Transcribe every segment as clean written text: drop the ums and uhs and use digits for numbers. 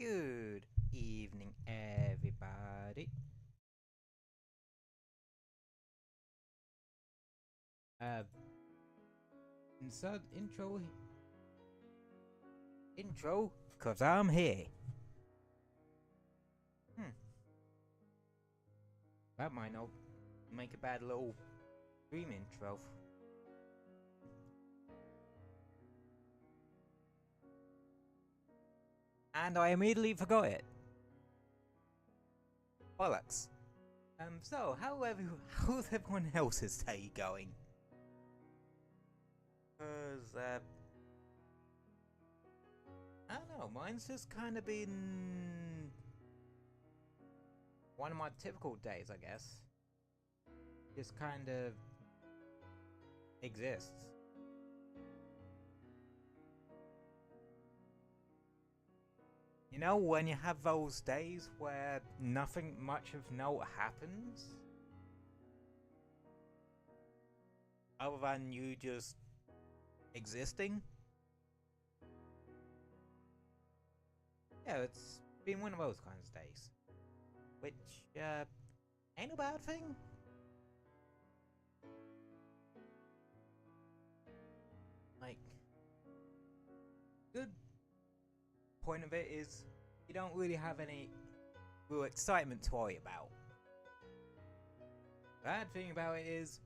Good evening, everybody. Uh, insert intro, cause I'm here. Hmm, that might not make a bad little dream intro. And I immediately forgot it. Bollocks. So how's everyone else's day going? Cause, I don't know, mine's just kind of been one of my typical days, I guess. Just kind of exists. You know, when you have those days where nothing much of note happens, other than you just existing? Yeah, it's been one of those kinds of days. Which, ain't a bad thing. Like, good point of it is you don't really have any real excitement to worry about. Bad thing about it is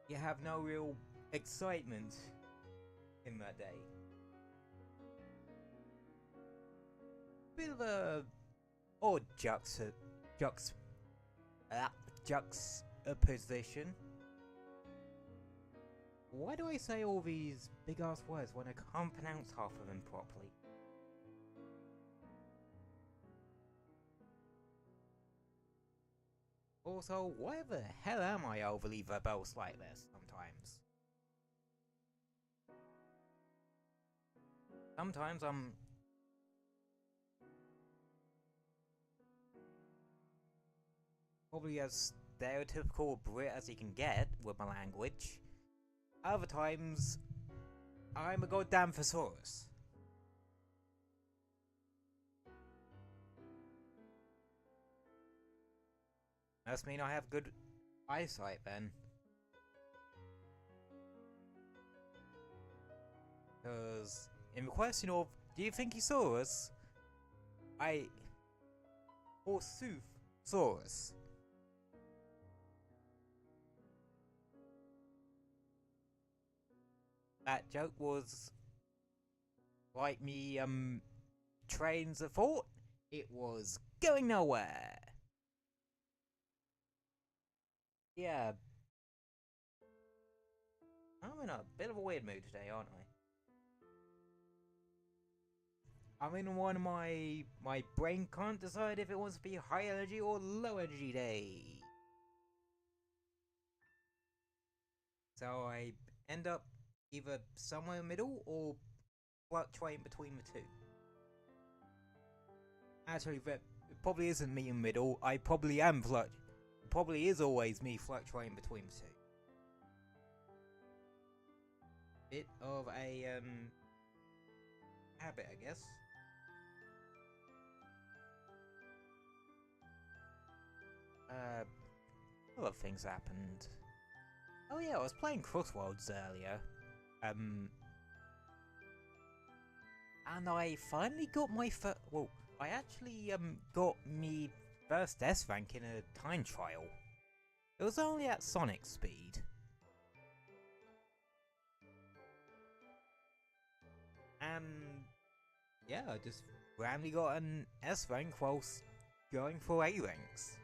you have no real excitement in that day. Bit of a odd juxtaposition. Why do I say all these big ass words when I can't pronounce half of them properly? Also, why the hell am I overly verbose like this sometimes? Sometimes I'm probably as stereotypical a Brit as you can get with my language. Other times, I'm a goddamn thesaurus. Must mean I have good eyesight then. Because in the question of, do you think he saw us? Forsooth, saw us. That joke was like me, trains of thought. It was going nowhere. Yeah. I'm in a bit of a weird mood today, aren't I? I'm in one of my brain can't decide if it wants to be high energy or low energy day. So I end up either somewhere in the middle or fluctuating between the two. Actually, that probably isn't me in the middle. I probably am probably is always me fluctuating between the two. Bit of a habit, I guess. A lot of things happened. Oh yeah, I was playing Crossworlds earlier. And I finally got my I actually got me first S rank in a time trial. It was only at Sonic speed. And yeah, I just randomly got an S rank whilst going for A ranks.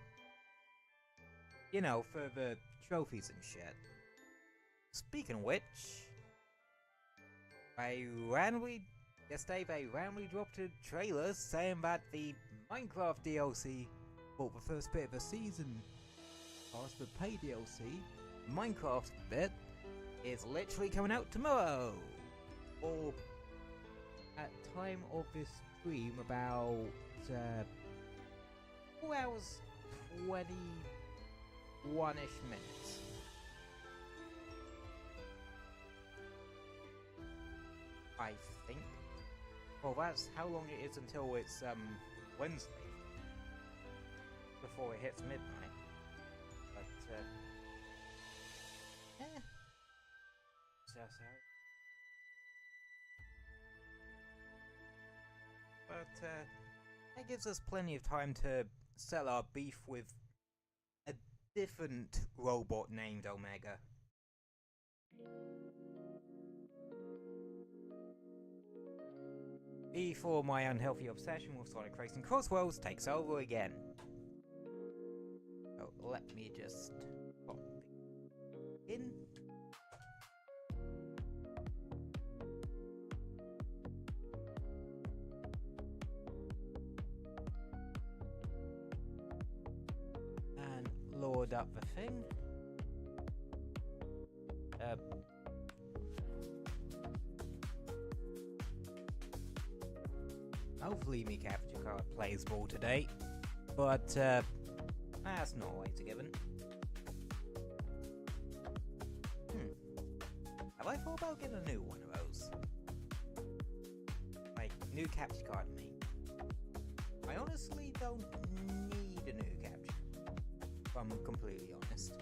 You know, for the trophies and shit. Speaking of which, yesterday they randomly dropped a trailer saying that the Minecraft DLC, well, the first bit of the season pass, the pay DLC, Minecraft bit, is literally coming out tomorrow. Or at time of this stream, about 4 hours 21-ish minutes. I think. Well, that's how long it is until it's Wednesday before it hits midnight. But yeah, so. But that gives us plenty of time to settle our beef with a different robot named Omega. Before my unhealthy obsession with Sonic Racing Crossworlds takes over again. So let me just pop in. And load up the thing. Hopefully my capture card plays ball today, but that's not always a given. Have I thought about getting a new one of those? Like, new capture card me. I honestly don't need a new capture, if I'm completely honest.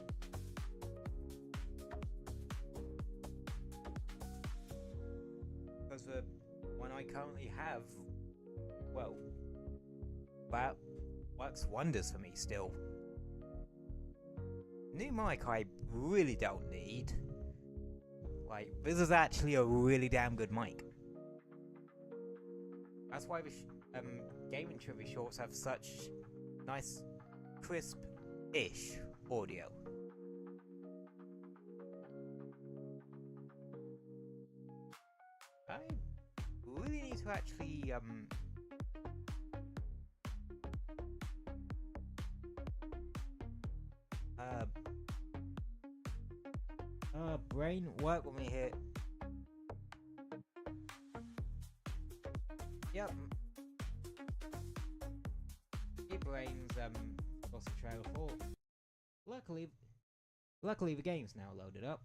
Because the one I currently have, well, that works wonders for me still. New mic I really don't need. Like, this is actually a really damn good mic. That's why the gaming trivia shorts have such nice, crisp-ish audio. I really need to actually brain, work with me here. Yep. Your brain's lost the trail of thought. Luckily the game's now loaded up.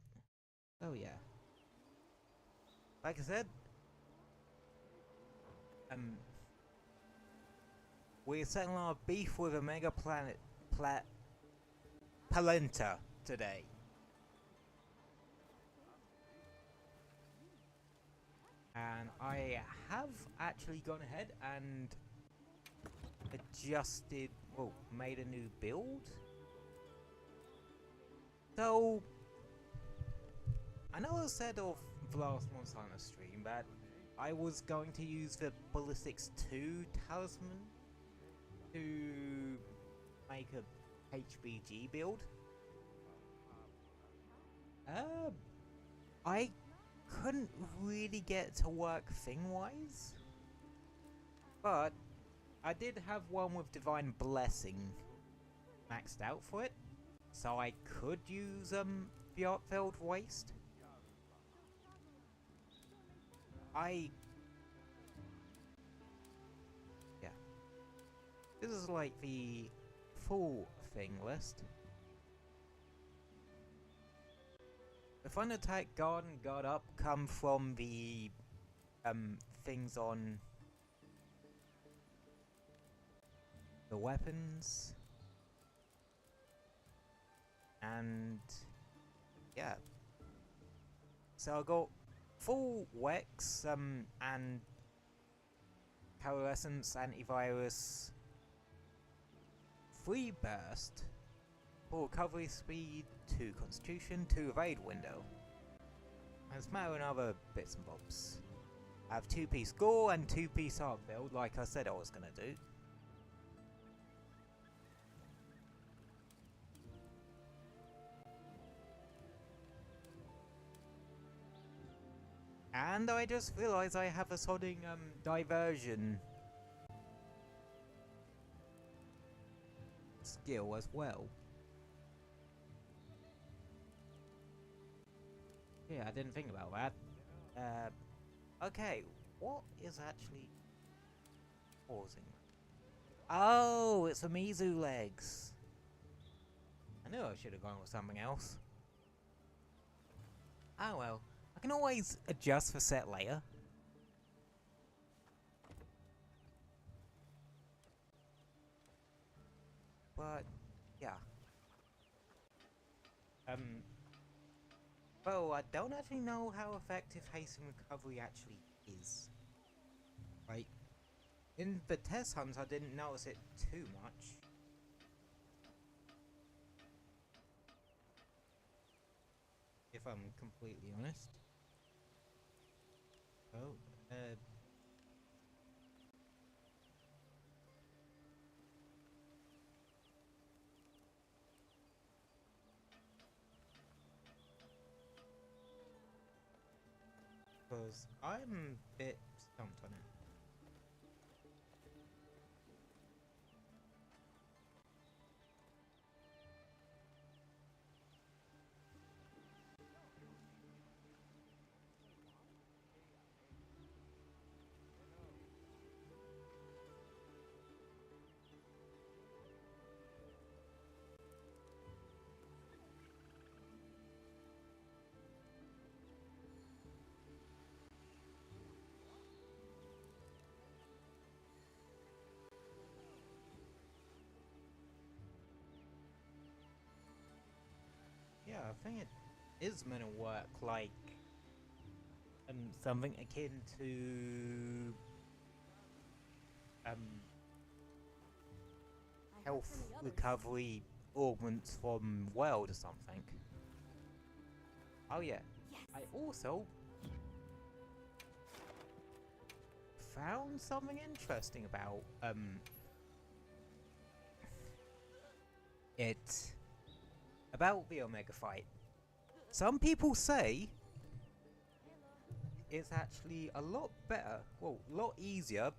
Oh yeah. Like I said, we're settling our beef with Omega Palenta today. And I have actually gone ahead and adjusted, well, made a new build. So, I know I said of the last Monster Hunter stream that I was going to use the Ballistics 2 talisman to make a HBG build. I couldn't really get it to work thing-wise, but I did have one with Divine Blessing maxed out for it, so I could use the Artfeld Waste. Yeah, this is like the full thing list. The Fun Attack Guard and Guard Up come from the things on the weapons, and yeah. So I got full Wex and Coalescence, Antivirus, Free Burst, for recovery speed, 2 Constitution, 2 Evade window, and some other bits and bobs. I have 2-piece Gore and 2-piece Art build, like I said I was gonna do. And I just realised I have a sodding diversion skill as well. Yeah, I didn't think about that. Okay, what is actually pausing? Oh, it's the Mizu legs. I knew I should have gone with something else. Oh well, I can always adjust for set later. but yeah. Well, I don't actually know how effective haste and recovery actually is. Right? In the test hunts, I didn't notice it too much. If I'm completely honest. Oh, because I'm a bit stumped on it. Yeah, I think it is meant to work like something akin to health recovery augments from World or something. Oh yeah. Yes. I also found something interesting about it about the Omega fight. Some people say it's actually a lot better, well, a lot easier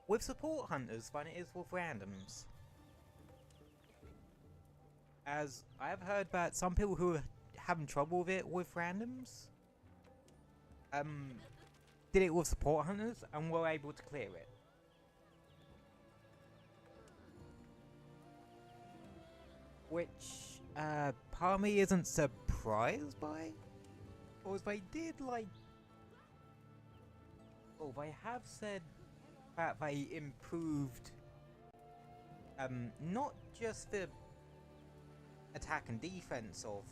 with support hunters than it is with randoms. As I have heard that some people who are having trouble with it with randoms did it with support hunters and were able to clear it. Which part of me isn't surprised by, because they did like, well, they have said that they improved not just the attack and defense of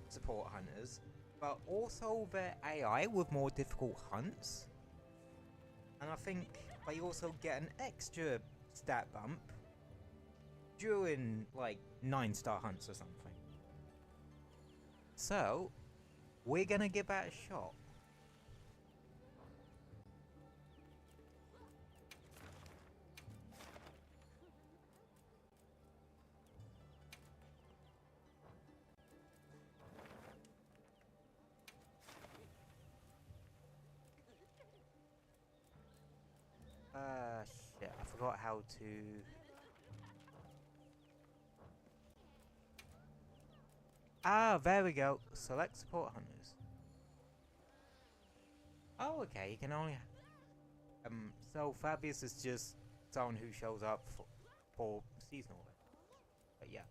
support hunters, but also their AI with more difficult hunts. And I think they also get an extra stat bump during like 9-star hunts or something. So we're gonna give that a shot. Shit, I forgot how to... Ah, there we go. Select support hunters. Oh, okay, you can only... so Fabius is just someone who shows up for seasonal events. But yeah.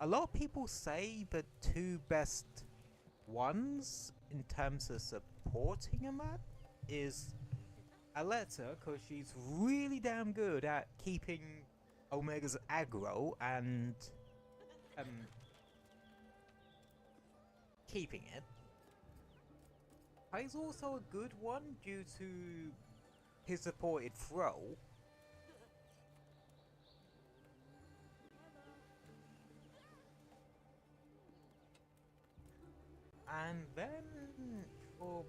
A lot of people say the two best ones in terms of supporting a map is Aletta, because she's really damn good at keeping Omega's aggro and keeping it. He's also a good one due to his supported throw. And then for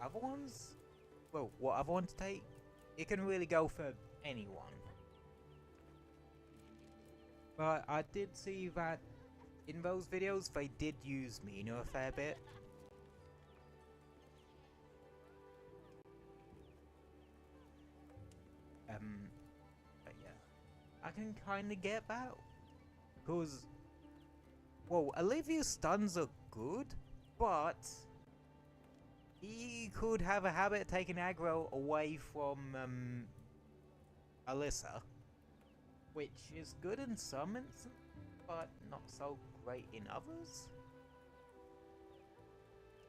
other ones, well, what other ones take, it can really go for anyone. But I did see that in those videos they did use Mina a fair bit. But yeah, I can kind of get that, because, well, Olivia's stuns are good, but he could have a habit of taking aggro away from Alyssa, which is good in some instances, but not so great in others.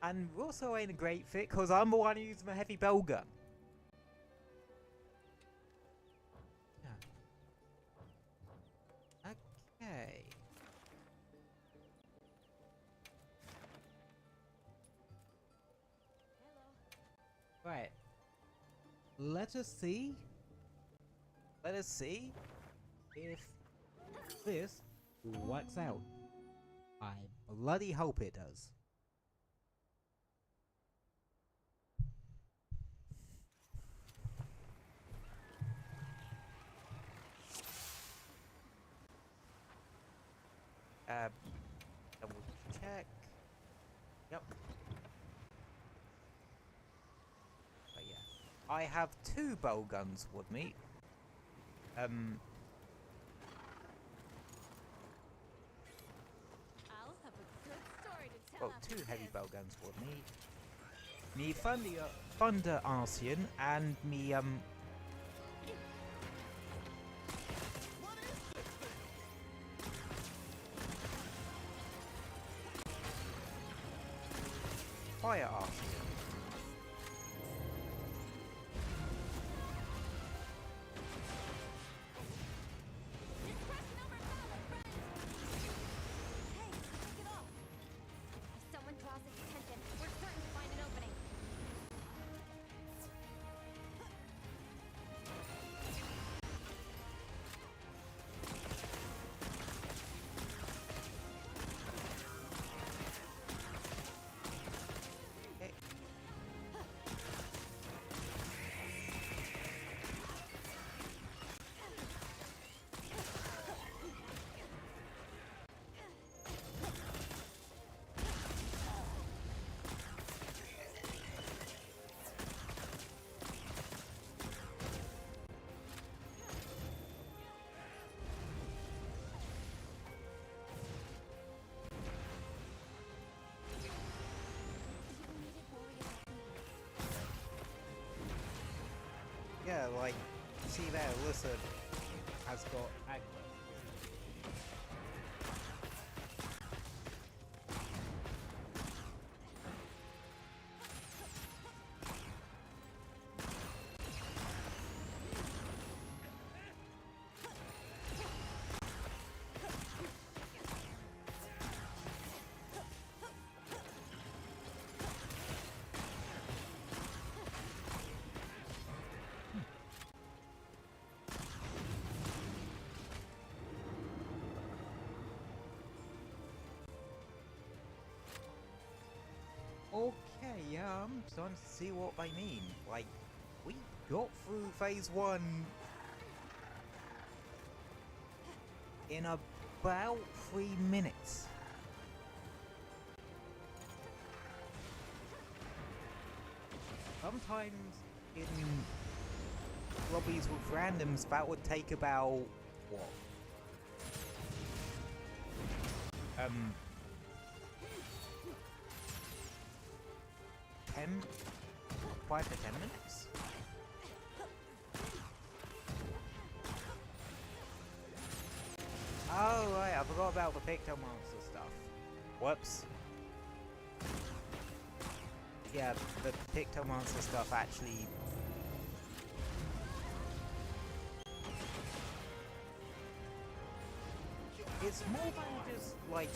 And also ain't a great fit, because I'm the one who uses my heavy bell gun. Yeah. Okay. Let us see. Let us see if this works out. I bloody hope it does. Double check. Yep. But yeah, I have 2 bow guns with me. I'll have a good story to tell. Well, 2 heavy bow guns with me. Me Thunder Arcean and me Fire Arcean. Discretion over power, friends! Hey, check it off! If someone draws its attention, we're certain to find an opening. Okay. Yeah, like, see there, Alyssa has got aggro. Okay, yeah, I'm starting to see what they mean. Like, we got through phase 1 in about 3 minutes. Sometimes in lobbies with randoms that would take about, what? 5 to 10 minutes? Oh right, I forgot about the Picto Monster stuff. Whoops. Yeah, the Picto Monster stuff actually... It's more than just, like,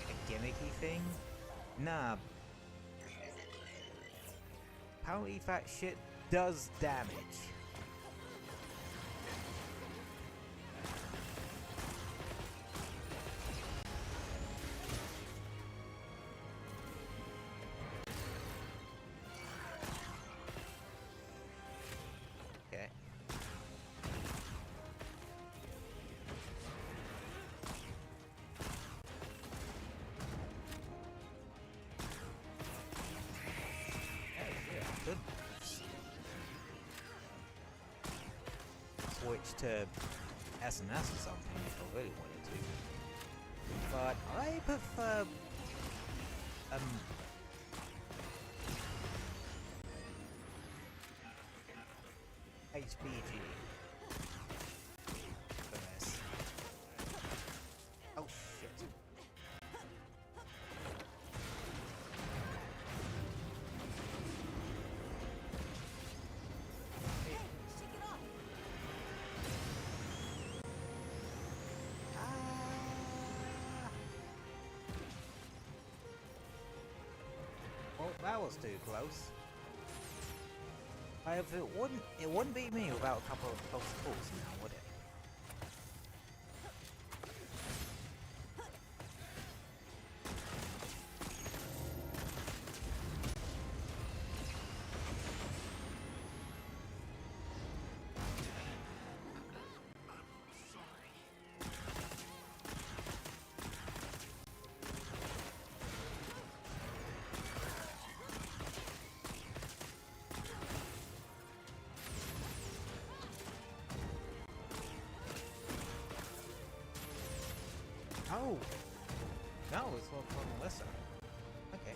a gimmicky thing. Nah. Apparently that shit does damage. Okay. Good. Switch to SNS or something if I really wanted to. But I prefer HBG for this. Oh shit. Shake it off! Well, that was too close. It wouldn't be me without a couple of close calls now, would it? Oh! No, it's all from Melissa. Okay.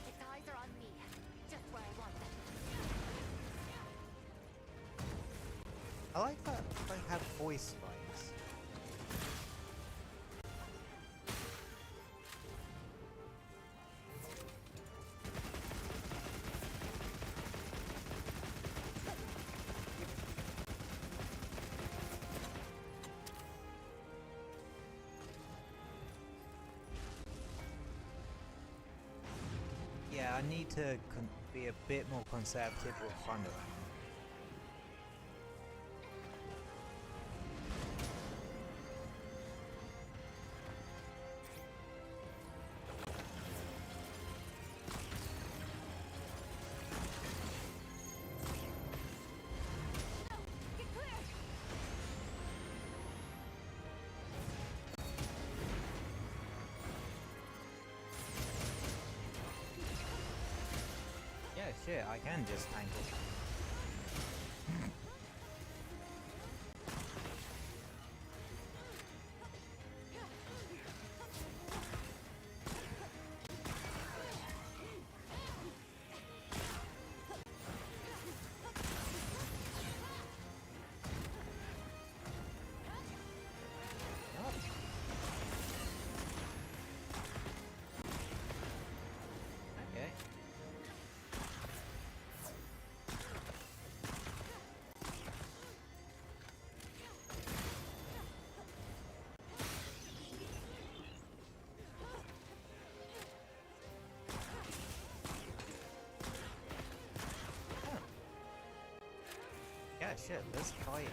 Its eyes are on me, just where I want them. I like that they have voice lines. Yeah, I need to be a bit more conservative with Thunder. Get clear! Yeah, shit, I can just tangle. Okay. Yeah, shit, let's fight.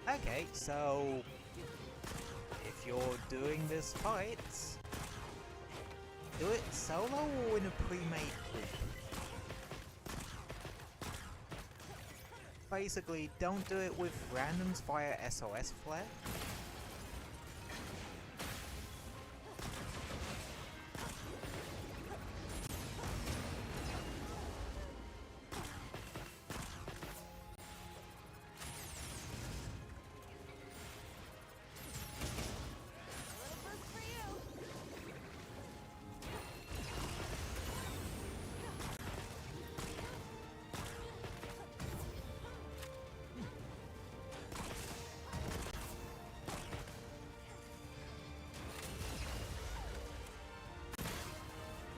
Okay, so if you're doing this fight, do it solo or in a pre-made group. Basically, don't do it with randoms via SOS flare. Little boost for you!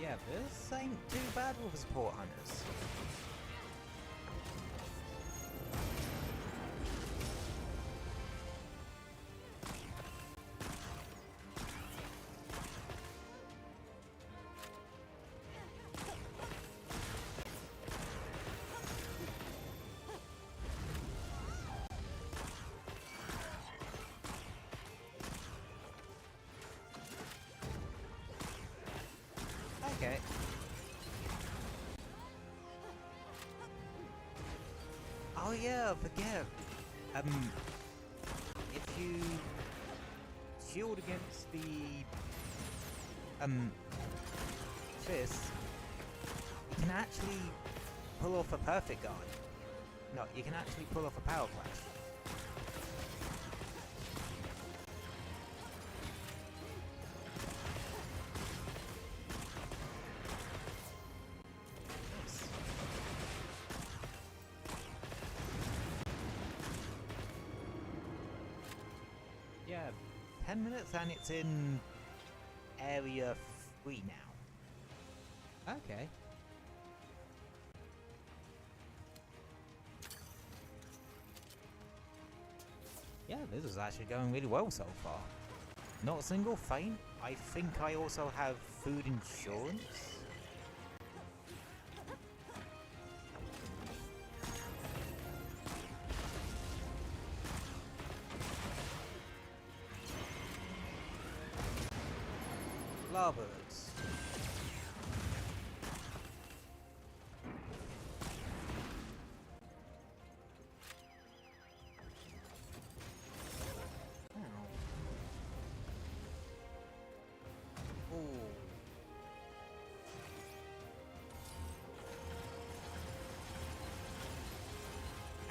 Yeah, this ain't too bad with support hunters. Okay. Oh yeah, I forget. If you shield against the fist, you can actually pull off a perfect guard. No, you can actually pull off a power clash. Nice. Yeah, 10 minutes and it's in area 3 now. Okay. Yeah, this is actually going really well so far. Not a single faint. I think I also have food insurance. Lavas.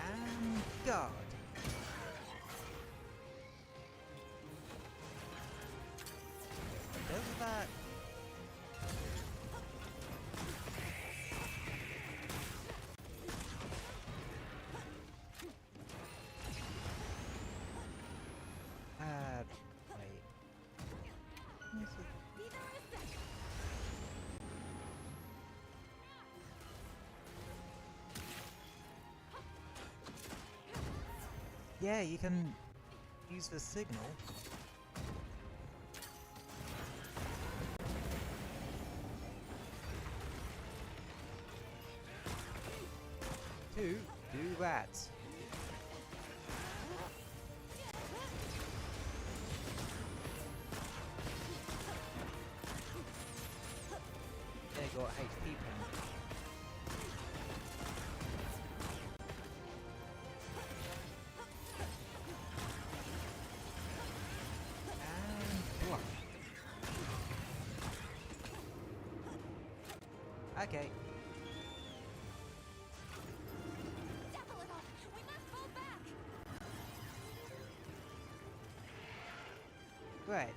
And guard. Does that? Wait. Yeah, you can use the signal. To do that. They got HP pen. Okay. Devil it all! We must fall back! Right.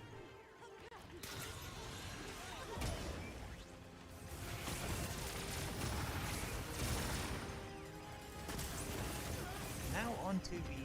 Now on to the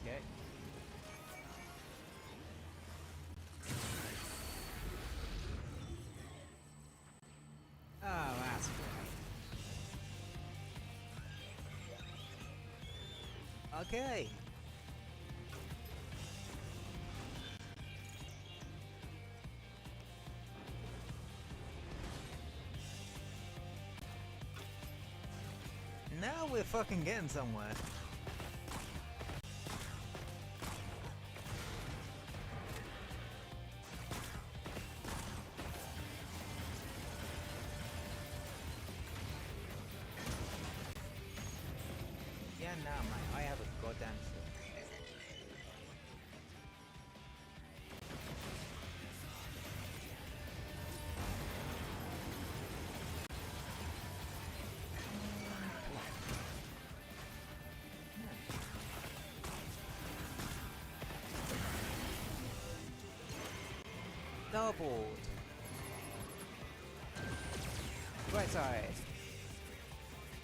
okay. Oh, that's great. Okay. Now we're fucking getting somewhere. Yeah, nah, mate. I have a goddamn shot. Starboard. Right side.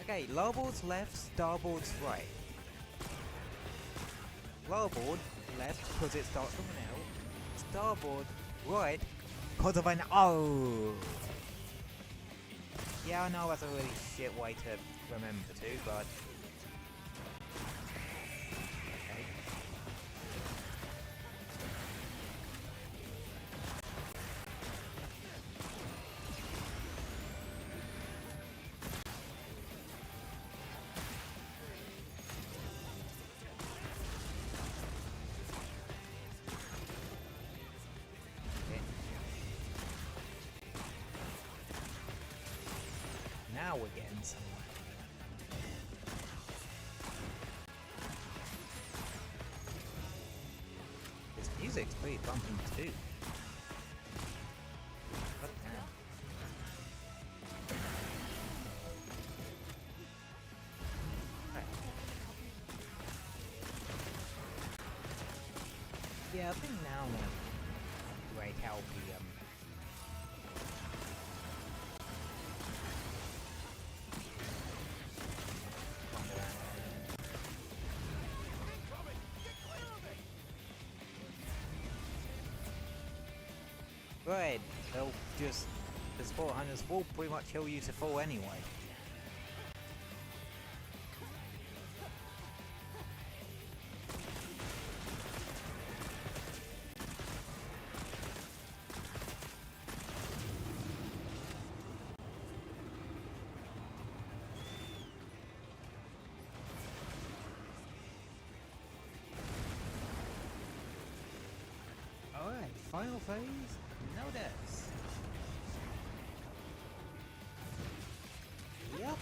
Okay, larboard's left, starboard's right. Larboard left because it starts from an L. Starboard right because of an O. Yeah, I know that's a really shit way to remember to, but okay. Now we're getting somewhere. music's pretty bumpy too. God damn. Right. Yeah, I think now I'm gonna break out the Right, they'll just, the sport hunters will pretty much heal you to full anyway. Alright, final phase, no deaths. Yep.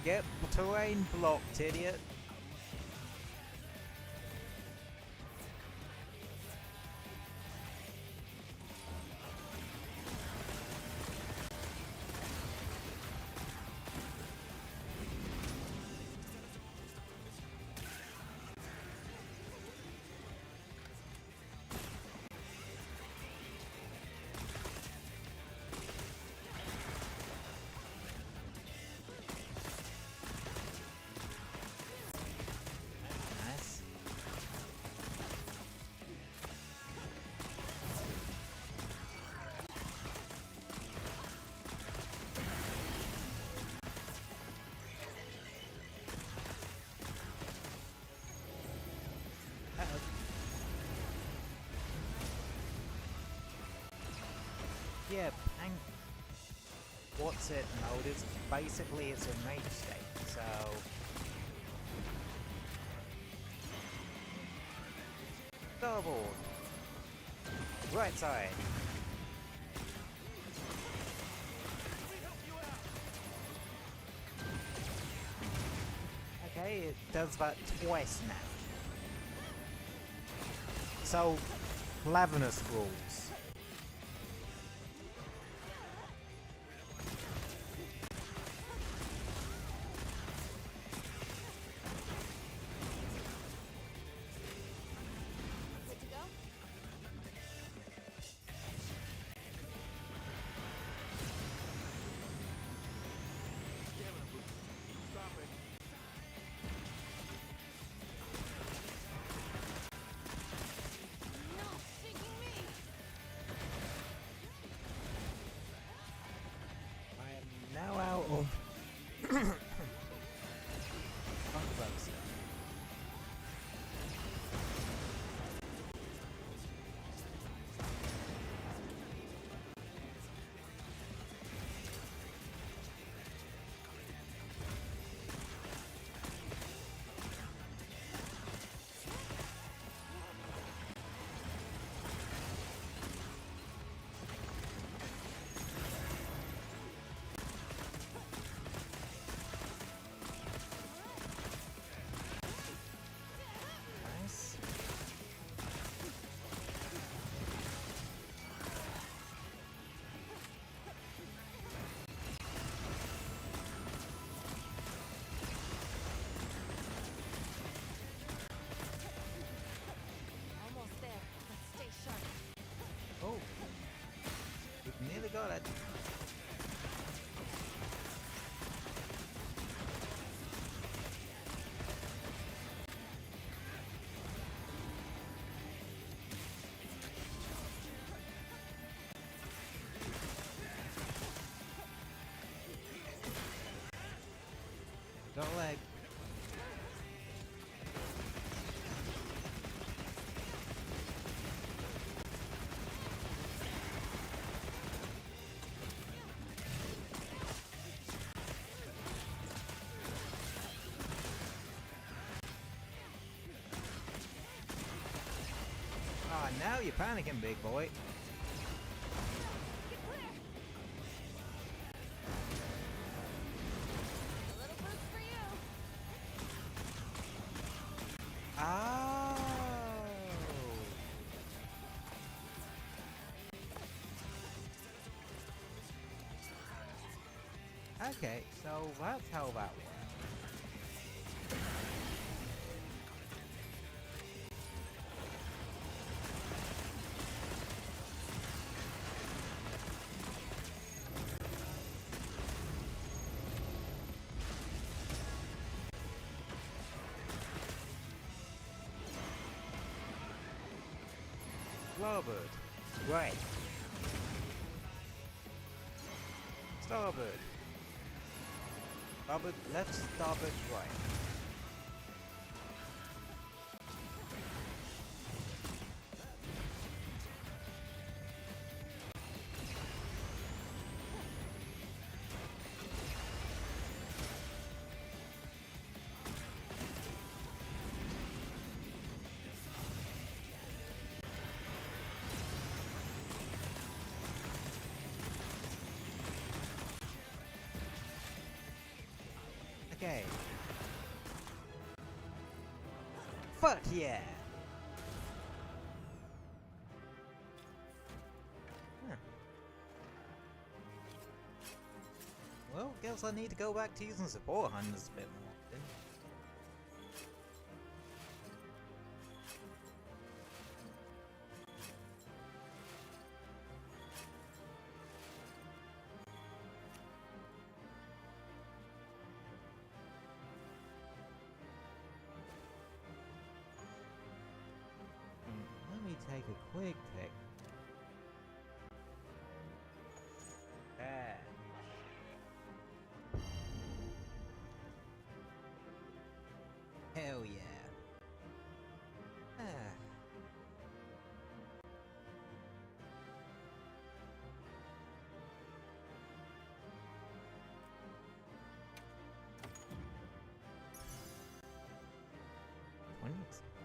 Get terrain blocked, idiot. Nice. Uh-oh. Yeah, hang. What's it mode is basically it's a mage state, so starboard. Right side. Okay, it does that twice now. So, Lavinus rules. Good to go? No, shaking me. I am now out of funk bugs. Nice. Almost there. Let's stay sharp. Oh, we've nearly got it. Don't lag. Ah, now you're panicking, big boy. Get clear. A little boost for you. Okay, so that's how that works. Starboard, right. Starboard. Starboard, left, starboard, right. Okay. Fuck yeah! Huh. Well, guess I need to go back to using support hunters a bit more often. Let me take a quick pick. There. Hell yeah. Ah.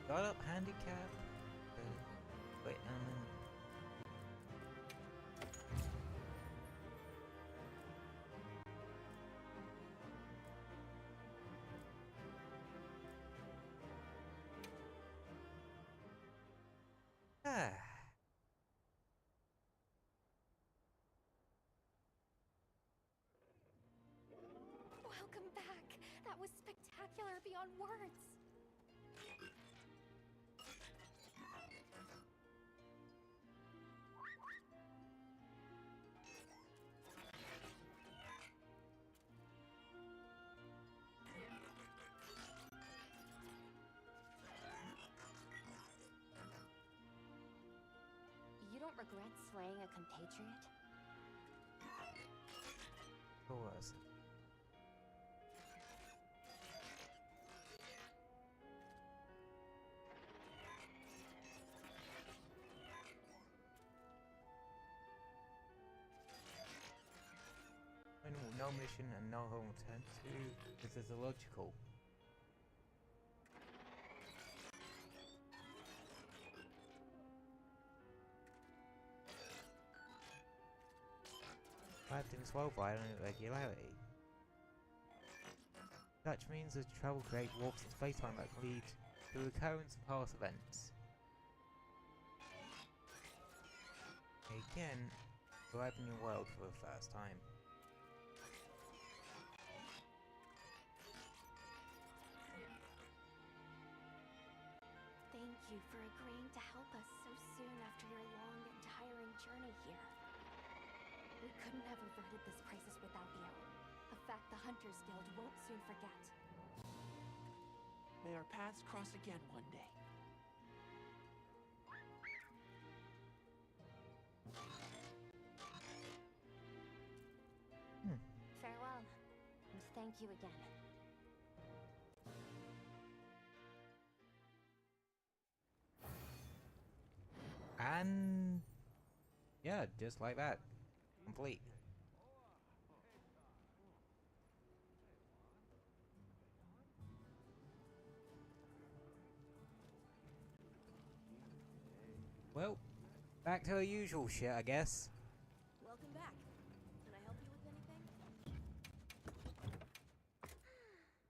Got up handicap. Wait, ah. Welcome back. That was spectacular beyond words. You don't regret slaying a compatriot? Who was? No mission and no home return to. This is illogical. Bad things well violent irregularity. Such means that travel create warps in space-time that can lead to the recurrence of past events. Again, arrive in your world for the first time. Thank you for agreeing to help us so soon after your long and tiring journey here. We couldn't have averted this crisis without you. A fact the Hunters Guild won't soon forget. May our paths cross again one day. Farewell, and thank you again. And yeah, just like that. Complete. Well, back to the usual shit, I guess. Welcome back. Can I help you with anything?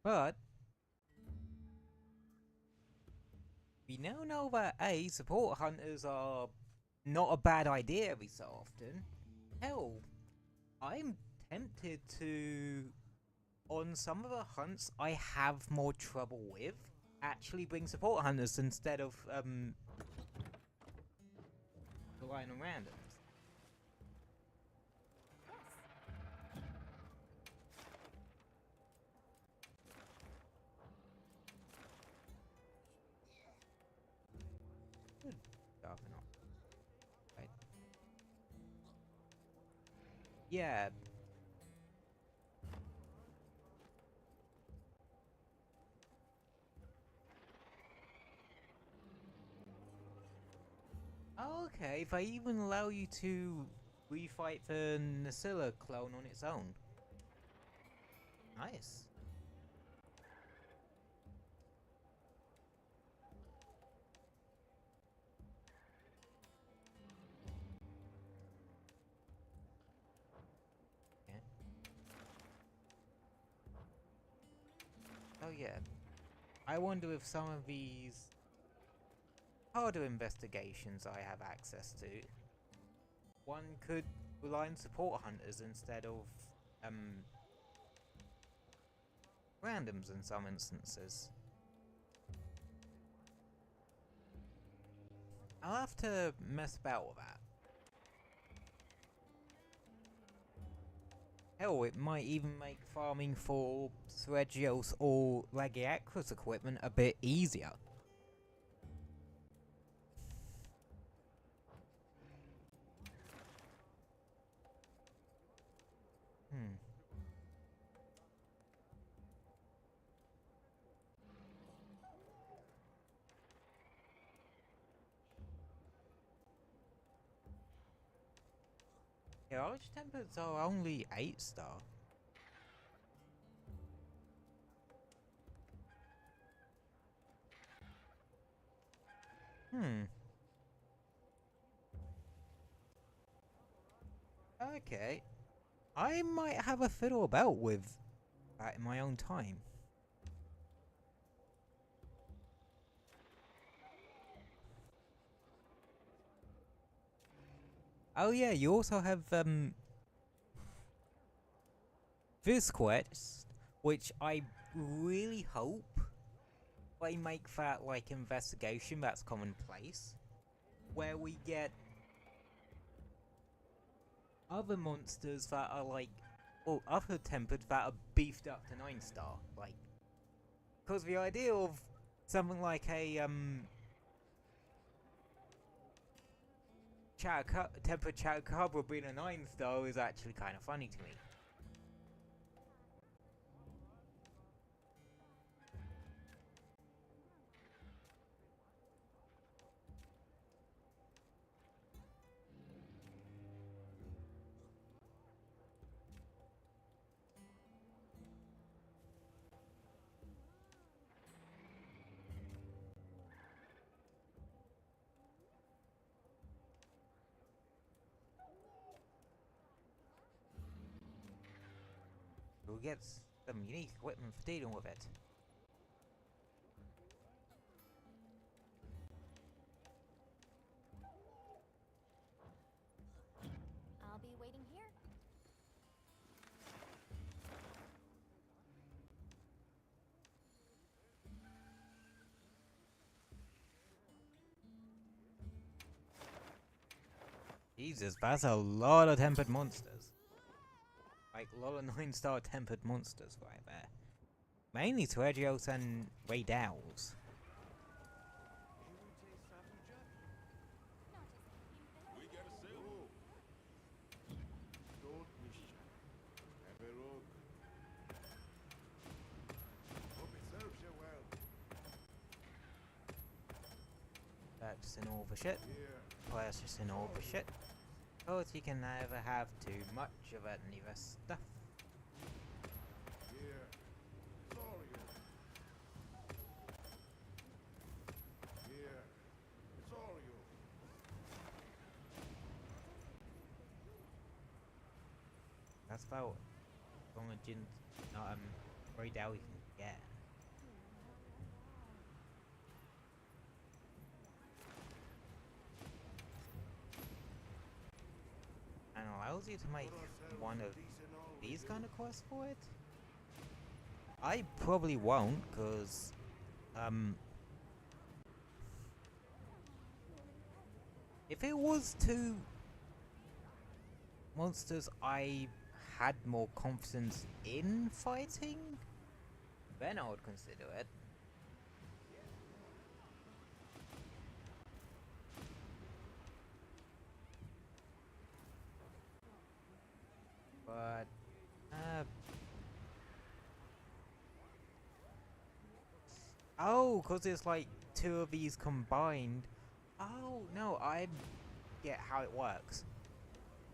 But we now know that A, support hunters are not a bad idea every so often. Hell, I'm tempted to, on some of the hunts I have more trouble with, actually bring support hunters instead of relying on randoms. Good job, not. Right. Yeah. Okay, they even allow you to refight the Nasilla clone on its own. Nice. Yeah. Oh yeah. I wonder if some of these harder investigations I have access to, one could rely on support hunters instead of randoms in some instances. I'll have to mess about with that. Hell, it might even make farming for Thregios or Lagiacrus equipment a bit easier. Yeah, Arch Tempers are only 8-star. Okay. I might have a fiddle about with that in my own time. Oh yeah, you also have Visquest, which I really hope they make that like investigation that's commonplace, where we get other monsters that are like, or other tempered that are beefed up to 9-star, like, because the idea of something like a tempered Chowcabra being a 9-star is actually kind of funny to me. We'll get some unique equipment for dealing with it. I'll be waiting here. Jesus, that's a lot of tempered monsters. Like, a lot of 9-star tempered monsters right there. Mainly Thregios and Raidals. That's in all the shit. That's just in all the shit. Because you can never have too much of any of this stuff. That's about long a gin, Raidal you can get. And I'll tells you to make one of these kind of quests for it. I probably won't, cause if it was 2 monsters I had more confidence in fighting, then I would consider it. But oh, cause it's like 2 of these combined. Oh no, I get how it works.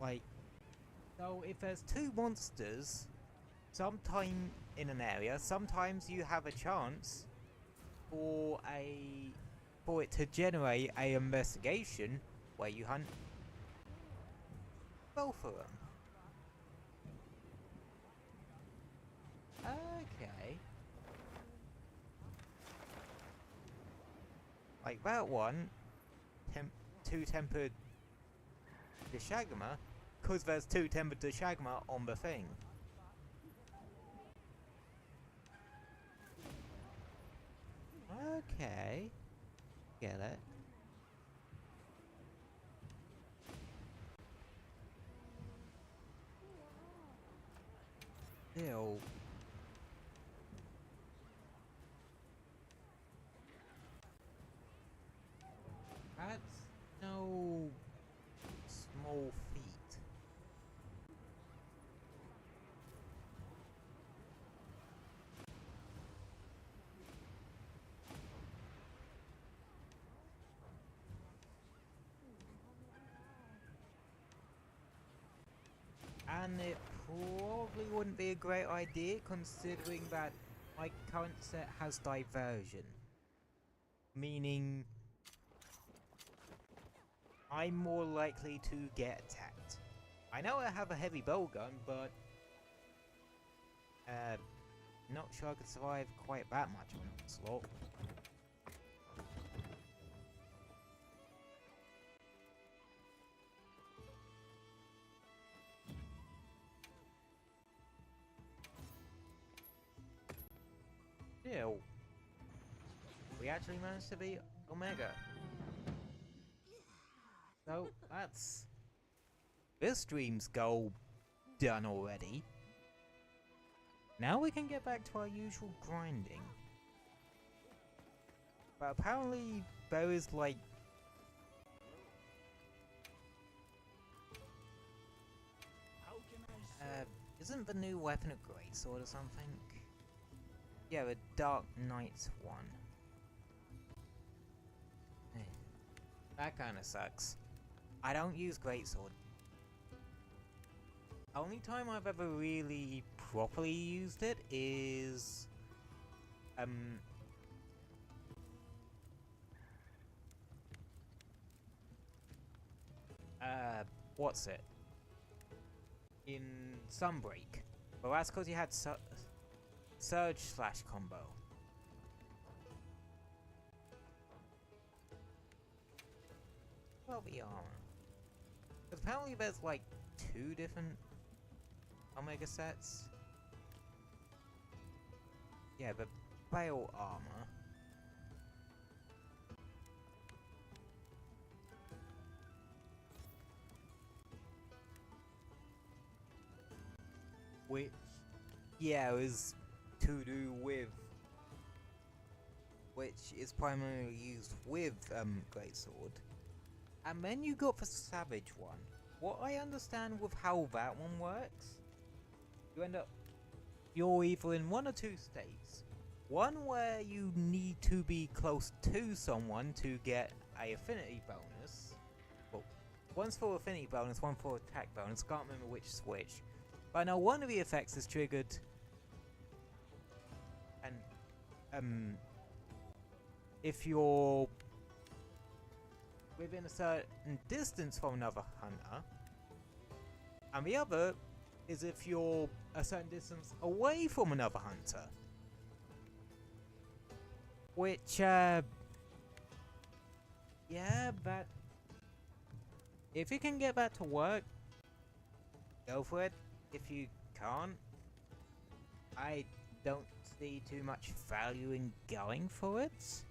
Like, so if there's 2 monsters sometime in an area, sometimes you have a chance for it to generate a investigation where you hunt both of them. Okay. Like that one, 2 tempered Deshagma, cause there's 2 tempered Deshagma on the thing. Okay. Get it. Ew. That's no small feat. And it probably wouldn't be a great idea considering that my current set has diversion. Meaning I'm more likely to get attacked. I know I have a heavy bow gun, but not sure I could survive quite that much of an onslaught. Still, we actually managed to beat Omega. So that's this stream's goal done already. Now we can get back to our usual grinding. But apparently there is like isn't the new weapon a greatsword or something? Yeah, the Dark Knight's one. That kinda sucks. I don't use greatsword. Only time I've ever really properly used it is what's it? In Sunbreak. Well, that's because you had Surge slash combo. Well, the armor. Because apparently there's like 2 different Omega sets. Yeah, the Bale armor. Which, yeah, is to do with, which is primarily used with greatsword. And then you got the Savage one. What I understand with how that one works, you end up, you're either in 1 or 2 states. One where you need to be close to someone to get a affinity bonus. Well, one's for affinity bonus, one for attack bonus. Can't remember which is which. But I know one of the effects is triggered, and if you're within a certain distance from another hunter, and the other is if you're a certain distance away from another hunter. Which, yeah, but if you can get that to work, go for it. If you can't, I don't see too much value in going for it,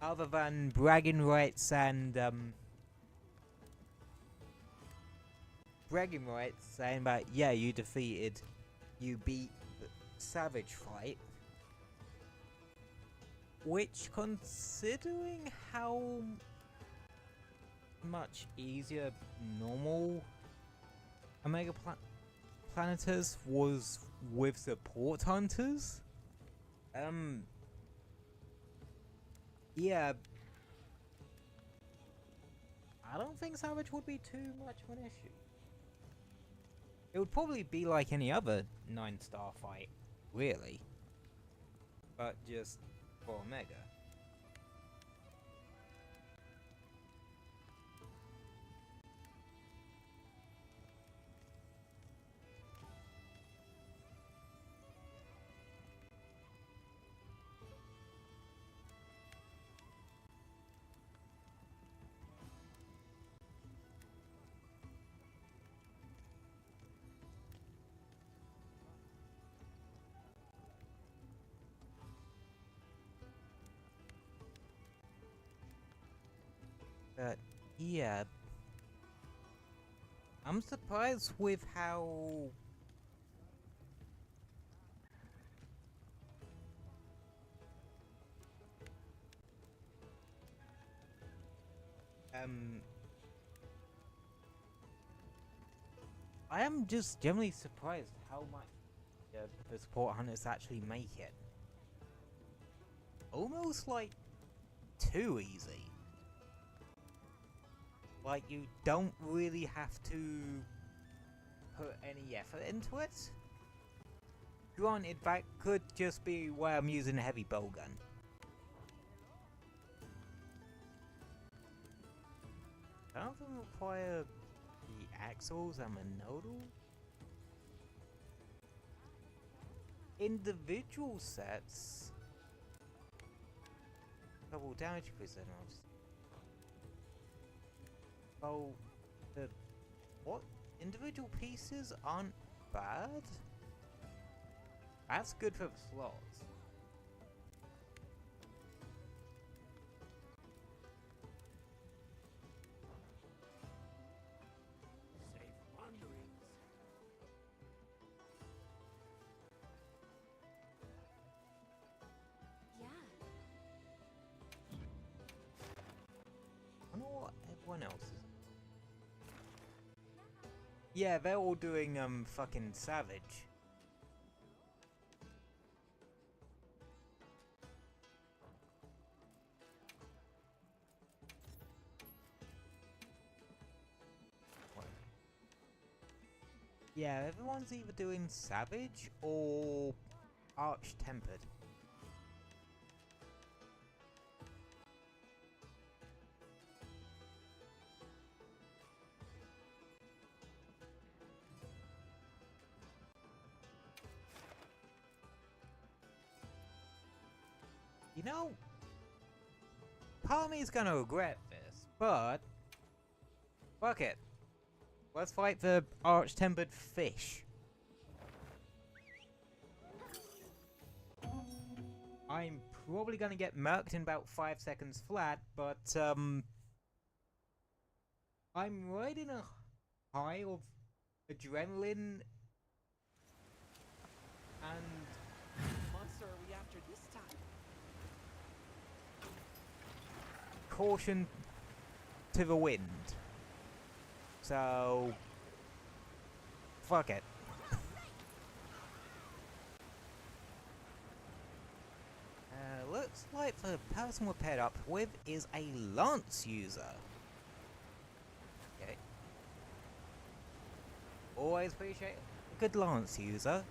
other than bragging rights and saying that yeah, you beat the Savage fight, which, considering how much easier normal Omega Planetas was with support hunters, yeah, I don't think Savage would be too much of an issue. It would probably be like any other 9-star fight, really, but just for Omega. But yeah, I'm surprised with how I am just generally surprised how much the support hunters actually make it. Almost like too easy. Like, you don't really have to put any effort into it. Granted, that could just be why I'm using a heavy bow gun. Some of them require the axles and the nodal. Individual sets double damage percentage. Oh, the what? Individual pieces aren't bad? That's good for the slots. Safe wanderings. Yeah. I wonder what everyone else is. Yeah, they're all doing fucking Savage. Yeah, everyone's either doing Savage or Arch-Tempered. You know, part of me is gonna regret this, but fuck it. Let's fight the Arch-Tempered Fish. I'm probably gonna get murked in about 5 seconds flat, but I'm riding a high of adrenaline and Monster are we after this time? caution to the wind. So, fuck it. Looks like the person we're paired up with is a lance user. Okay. Always appreciate a good lance user.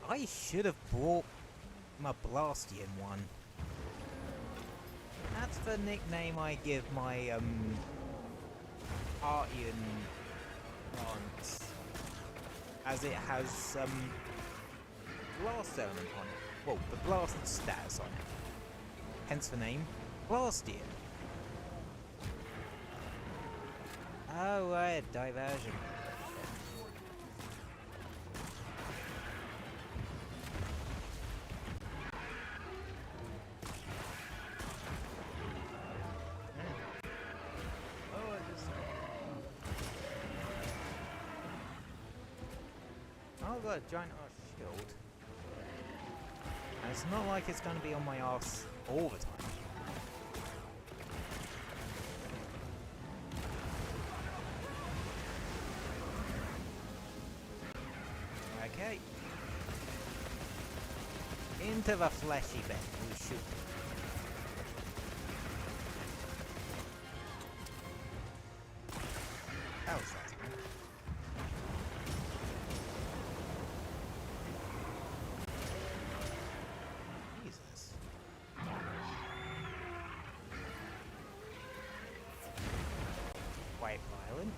I should have brought my Blastian one. That's the nickname I give my Artian lance, as it has blast element on it. Well, the blast status on it. Hence the name Blastian. Oh, right, diversion. Oh, I just... Oh, I've got a giant arse shield. And it's not like it's going to be on my arse all the time. Okay. Into the fleshy bit we shoot. How's that? Jesus. Quite violent.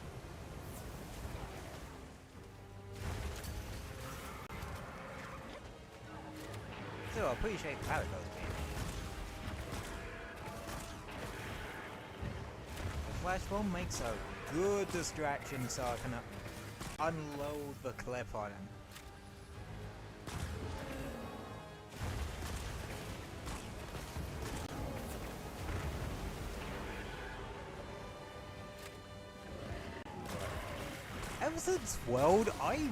So I appreciate how it goes, man. The flash bomb makes a good distraction so I can unload the clip on him. Ever since World, I've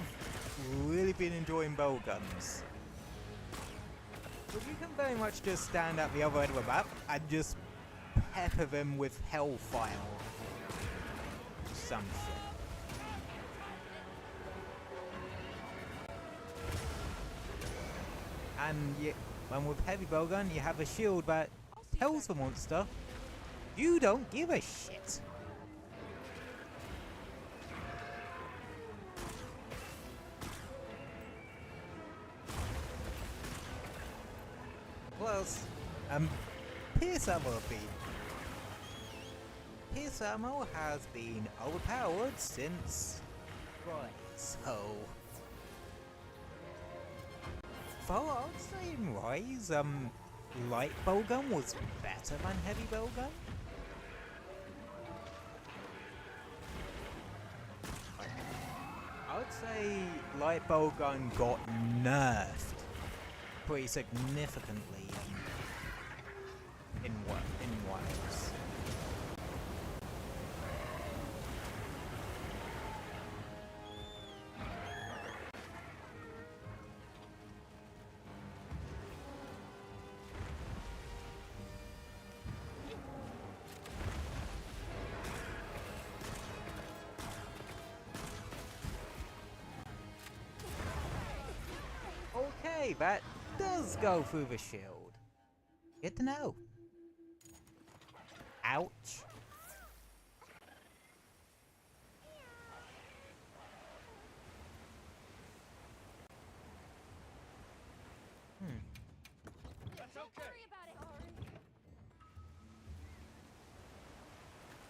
really been enjoying bow guns. But you can very much just stand at the other end of the map and just pepper them with hellfire. Some shit. And when with heavy bowgun, you have a shield that tells the monster, you don't give a shit. Plus, Pierce ammo has been overpowered since Rise, so... Though I would say in Rise, light bowgun was better than heavy bowgun. I would say light bowgun got nerfed pretty significantly in Rise. Okay, that does go through the shield. Good to know. Ouch. That's okay. Worry about it.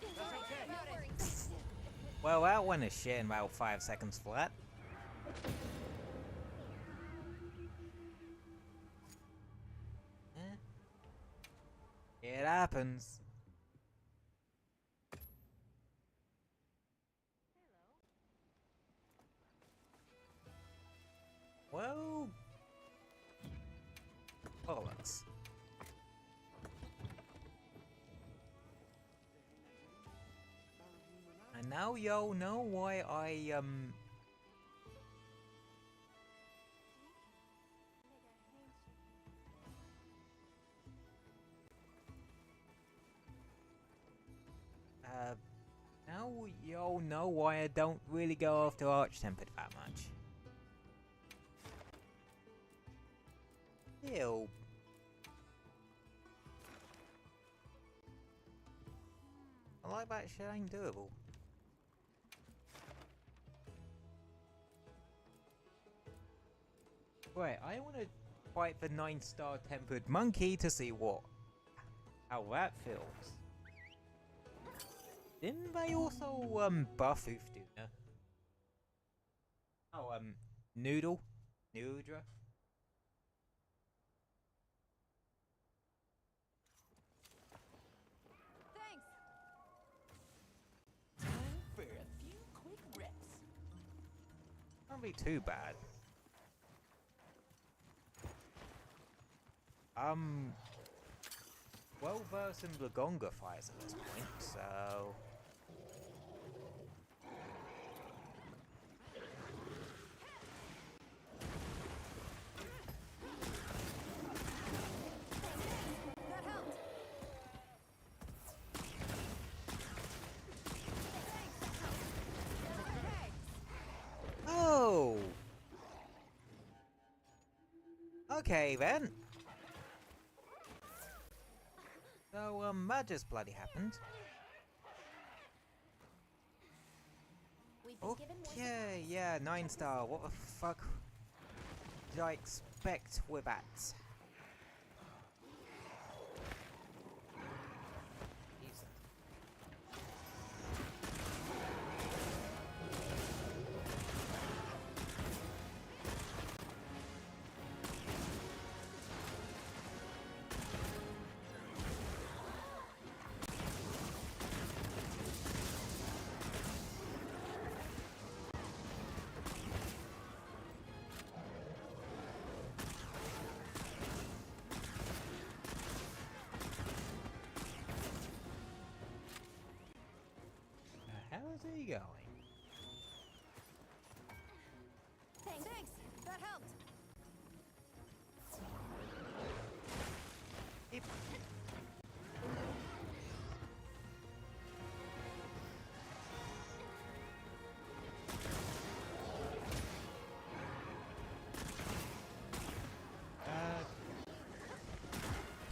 That's okay. No worries. Well, that went a shit in about 5 seconds flat. It happens. Well, bollocks. And now y'all know why I now y'all know why I don't really go after Arch-Tempered that much. Still. I like that shit ain't doable. Right, I want to fight the 9-star tempered monkey to see how that feels. Didn't they also buff Oofduna? Oh, Noodle? Noodra? Thanks. Fair. Can't be too bad. Well versed in Blagonga fires at this point, so That helped. oh, okay then. So that just bloody happened. We've been given more Okay, yeah, 9-star. What the fuck did I expect with that? Jesus. How's he going? Thanks. That helped. Yep.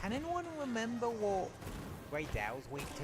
Can anyone remember what Ray Dow's weak to?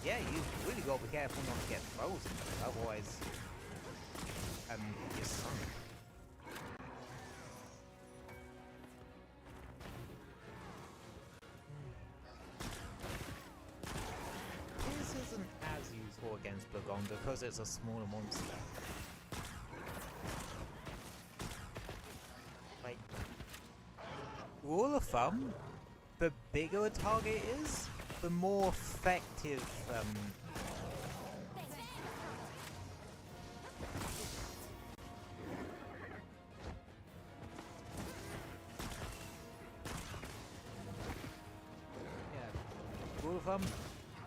Yeah, you really got to be careful not to get frozen, otherwise, you're sunk. This isn't as useful against Blagonga because it's a smaller monster. Like, rule of thumb, the bigger a target is, the more effective, yeah, rule of thumb,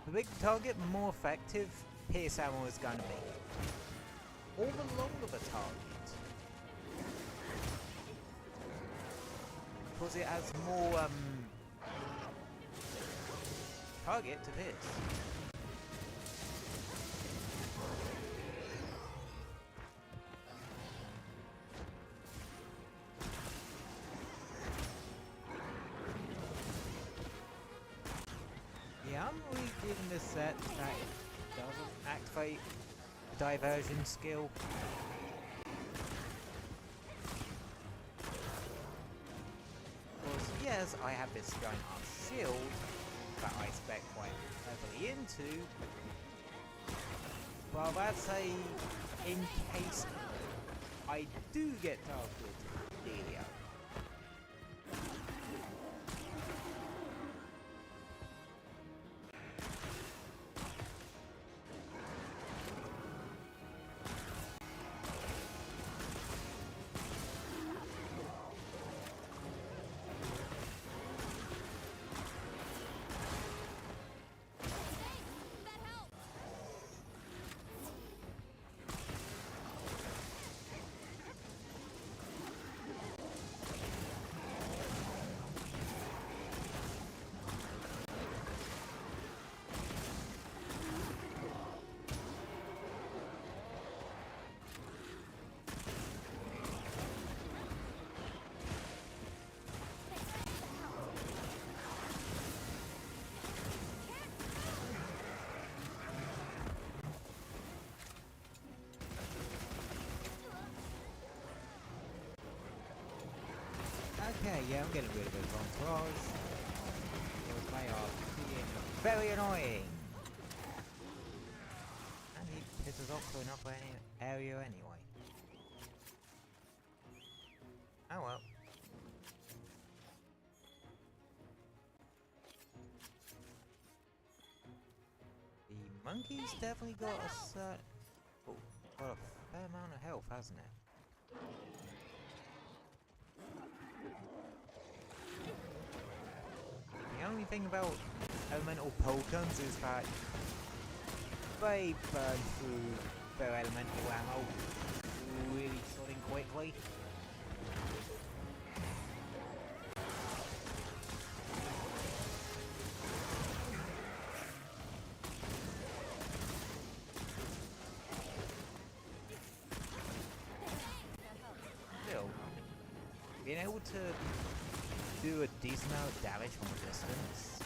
the bigger target, the more effective pierce ammo is going to be. Or the longer the target. Because it has more, target to this. Yeah, I'm really giving this set that it doesn't activate the diversion skill. Because yes, I have this giant arm shield that I spec quite heavily into. Well, that's a in case I do get targeted. Dealio. Okay, yeah, I'm getting rid of those entourage. Because they are being very annoying. And he pisses off to another area anyway. Oh well. The monkey's definitely got a certain... Oh, got a fair amount of health, hasn't it? The only thing about elemental pole guns is that they burn through their elemental ammo really sort quickly. Still, being able to do a decent amount of damage from a distance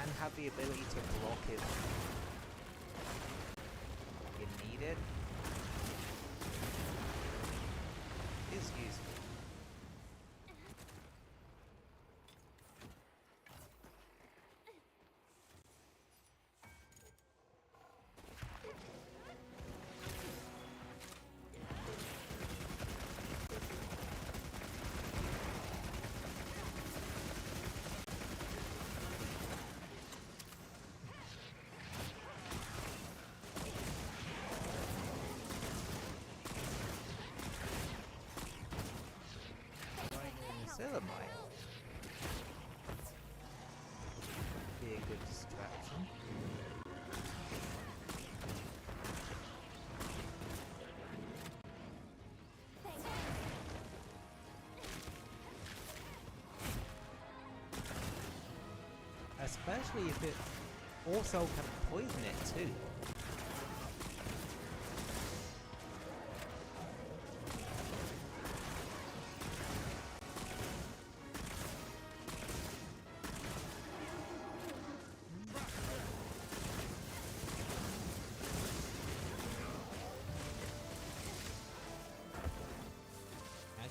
and have the ability to block it if needed is useful. Ceramite be a good distraction. Especially if it also can poison it too.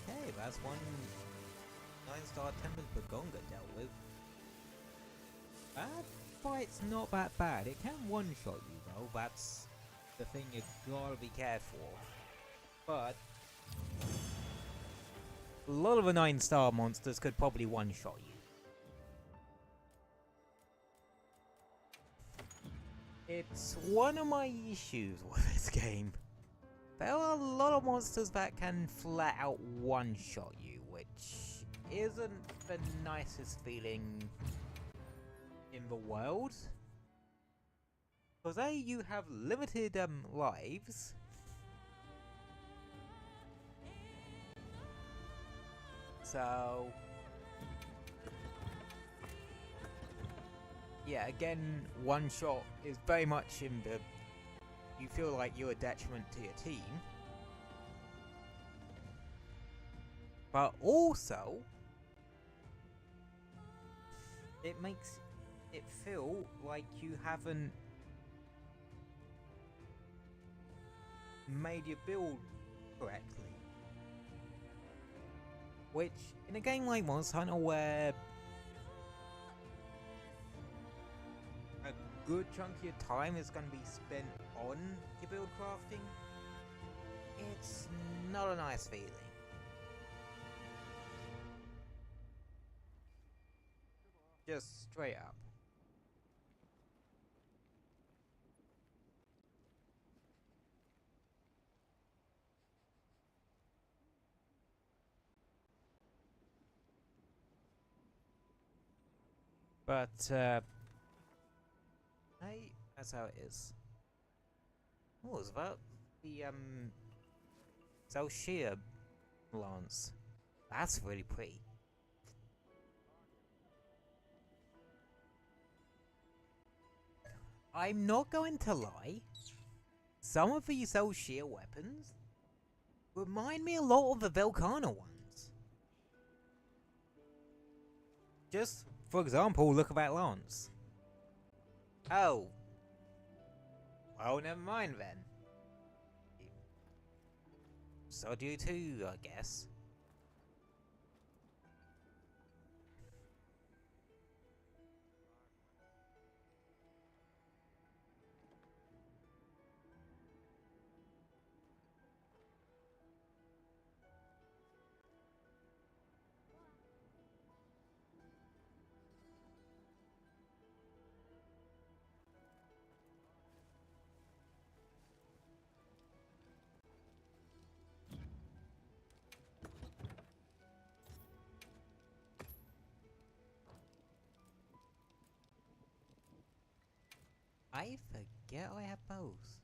Okay, that's one 9-star Tempest Bagonga dealt with. That fight's not that bad. It can one-shot you though, that's the thing you gotta be careful of. But a lot of the 9-star monsters could probably one-shot you. It's one of my issues with this game. There are a lot of monsters that can flat out one-shot you, which isn't the nicest feeling in the world. Because A, you have limited lives. So yeah, again, one shot is very much in the... You feel like you're a detriment to your team. But also, it makes it feel like you haven't made your build correctly. Which, in a game like Monster Hunter where a good chunk of your time is going to be spent on your build crafting, it's not a nice feeling. Just straight up. But, hey, that's how it is. What was that? The, Zelshia lance. That's really pretty. I'm not going to lie. Some of these Zelshia weapons remind me a lot of the Velkhana ones. Just, for example, look at that lance. Oh. Well, never mind then. So do you too, I guess. I forget I have both.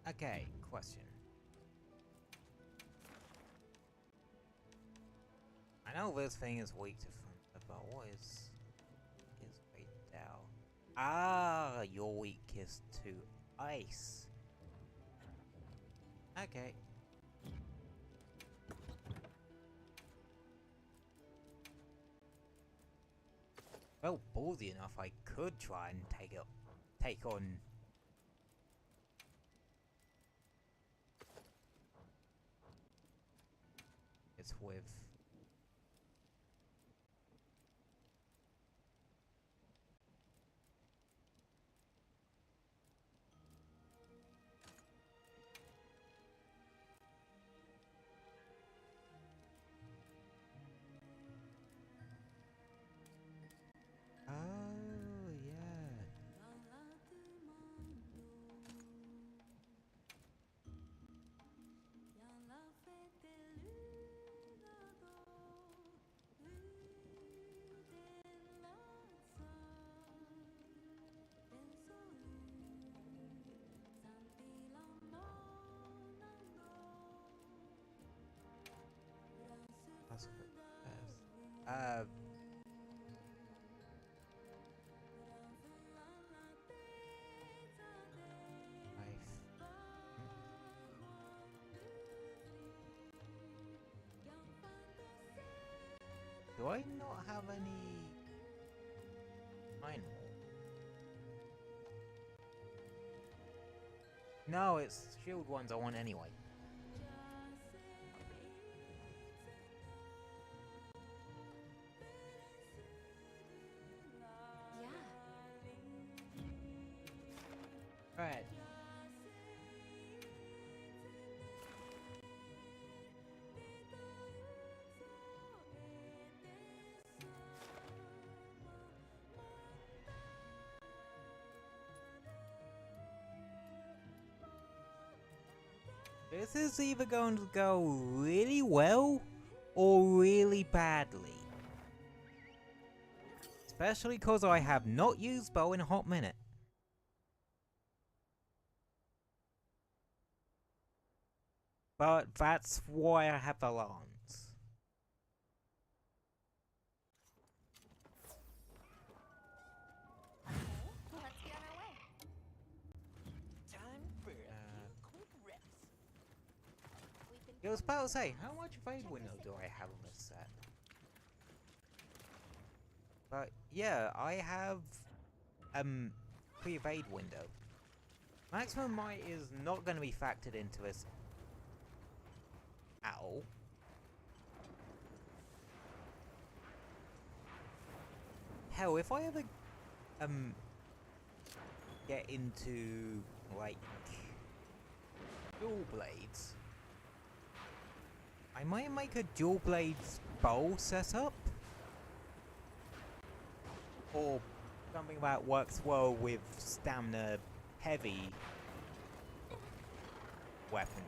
Okay, question. I know this thing is weak to thunder, but what is weak down? Ah, your weak is to ice. Okay. Well, ballsy enough, I could try and take on. It's with. Oh, yeah. That's what it says. Do I not have any iron ore? No, it's shield ones I want anyway. Yeah. Right. This is either going to go really well or really badly. Especially because I have not used bow in a hot minute. But that's why I have the lance. Okay, let's get on our way. Time for a few quick reps. I was about to say, how much fade window do I have on this set? But yeah, I have pre-evade window. Maximum might is not going to be factored into this at all. Hell, if I ever get into like dual blades, I might make a dual blades bow setup, or something that works well with stamina heavy weaponry.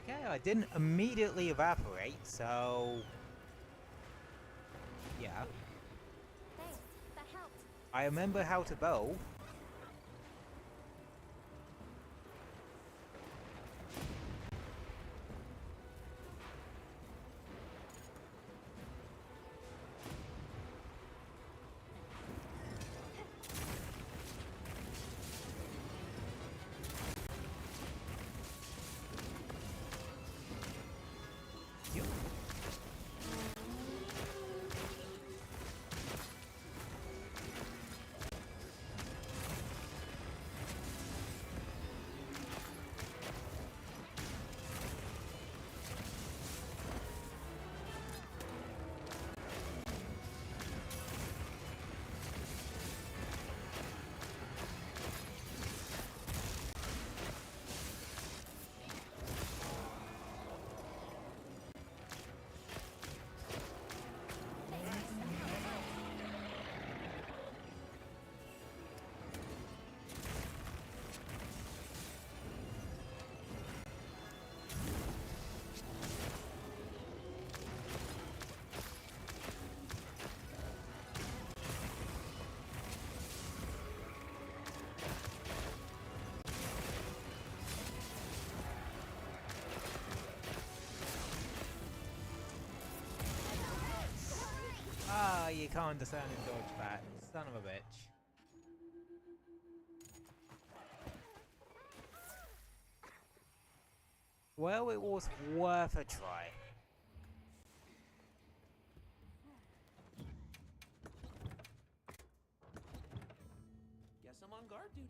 Okay, I didn't immediately evaporate, so... Yeah. Thanks, that helped. I remember how to bow. Yep. Ah, you can't discern and dodge that. Son of a bitch. Well, it was worth a try. Guess I'm on guard duty.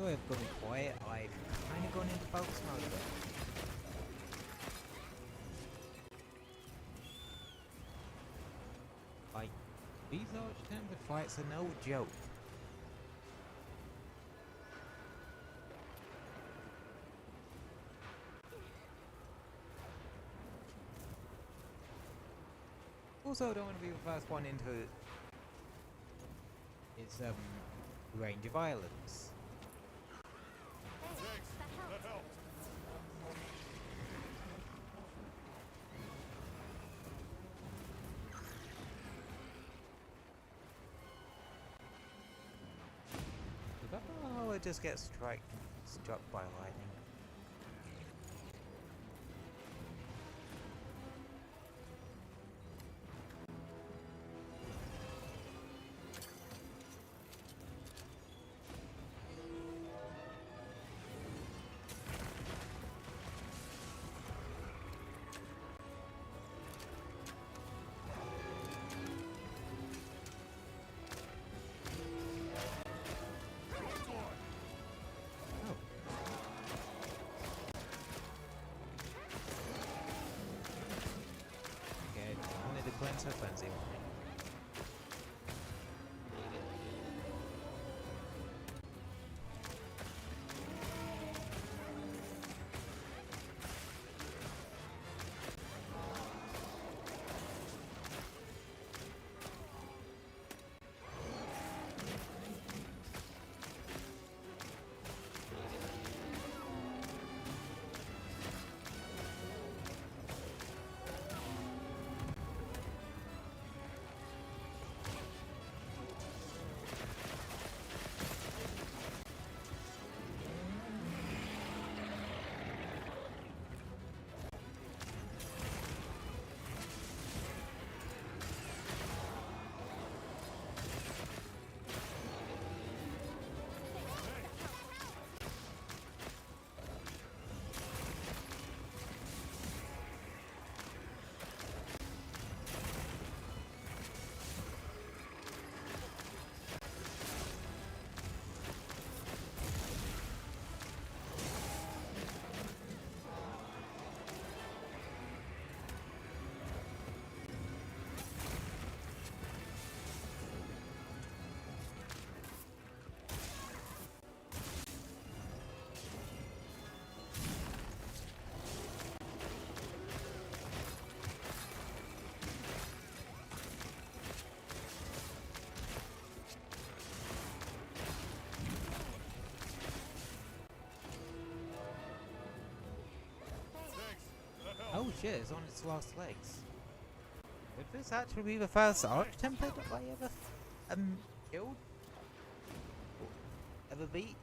Sorry I've gone quiet, I've kind of gone into focus mode again. Like, these Arch-Tempered fights are no joke. Also, I don't want to be the first one into its range of islands. Thanks. That helped. Oh, it just gets struck by lightning. Cleanse her frenzy on me. Oh shit, it's on its last legs. Would this actually be the first Arch-Tempered I ever killed? Or ever beat?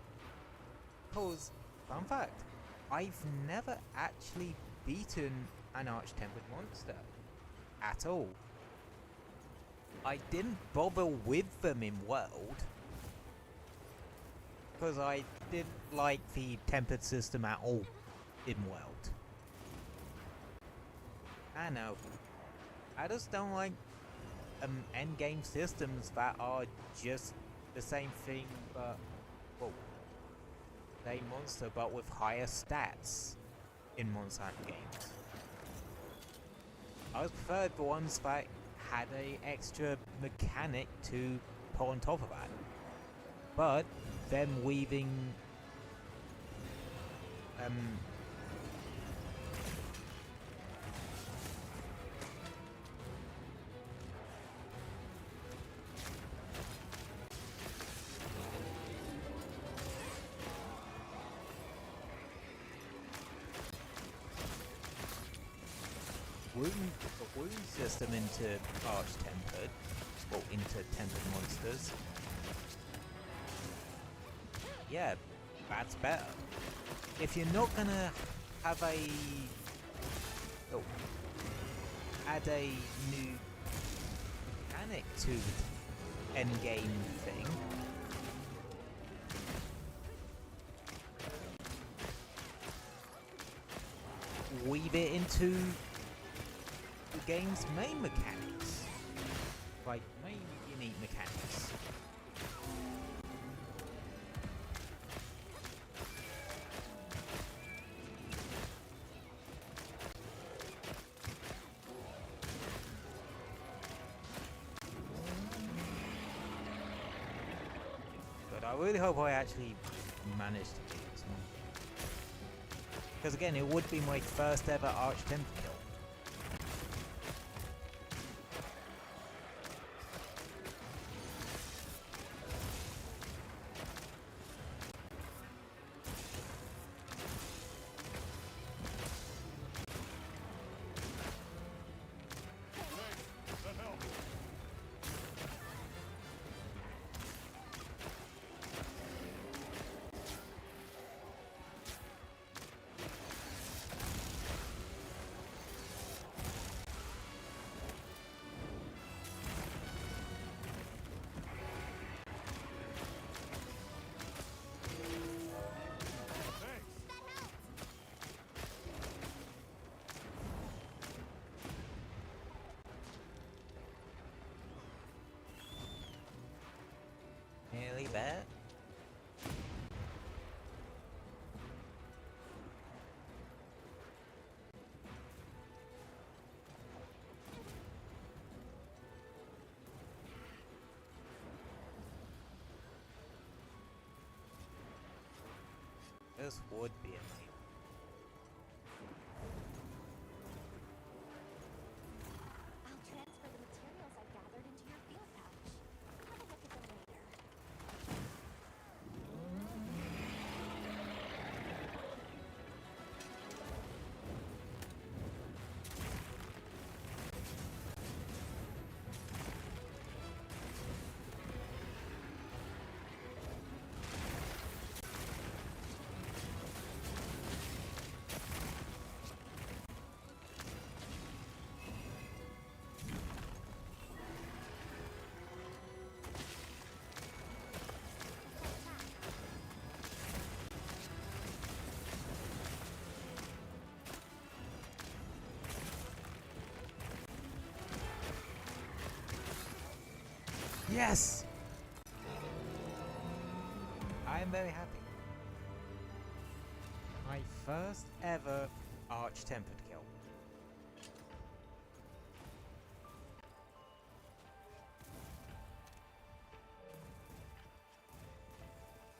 Cause, fun fact, I've never actually beaten an Arch-Tempered monster. At all. I didn't bother with them in World. Because I didn't like the tempered system at all in World. I know. I just don't like endgame systems that are just the same thing but, well, same monster but with higher stats in Monster Hunter games. I preferred the ones that had a extra mechanic to put on top of that. But them weaving the wound system into Arch-Tempered, or into Tempered monsters. Yeah, that's better. If you're not gonna have add a new mechanic to the endgame thing, weave it into the game's main mechanics, like main unique mechanics. really hope I actually manage to do this one. Because again, it would be my first ever Arch-Temp kill. Nearly there. This would be amazing. I'll transfer the materials I gathered into your field pouch. Have a look at them later. Yes! I am very happy. My first ever Arch-Tempered kill.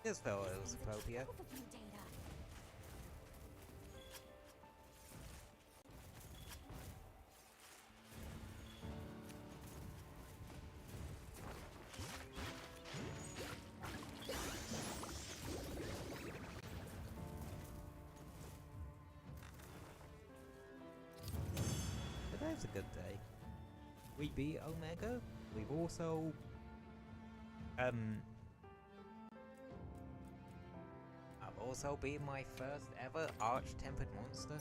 This fellow is appropriate. Trove of new data. Today's a good day. We beat Omega. We've also I've also beat my first ever Arch-Tempered monster.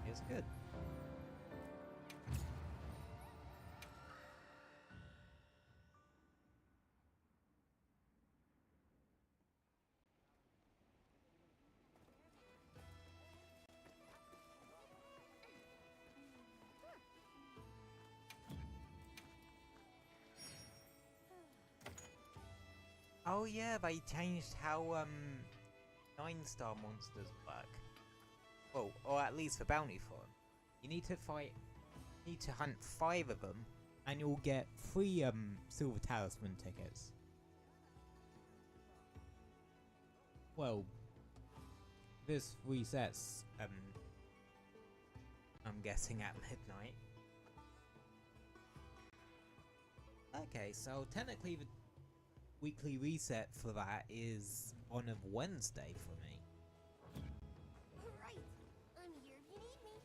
It's good. Oh yeah, they changed how 9-star monsters work. Well, or at least the bounty for them. You need to hunt 5 of them, and you'll get 3 silver talisman tickets. Well, this resets I'm guessing at midnight. Okay, so technically the weekly reset for that is on a Wednesday for me. Right. I'm here if you need me.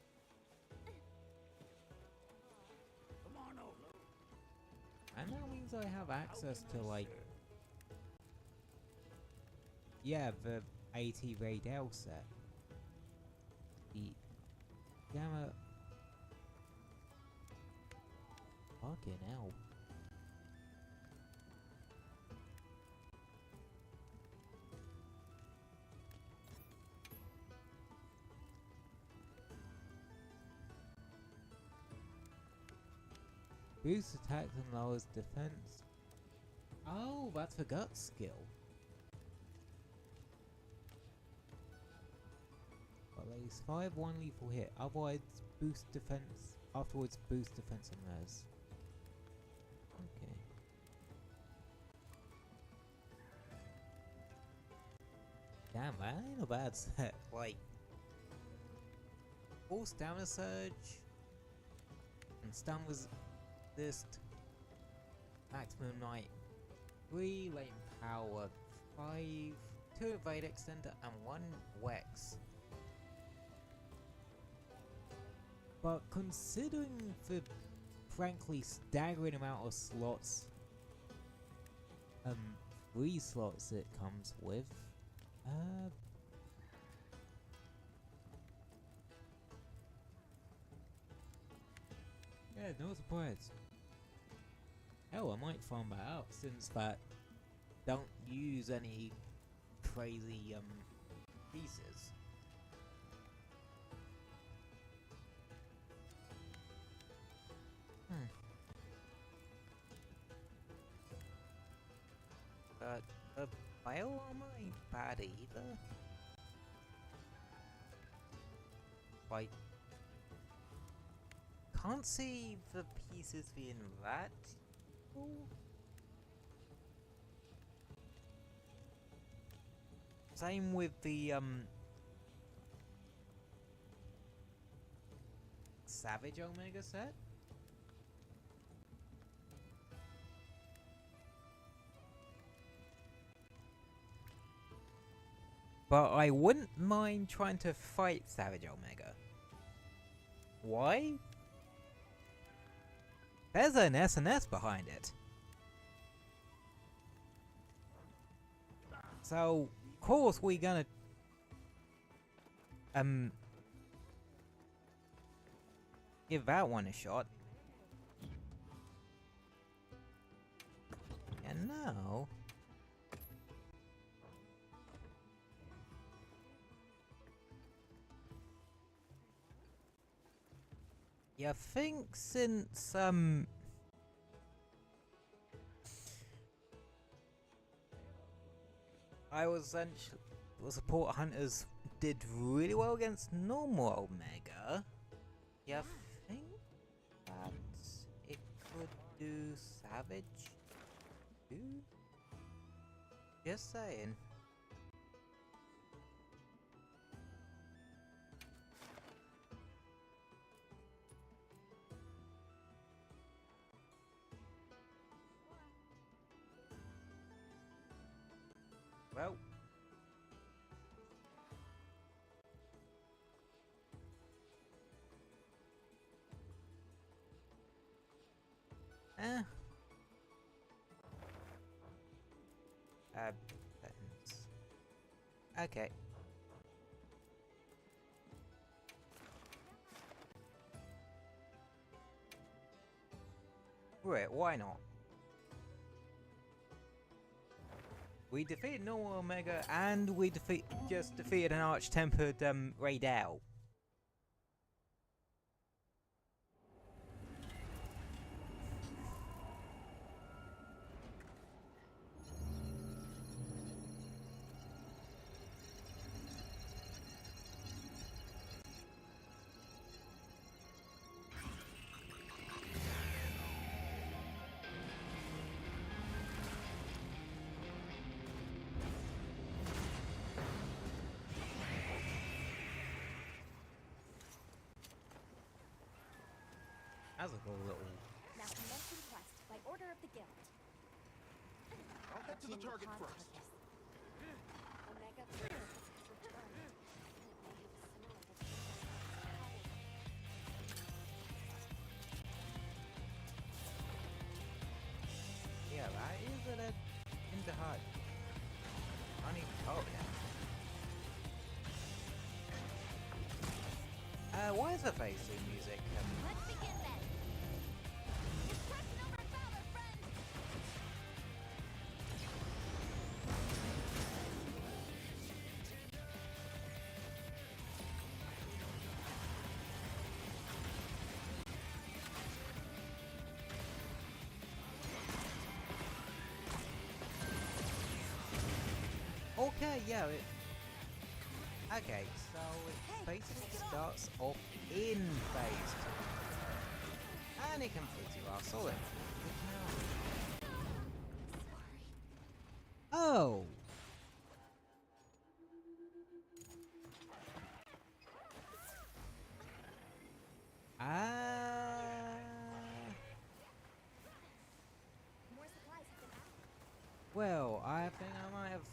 Come on over. And that means I have access to, like, yeah, the 80 Raidel set. The gamma. Fucking hell. Boosts attack and lowers defense. Oh, that's the gut skill. Well, at least 5 1 lethal hit. Otherwise, boost defense Afterwards, boost defense and res. Okay. Damn, that ain't a bad set. Like, full stamina surge and stun resist, maximum night 3, latent power 5, 2 evade extender, and 1 Wex. But considering the frankly staggering amount of slots, 3 slots it comes with, yeah, no surprise. Hell, I might farm that out since that don't use any crazy pieces. But the bio armor ain't bad either. Like, can't see the pieces being that cool. Same with the Savage Omega set. But I wouldn't mind trying to fight Savage Omega. Why? There's an SNS behind it. So, of course we're gonna give that one a shot. And now you think since I was essentially support hunters did really well against normal Omega, you think that it could do Savage too? Just saying. Well, buttons. Okay. Right, why not? We defeated normal Omega, and we just defeated an arch-tempered Raidel. That's a cool little. Now commencing quest by order of the guild. I'll head to the target first. Omega Prince has returned. It may have a similar Yeah, that is in the hut. I need to talk now. Why is the face in music? Let's begin then. It's crossing over Valor, friends. Okay, yeah. Okay, so it basically starts off in phase 2. And it completes your last solid. Oh! More supplies have been added. Well, I think I might have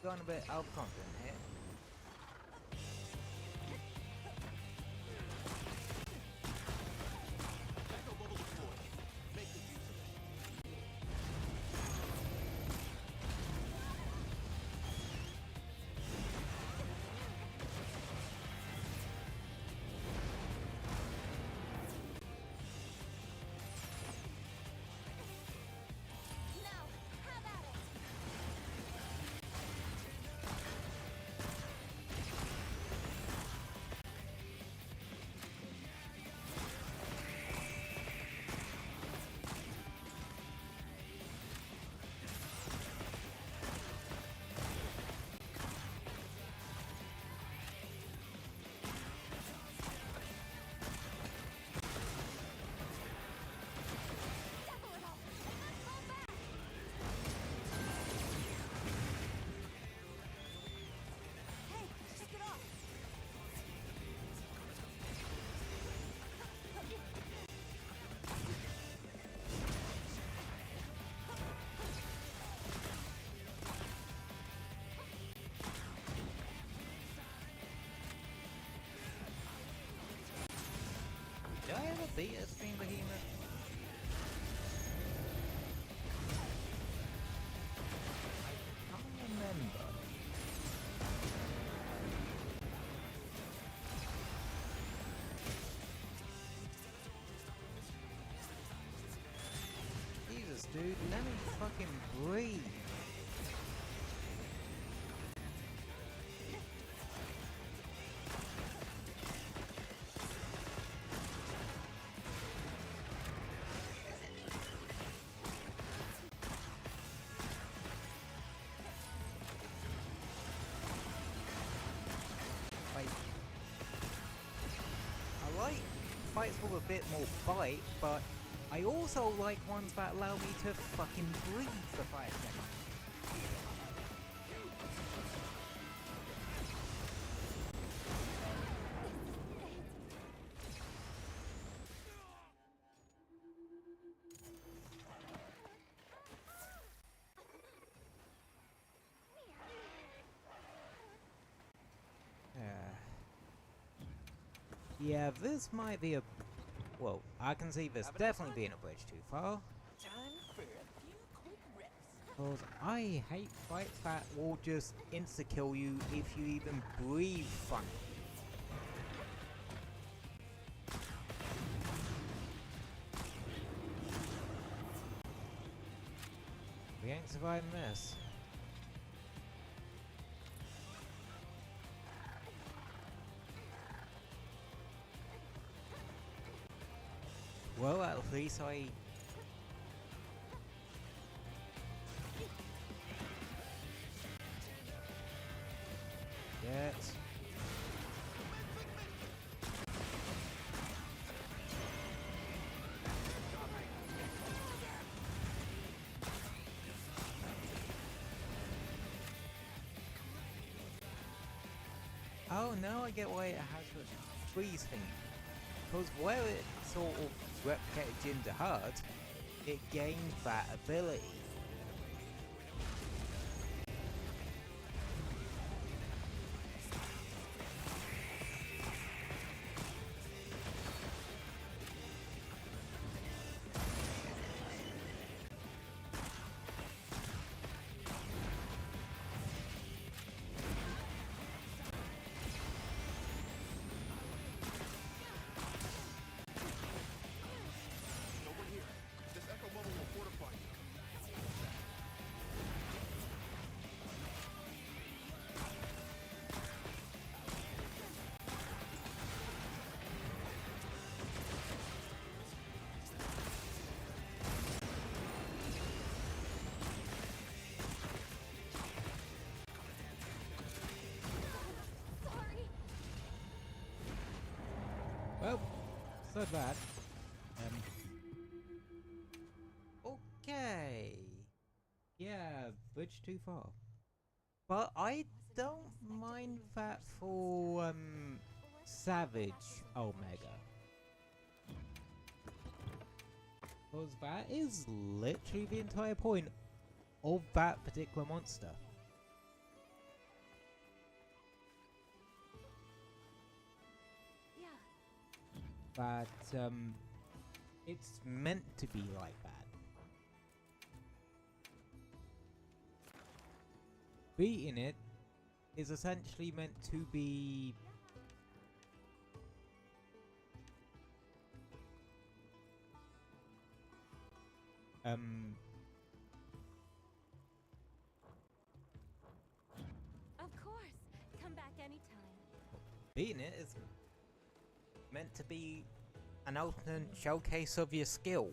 gone a bit overconfident here. Echo bubble deployed. Make good use of it. Now, have at it! Tackle it all! Let's fall back! Hey, shake it off! Did I ever beat a Stream Behemoth? I can't remember. Jesus, dude, let me fucking breathe. Like, I like fights with a bit more bite, but I also like ones that allow me to fucking breathe for 5 seconds. Yeah, this might be a... Well, I can see this definitely being a bridge too far. Time for a few quick reps. Because I hate fights that will just insta-kill you if you even breathe funny. We ain't surviving this. Well, at least I... Yes. Oh, now I get why it has the freeze thing. Because where it sort of replicated Ginger Heart, it gained that ability. No one here. This echo bubble will fortify you. Sorry! Well, so bad. bridge too far. But I don't mind that for Savage Omega. Because that is literally the entire point of that particular monster. Yeah. But it's meant to be like that. Beating it is essentially meant to be Of course. Come back anytime. beating it is meant to be an ultimate showcase of your skill.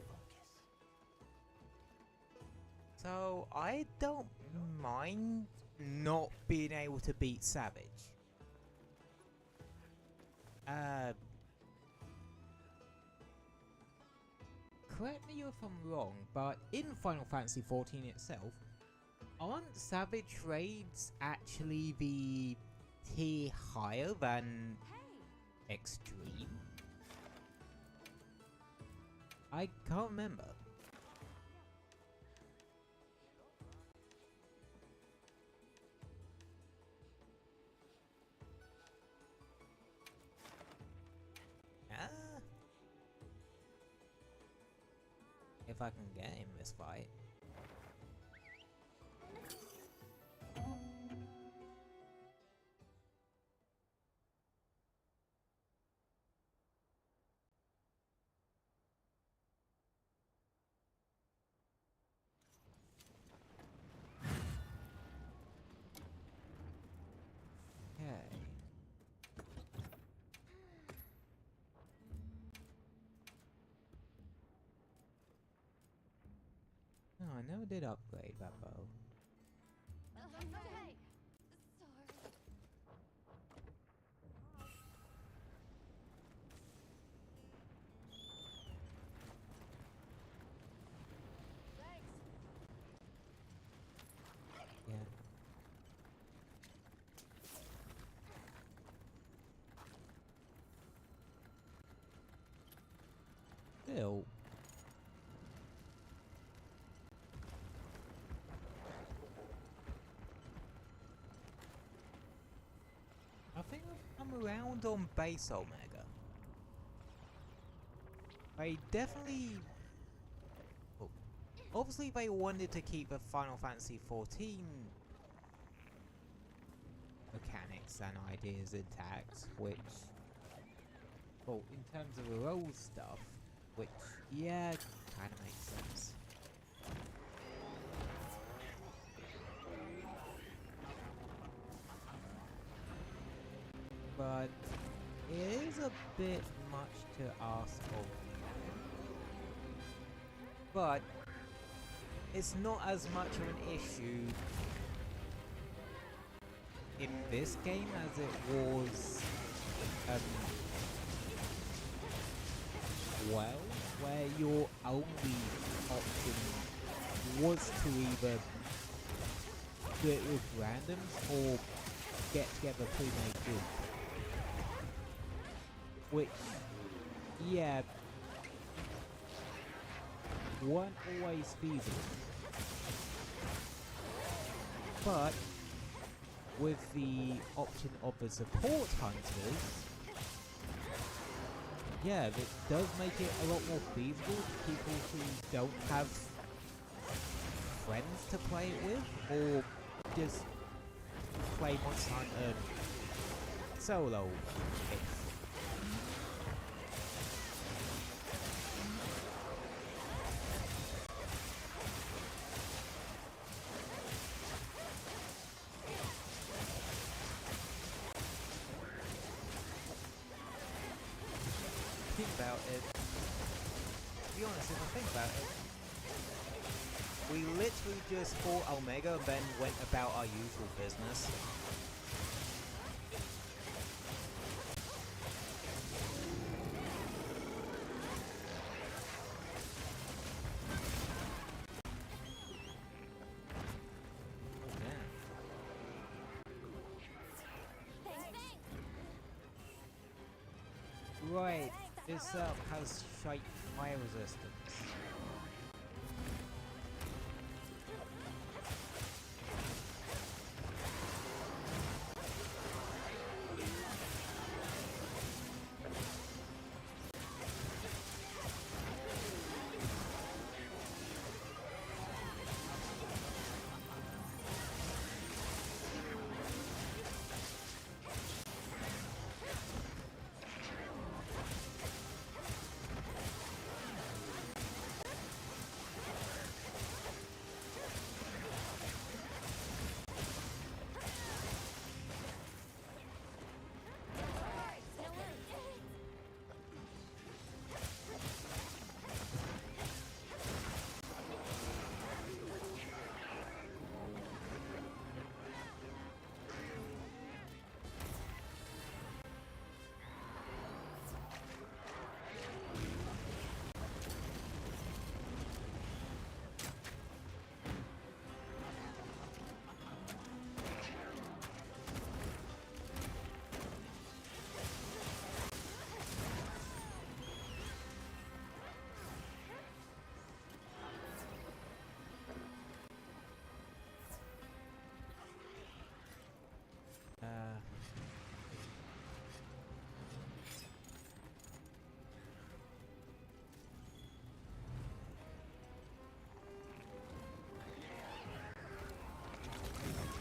So I don't mind not being able to beat Savage. Correct me if I'm wrong, but in Final Fantasy XIV itself, aren't Savage raids actually the tier higher than Hey. Extreme? I can't remember. If I can get him this fight. Okay. No, I never did upgrade that bow. Hey. Sorry. Yeah. Still. I think I'm around on base Omega. They definitely... Oh. Obviously they wanted to keep the Final Fantasy XIV mechanics and ideas intact, which... Well, in terms of the role stuff, which, yeah, kind of makes sense. But it is a bit much to ask of. But it's not as much of an issue in this game as it was, well, where your only option was to either do it with randoms or get together a pre-made group. Which, yeah, weren't always feasible. But with the option of the support hunters, yeah, it does make it a lot more feasible to people who don't have friends to play it with, or just play Monster Hunter solo. About it, to be honest, if I think about it, we literally just fought Omega and then went about our usual business. Right, this setup has shite fire resistance.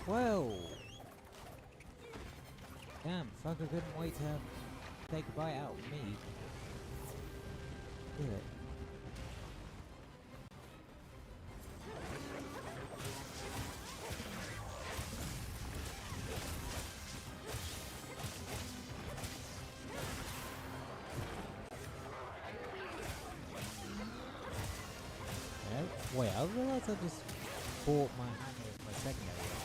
Whoa! Damn, fucker couldn't wait to take a bite out of me. Do it. Wait, I realized I just bought my hammer as my secondary weapon.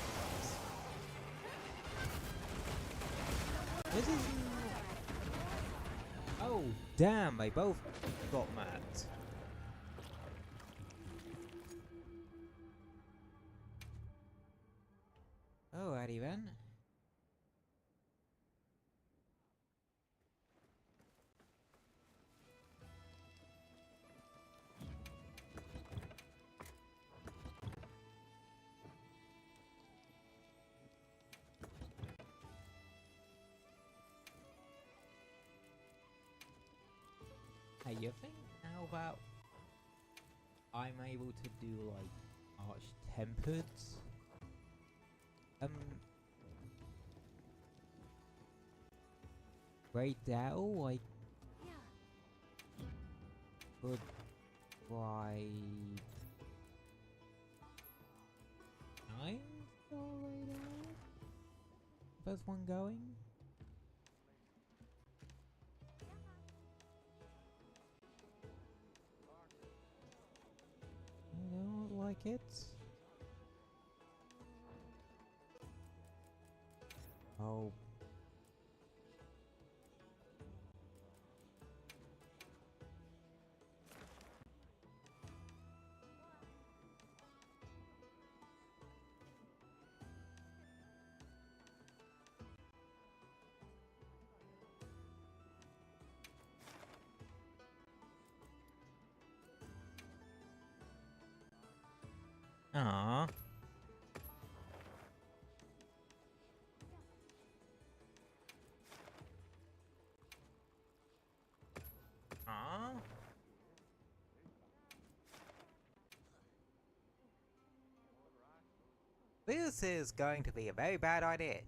This is... Oh, damn, they both got mad. Alrighty then. Hey, you think now about I'm able to do like arch-tempered grayed out like good bright 9 star radar? First one going? I don't like it. Oh. Aww. Aww. This is going to be a very bad idea.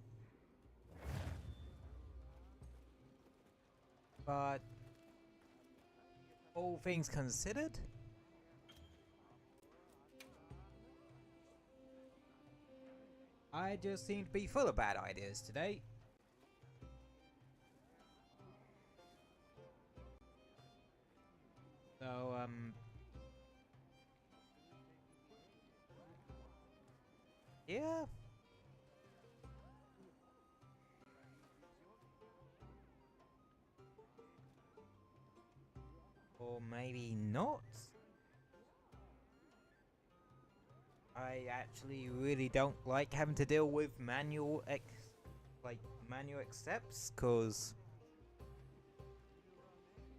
But all things considered, I just seem to be full of bad ideas today. So, yeah. Or maybe not. I actually really don't like having to deal with manual accepts, cause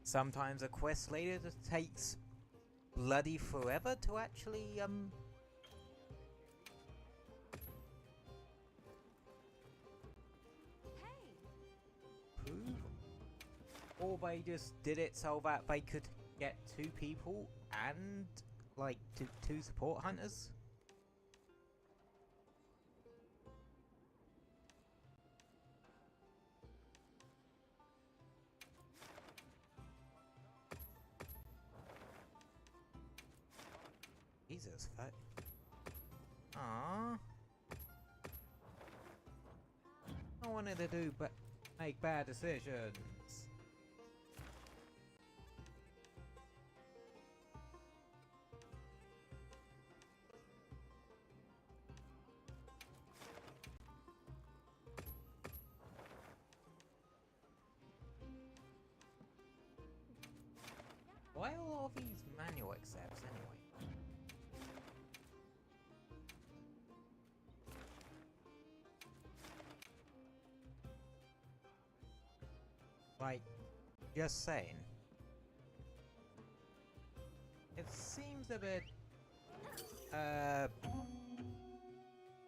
sometimes a quest later that takes bloody forever to actually prove, or they just did it so that they could get 2 people and like two support hunters. Jesus, fuck. Aww. I wanted to make bad decisions. Why are all these manual accepts anyway? Like, just saying. It seems a bit,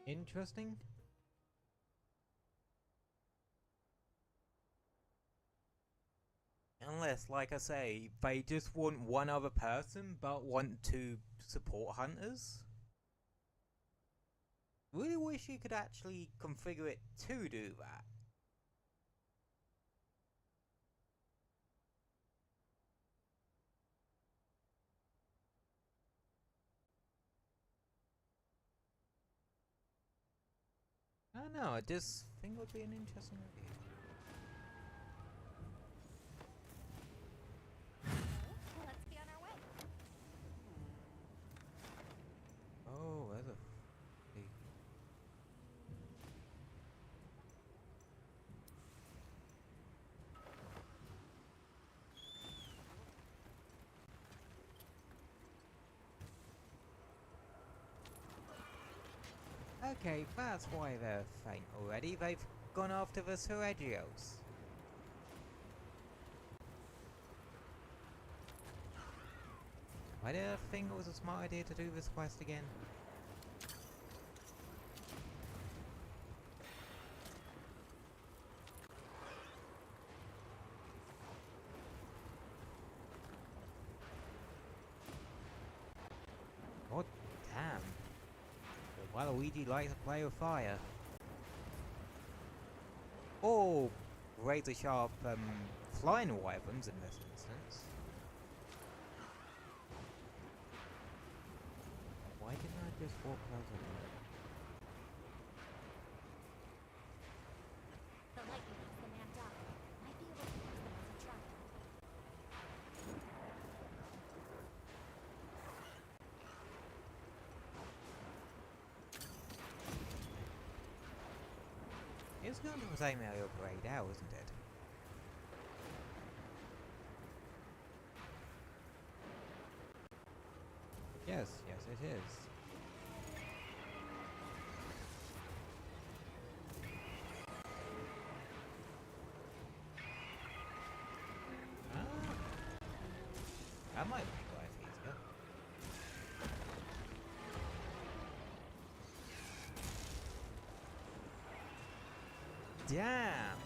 interesting. Unless, like I say, they just want one other person, but want 2 support hunters. Really wish you could actually configure it to do that. I don't know, I just think it would be an interesting idea. Let's be on our way. Oh, there's a... Okay, that's why they're faint already. They've gone after the Sergios. Why did I think it was a smart idea to do this quest again? God damn. Waluigi likes to play with fire. Or razor sharp flying weapons in this instance. Why didn't I just walk closer? The lightning has the man down. Might be able to use them as a trap. It's going to take me to upgrade out, isn't it? Yes, yes it is. That might make life easier. Damn!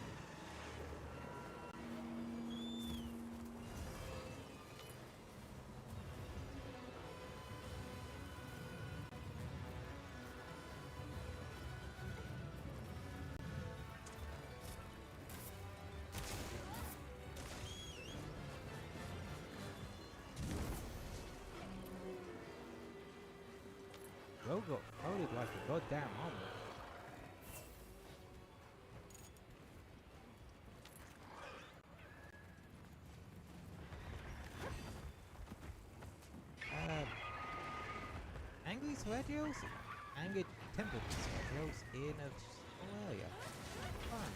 Bro got folded like a goddamn omelet. Angry Sergios? Angered tempered Sergios in Australia. Fun.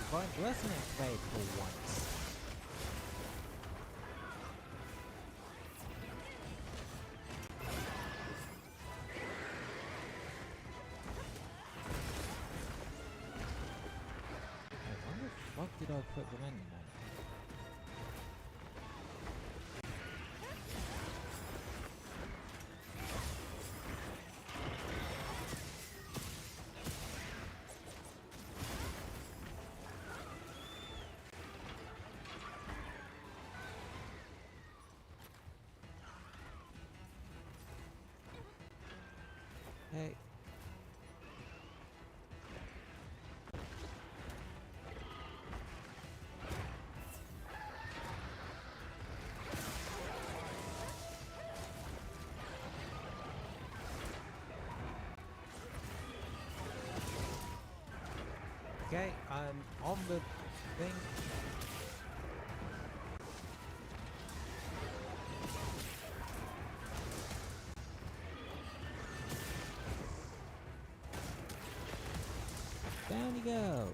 find blessing activated for once. When the fuck did I put them in, man? Hey. Okay, I'm on the thing. Down you go.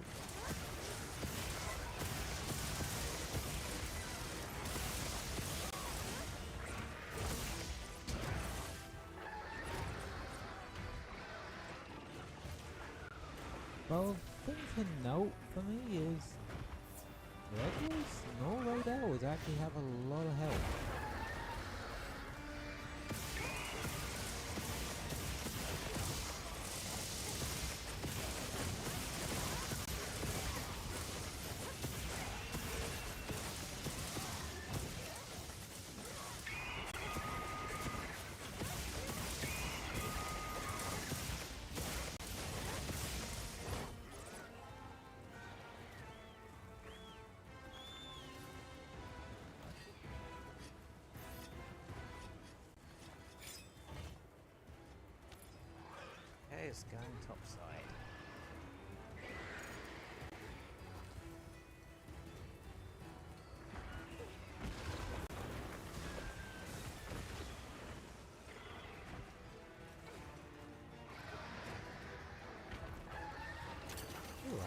Well, thing to note for me is regulars, no rodeos actually have a lot of health. Okay, it's going topside. Ooh,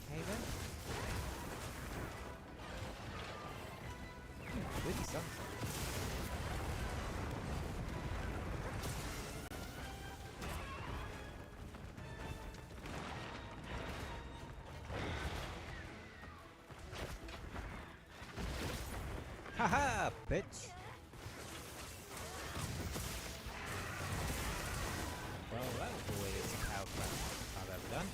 hey then. Really something. Haha, bitch! Well, that was the weirdest power craft I've ever done.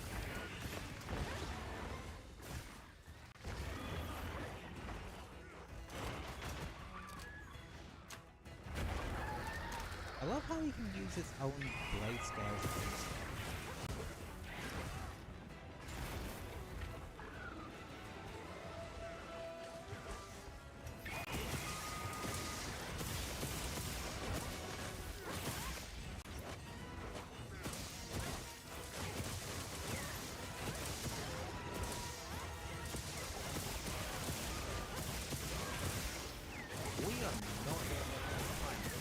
I love how you can use its own blade scales. We are not going to find it.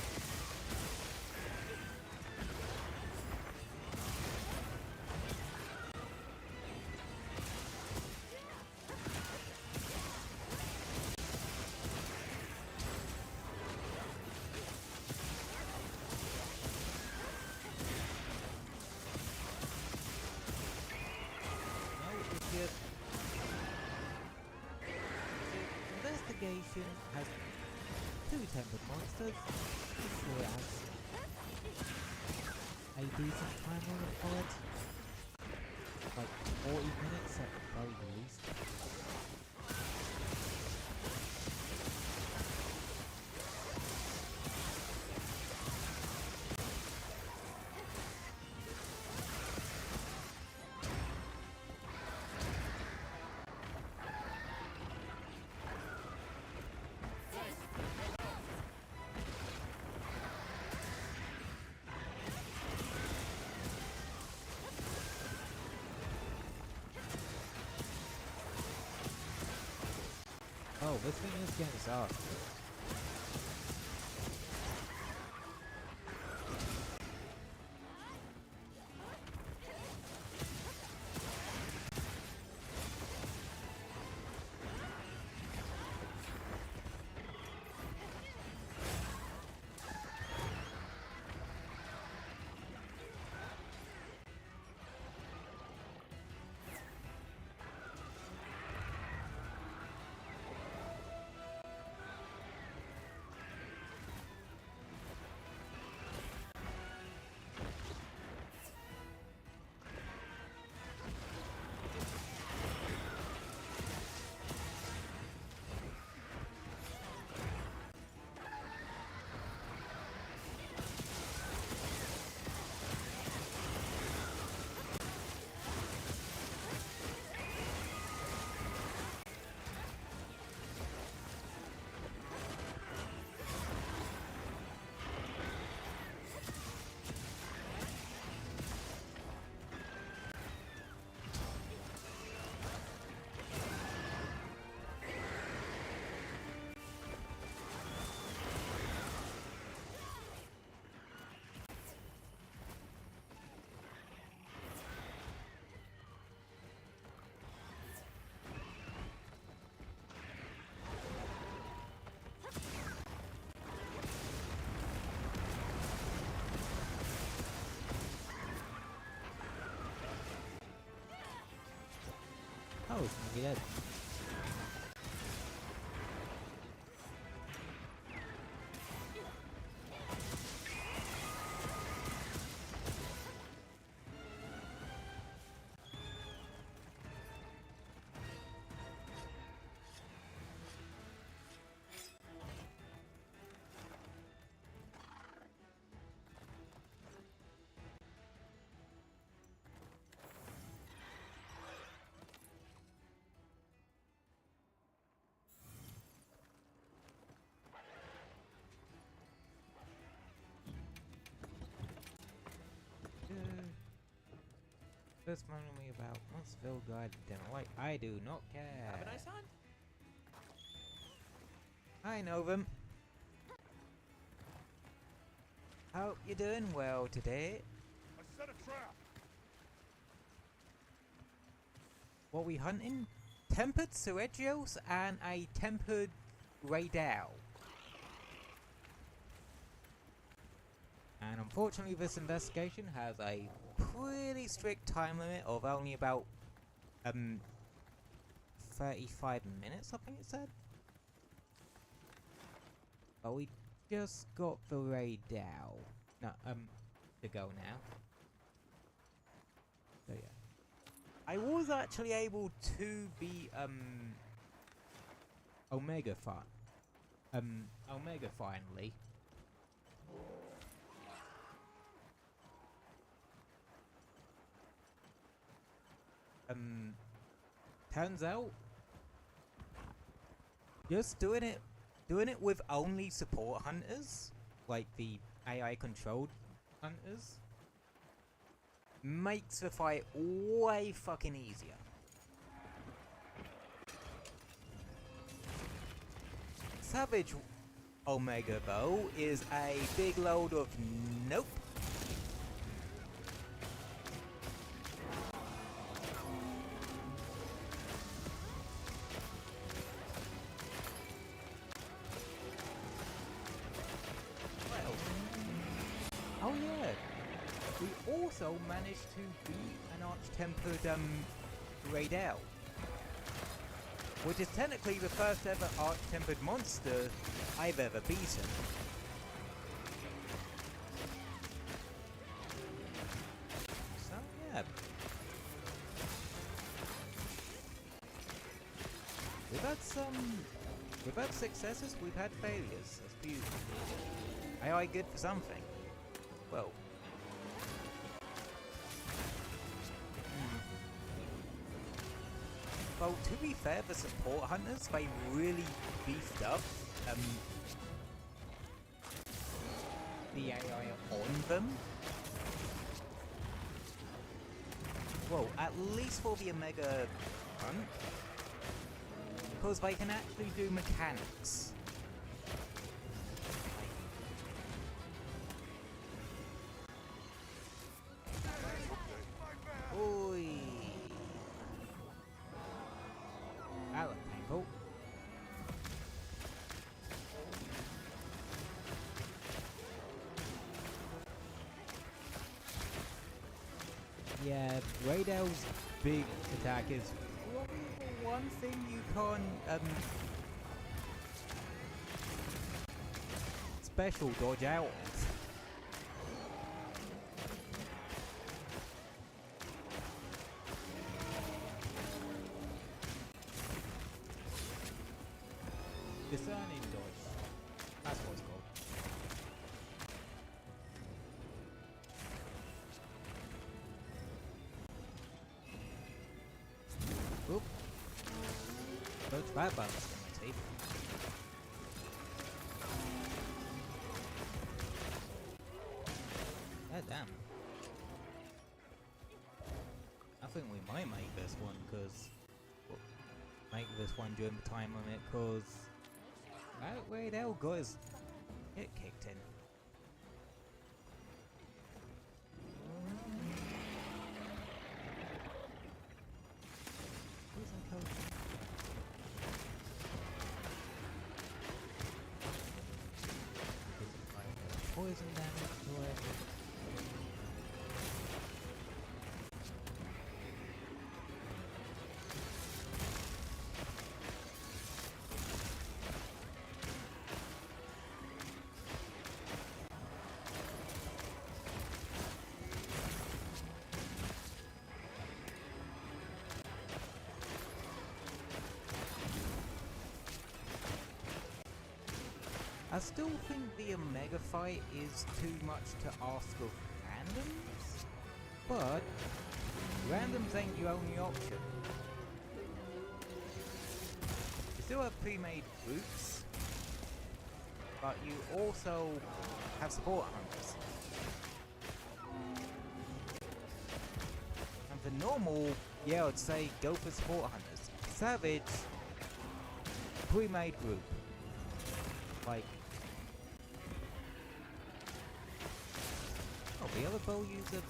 No, it's just investigation has two tempered monsters. It's as a decent time limit for it. Like 40 minutes at the very least. Oh, this thing is getting soft. Oh, it's gonna be dead. First moment me about once Phil guide demo. Like, I do not care. Have a nice hunt. I know them. Hope you're doing well today. I set a trap. What we hunting? Tempered Suegios and a tempered Raydal. And unfortunately this investigation has a pretty strict time limit of only about 35 minutes, I think it said. But we just got the Raydal. No, to go now. So yeah. I was actually able to be Omega finally. Turns out just doing it with only support hunters, like the AI controlled hunters, makes the fight way fucking easier. Savage Omega though is a big load of nope. Oh yeah, we also managed to beat an arch-tempered Raydal, which is technically the first ever arch-tempered monster I've ever beaten. had some... We've had successes, we've had failures. That's beautiful. AI good for something. Well... Well, to be fair, the support hunters, they really beefed up the AI on them. Well, at least for the Omega hunt, because they can actually do mechanics. Oi! That looked painful. Yeah, Radel's big attack is probably the one thing you can't special dodge out of. Discerning dodge. That's what it's called. Oop. Dodge that bounce in my teeth. God damn. I think we might make this one, cause... Well, make this one during the time limit, cause... That Radel got his hit kicked in. Poison coat. Poison damage to it. I still think the Omega fight is too much to ask of randoms, but randoms ain't your only option. You still have pre-made groups, but you also have support hunters. And for normal, yeah, I'd say go for support hunters. Savage, pre-made group. Like, oh, the other bow user,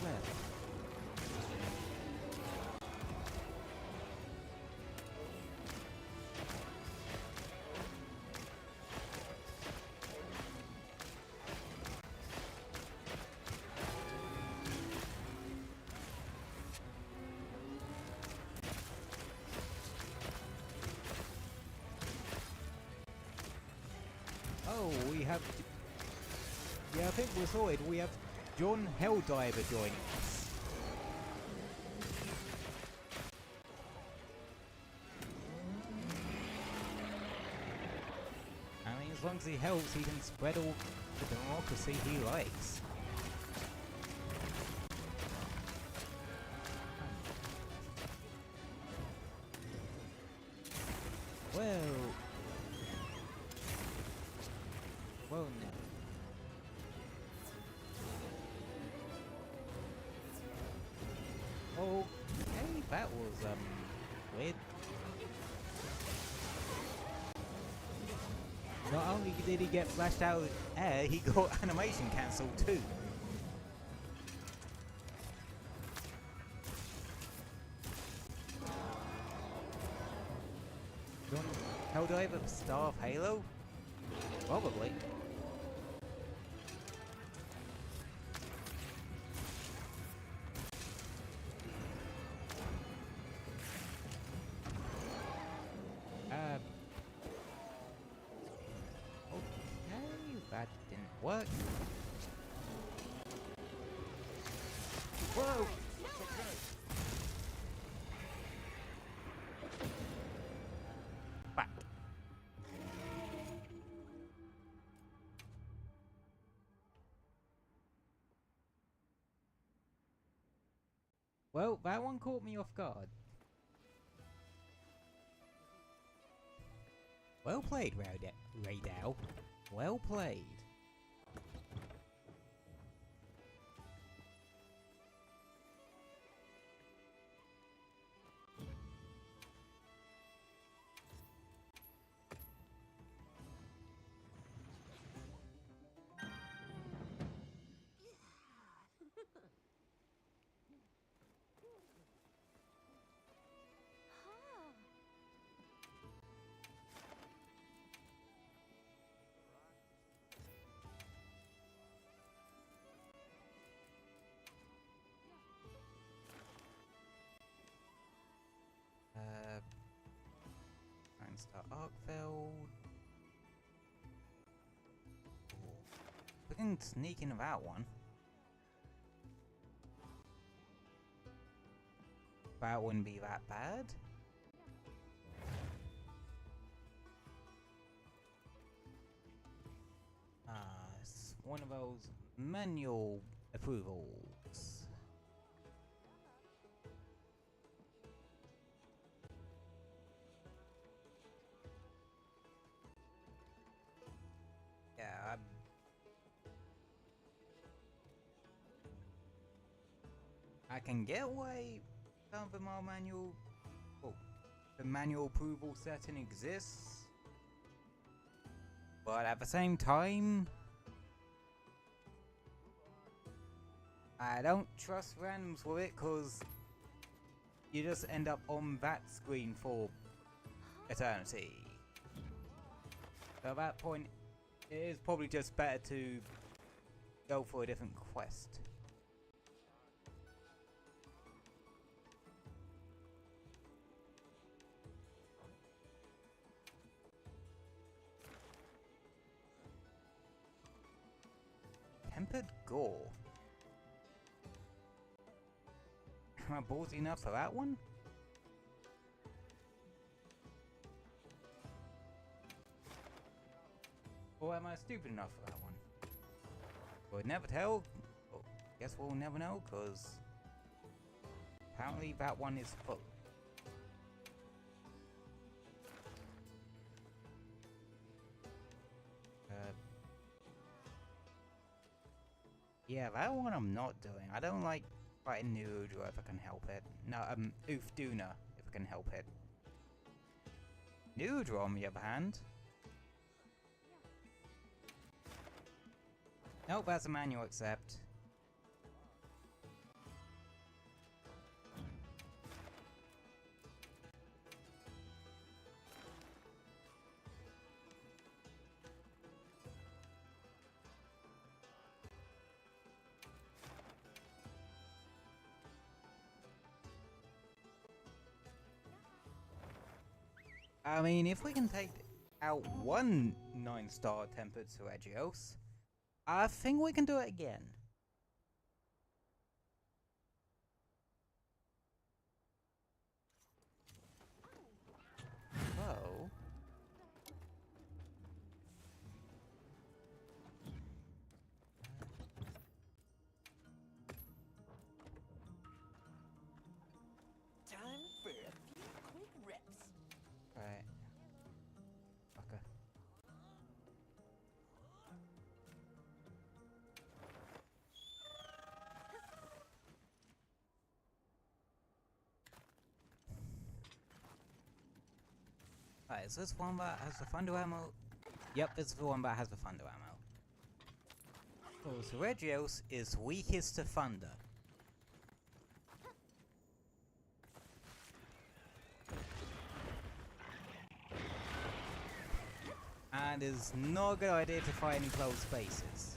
where? Oh, we have... Yeah, I think we're sorted. We have John Helldiver joining us. I mean, as long as he helps, he can spread all the democracy he likes. Well... Well, no. Okay, that was, weird. Not only did he get flashed out of air, he got animation cancelled too. Helldiver Star of Halo? Probably. Okay, that didn't work. Whoa! Well, that one caught me off guard. Well played, Raydell. Well played. Star Arkfeld. We can sneak into that one. That wouldn't be that bad. It's one of those manual approvals. Yeah, I can get away some of the more manual. Oh, the manual approval setting exists, but at the same time, I don't trust randoms with it because you just end up on that screen for eternity. So at that point, it is probably just better to go for a different quest. Tempered gore. Am I ballsy enough for that one? Or am I stupid enough for that one? We'll never tell. Oh, guess we'll never know, because apparently that one is full. Yeah, that one I'm not doing. I don't like fighting Nudra if I can help it. No, Duna if I can help it. Nudra, on the other hand. Nope, that's a manual accept. I mean, if we can take out one 9-star tempered Seregios, I think we can do it again. So... Time for a few quick reps. Right. Okay. Alright, is this one that has the thunder ammo? Yep, this is the one that has the thunder ammo. So Seregios is weakest to thunder. And it's not a good idea to fight in closed spaces.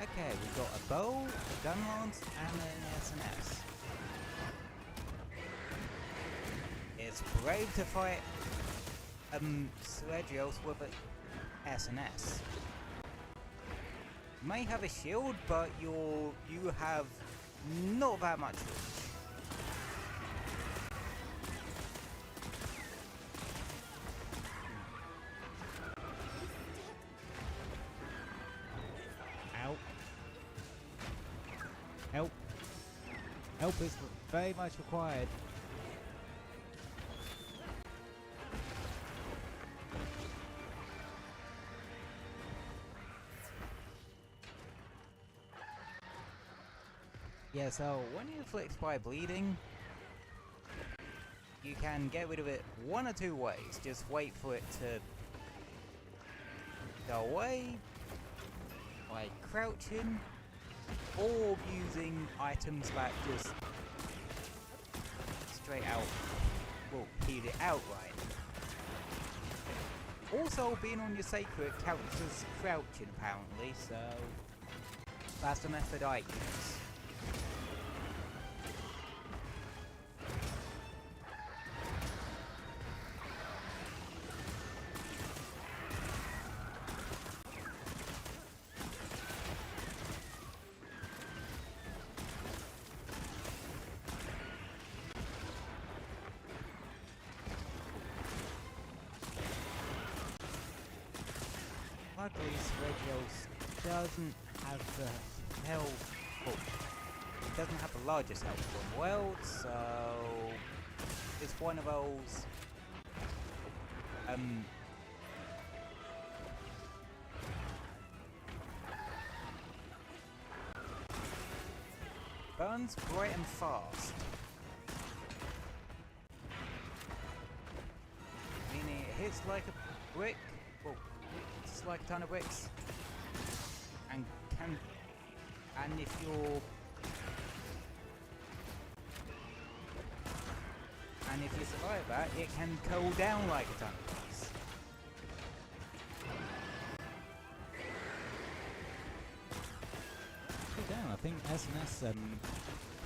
Okay, we've got a bow, a gun lance, and an SNS. It's brave to fight Seregios with an SNS. may have a shield, but you have not that much reach. Ow. Help. Help is very much required. Yeah, so when you're afflicted by bleeding, you can get rid of it one or two ways. Just wait for it to go away by crouching, or using items that just straight out will heal it outright. Also, being on your sacred counts as crouching apparently, so that's the method I use. Luckily, Regios doesn't have the health. Well, it doesn't have the largest health in the world, so it's one of those. Burns bright and fast. Meaning it hits like a brick. Well, it's like a ton of bricks. And if you're survive that, it can cool down like a ton of bricks. Down. I think SNS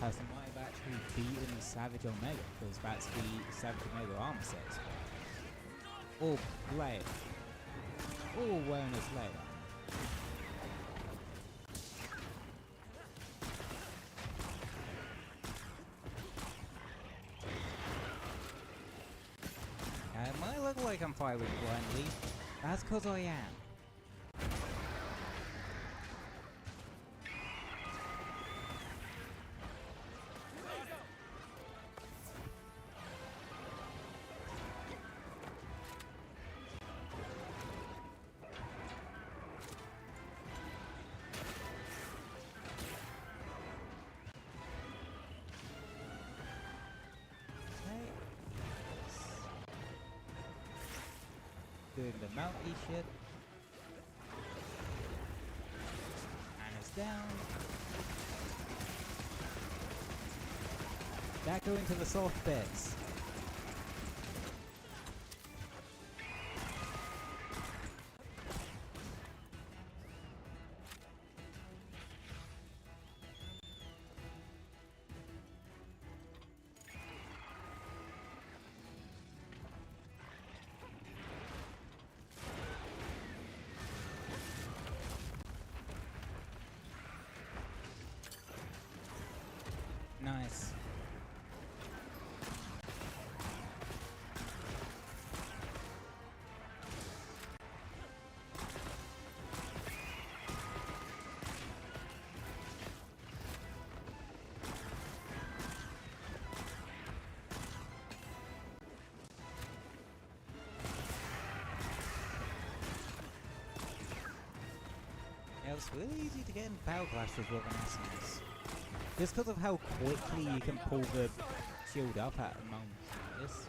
person might have actually beaten Savage Omega, because that's the Savage Omega armor set. Or play it. Or wearing his layer. It might look like I'm firing blindly. That's because I am. Doing the mounty shit. And it's down. That go into the soft bits. Nice. Yeah, it's really easy to get in Power Clash with Essence. Just because of how quickly you can pull the shield up at a moment like this.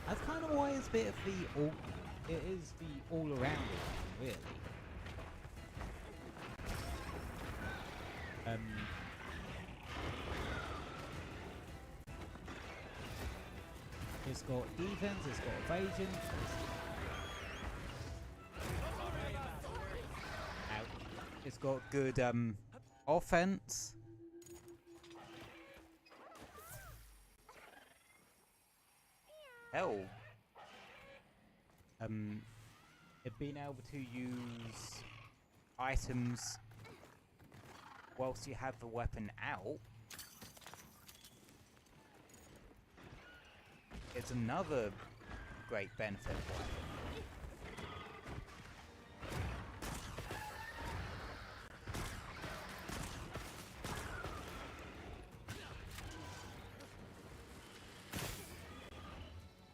That's kind of why it's a bit of the all. It is the all-around really. It's got defense, it's got evasion. It's got good offense. it being able to use items whilst you have the weapon out is another great benefit for it.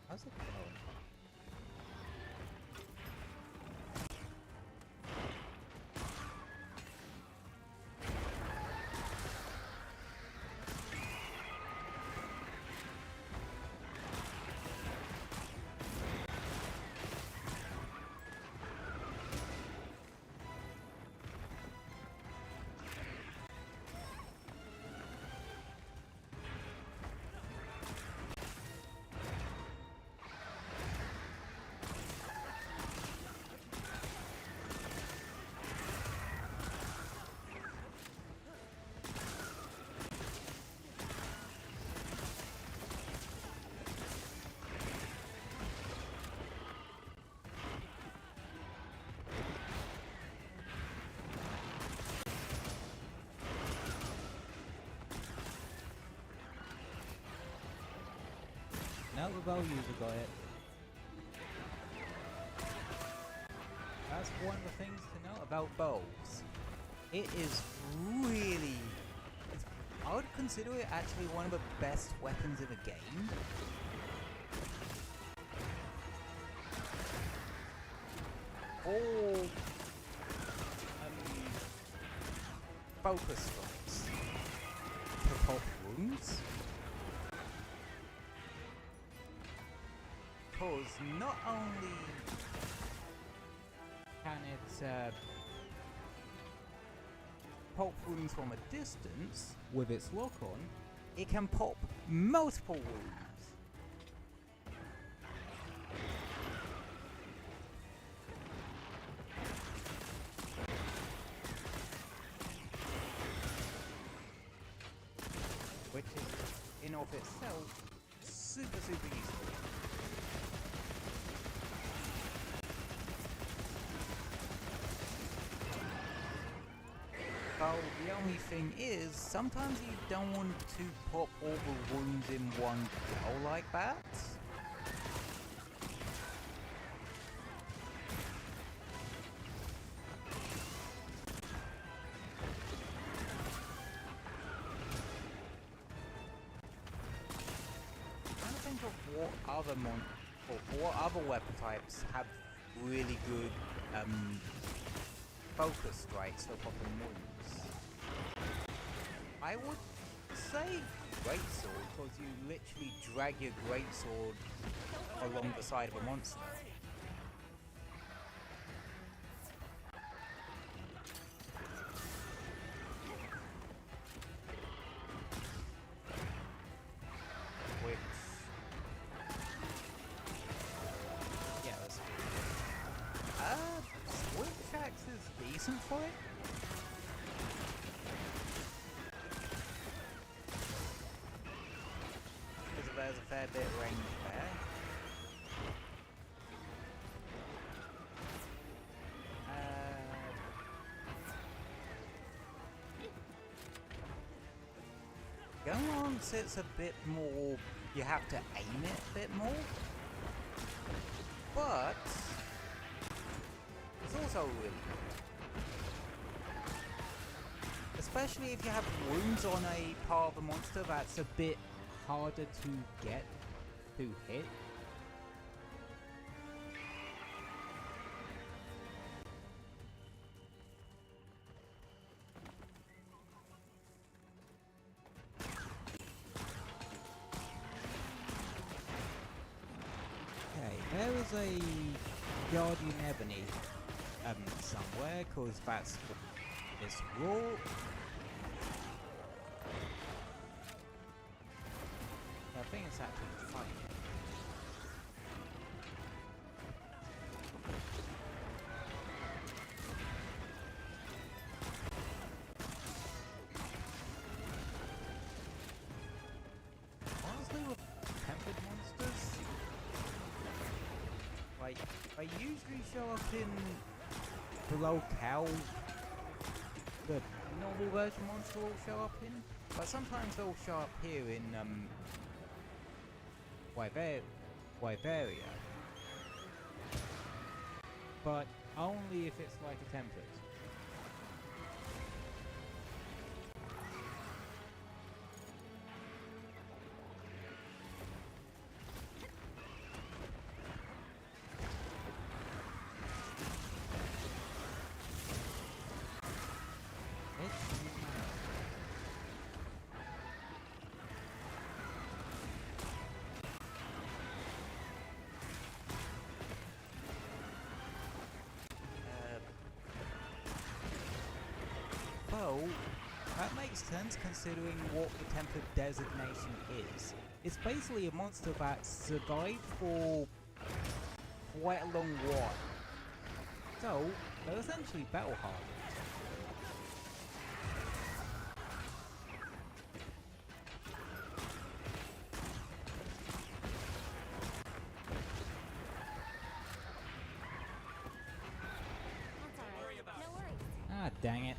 How's it going? Now the bow user got it. That's one of the things to know about bows. It is really... I would consider it actually one of the best weapons in the game. All focus strikes to pop wounds. Because not only can it pop wounds from a distance with its lock-on, it can pop multiple wounds. Which is, in of itself, super useful. Well, the only thing is, sometimes you don't want to pop all the wounds in one go like that. I'm trying to think of what other weapon types have really good focus strikes for popping wounds. I would say greatsword, because you literally drag your greatsword along the side of a monster. Which... yeah, that's good. Switch axe is decent for it. There's a fair bit of range there. Going on, it's a bit more, you have to aim it a bit more, but it's also really good. Especially if you have wounds on a part of the monster that's a bit harder to get to hit. Okay, there is a Guardian Ebony somewhere, because that's this raw. I think it's actually fine. Honestly, with tempered monsters, like They usually show up in the locale the normal version monster will show up in, but sometimes they'll show up here in Wyveria, but only if it's like a template. Well, that makes sense considering what the template designation is. It's basically a monster that survived for quite a long while. So, they're essentially battle hardened. That's alright. No worries. Ah, dang it.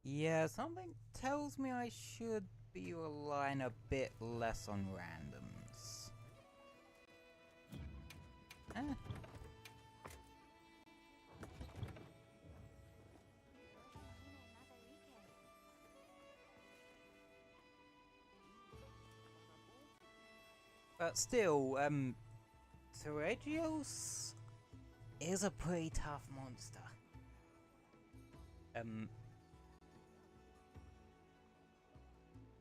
Yeah, something tells me I should be relying a bit less on randoms. But still, Teregios is a pretty tough monster.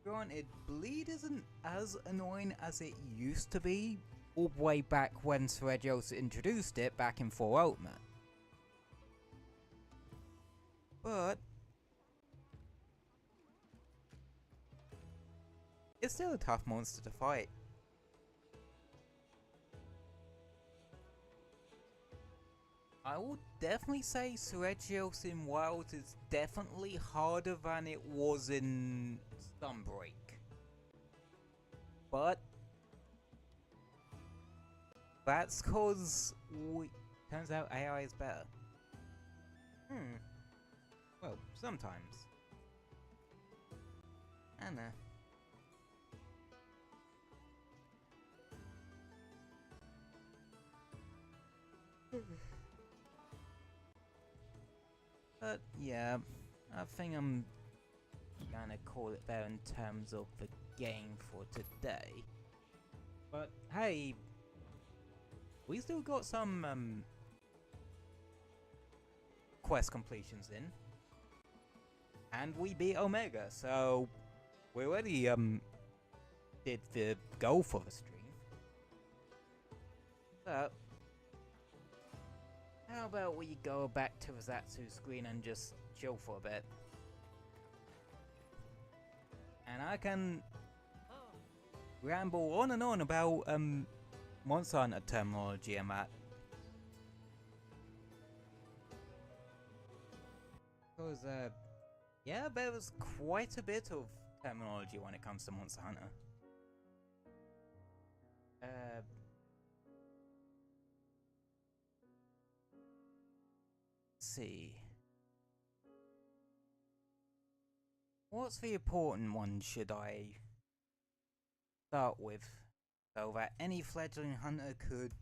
Granted, Bleed isn't as annoying as it used to be, all the way back when Teregios introduced it back in 4 Ultimate. But it's still a tough monster to fight. I will definitely say Teregios in Wilds is definitely harder than it was in Sunbreak. But that's cause turns out AI is better. Well, sometimes. I know. But yeah, I think I'm gonna call it there in terms of the game for today. But hey, we still got some quest completions in, and we beat Omega, so we already did the goal for the stream. So how about we go back to the Zatsu screen and just chill for a bit? And I can ramble on and on about Monster Hunter terminology and that. Because yeah, there was quite a bit of terminology when it comes to Monster Hunter. See. What's the important one should I start with so that any fledgling hunter could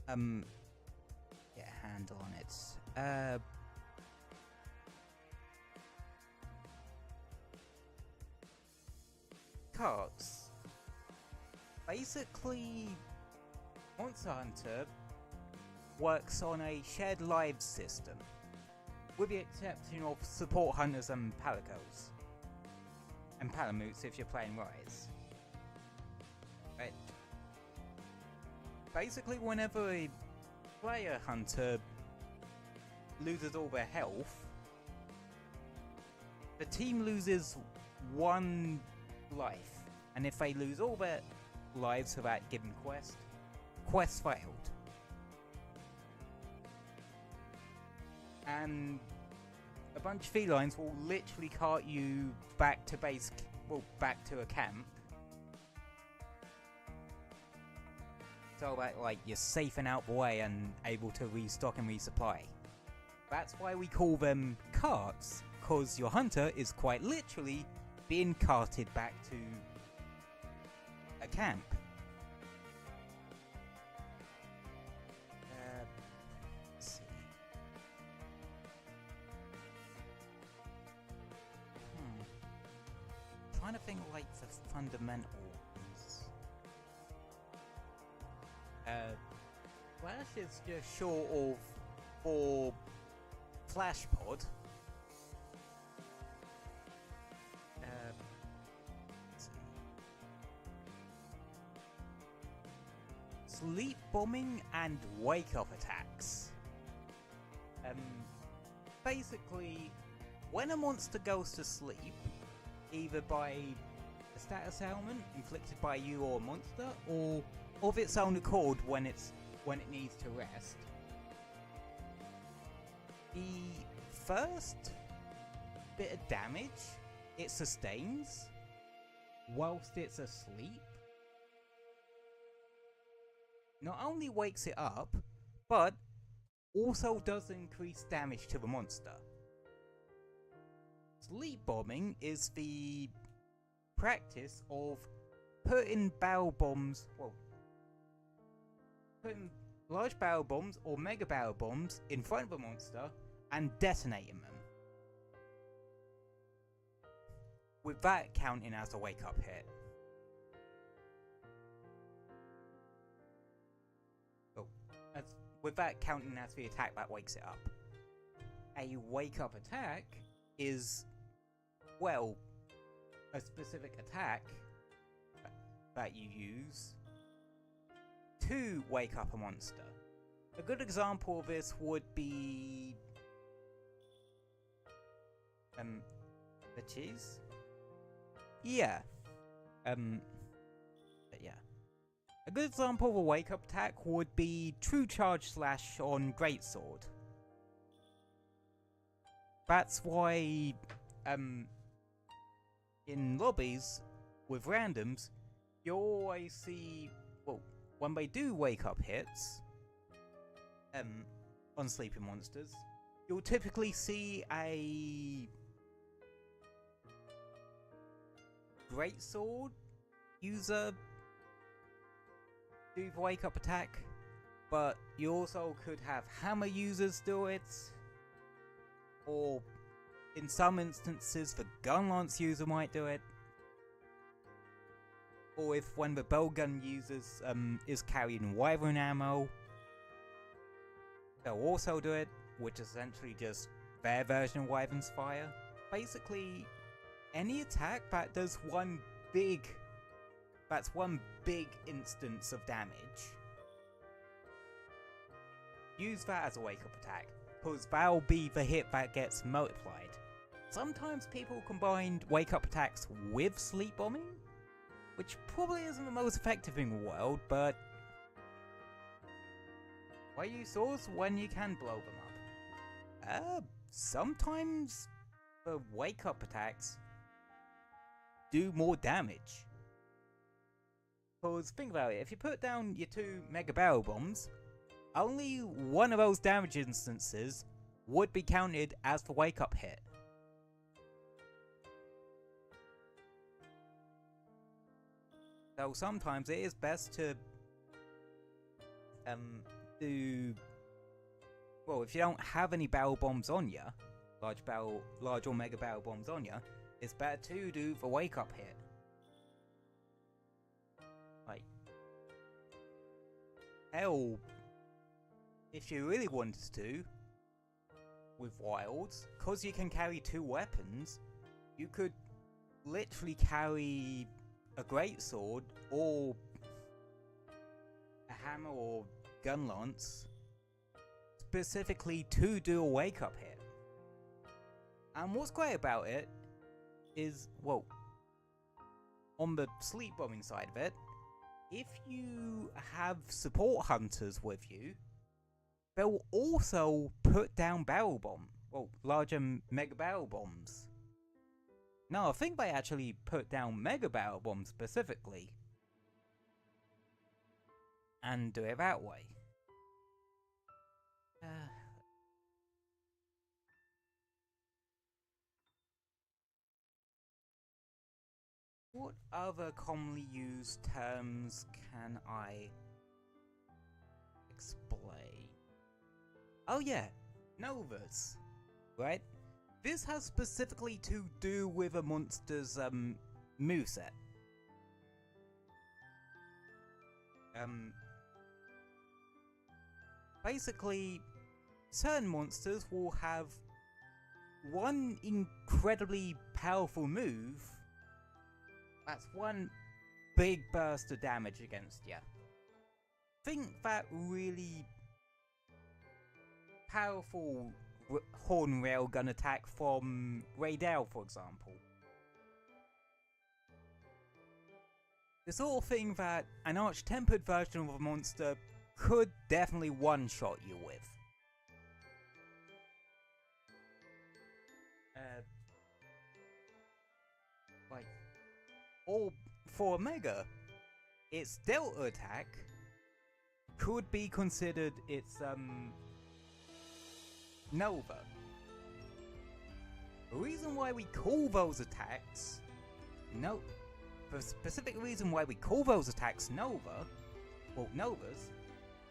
get a handle on it? Cards. Basically, Monster Hunter works on a shared lives system, with the exception of support hunters and palicos. And palamutes if you're playing Rise. Right. Basically, whenever a player hunter loses all their health, the team loses 1 life. And if they lose all their lives for that given quest failed. And bunch of felines will literally cart you back to base, back to a camp. So that, like, you're safe and out the way and able to restock and resupply. That's why we call them carts, because your hunter is quite literally being carted back to a camp. Let's see. Trying to think like the fundamentals. Flash is just short of for flash pod. Let's see. Sleep bombing and wake up attacks. Basically, when a monster goes to sleep, either by a status ailment inflicted by you or a monster, or of its own accord when it needs to rest, the first bit of damage it sustains whilst it's asleep not only wakes it up, but also does increase damage to the monster. Sleep bombing is the practice of putting barrel bombs, putting large barrel bombs or mega barrel bombs in front of a monster and detonating them, with that counting as a wake up hit. With that counting as the attack that wakes it up. A wake up attack is, well, a specific attack that you use to wake up a monster. A good example of this would be the cheese? Yeah. Yeah. A good example of a wake up attack would be True Charge Slash on Greatsword. That's why in lobbies with randoms you always see, when they do wake up hits on sleeping monsters, you'll typically see a Greatsword user do the wake up attack, but you also could have hammer users do it, or in some instances the gun lance user might do it, or if when the bow gun users is carrying wyvern ammo, they'll also do it, which is essentially just their version of wyvern's fire. Basically, any attack that does one big instance of damage, use that as a wake up attack, because that'll be the hit that gets multiplied. Sometimes people combine wake up attacks with sleep bombing, which probably isn't the most effective in the world, but why use swords when you can blow them up? Sometimes the wake up attacks do more damage. Because think about it, if you put down your 2 mega barrel bombs, only one of those damage instances would be counted as the wake up hit. So sometimes it is best to do, if you don't have any barrel bombs on you, large or mega barrel bombs on you, it's better to do the wake up hit. Like, hell, if you really wanted to, with wilds, cause you can carry 2 weapons, you could literally carry a greatsword or a hammer or gun lance specifically to do a wake up hit. And what's great about it is, on the sleep bombing side of it, if you have support hunters with you, they'll also put down well, larger mega barrel bombs. No, I think they actually put down mega barrel bombs specifically. And do it that way. What other commonly used terms can I explain? Oh yeah, novas, right? This has specifically to do with a monster's moveset. Basically, certain monsters will have one incredibly powerful move. That's one big burst of damage against you. Think that really powerful horn railgun attack from Raydale, for example. The sort of thing that an arch-tempered version of a monster could definitely one-shot you with. Or for Omega, its Delta attack could be considered its Nova. The reason why we call those attacks the specific reason why we call those attacks Nova, or Novas,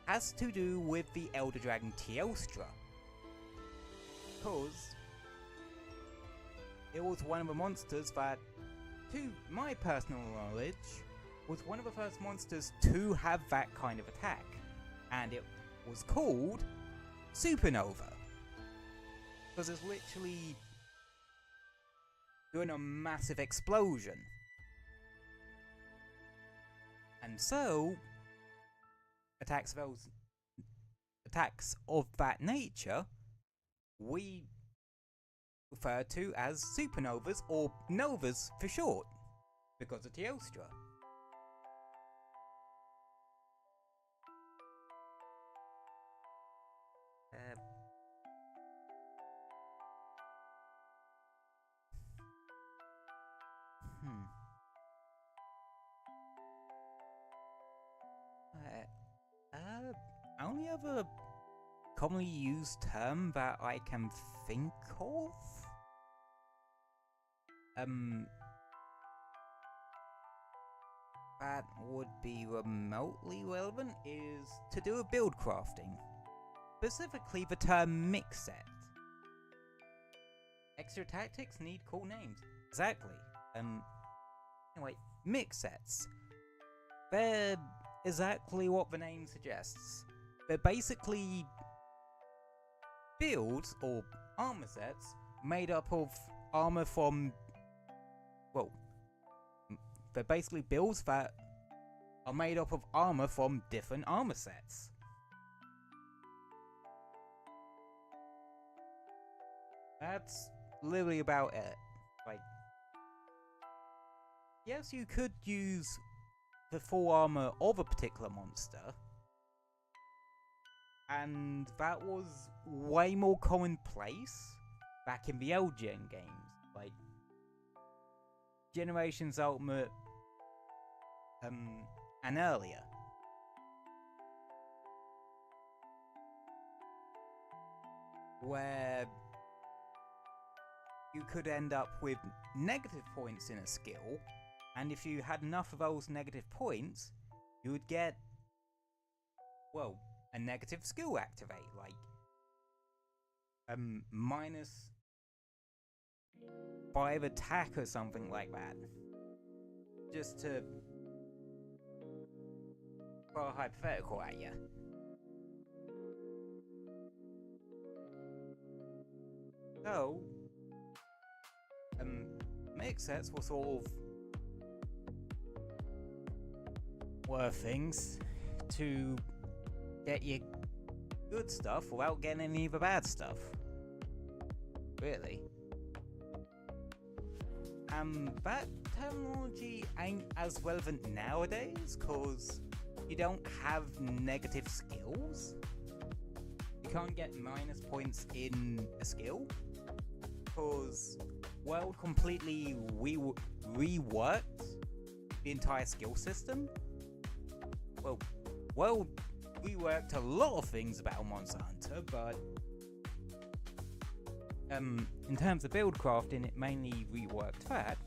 has to do with the Elder Dragon Teostra. Because it was one of the monsters that, to my personal knowledge, was one of the first monsters to have that kind of attack. And it was called Supernova. Because it's literally doing a massive explosion. And so, attacks of that nature, we refer to as supernovas, or novas for short, because of Teostra. Only other commonly used term that I can think of? That would be remotely relevant is to do with build crafting. Specifically the term mix set. Extra tactics need cool names. Exactly. Anyway, mix sets. They're exactly what the name suggests. They're basically builds or armor sets made up of armor from, well, they're basically builds that are made up of armor from different armor sets. That's literally about it. Like, yes, you could use the full armor of a particular monster, and that was way more commonplace back in the old gen games, like Generations Ultimate and earlier. Where you could end up with negative points in a skill, and if you had enough of those negative points, you would get, well, a negative skill activate, like -5 attack or something like that. Just to throw a hypothetical at you. So, mix sets were sort of things to get you good stuff without getting any of the bad stuff. Really. That terminology ain't as relevant nowadays, cause you don't have negative skills. You can't get minus points in a skill, because World completely reworked the entire skill system. Well, World reworked a lot of things about Monster Hunter, but in terms of build crafting, it mainly reworked that.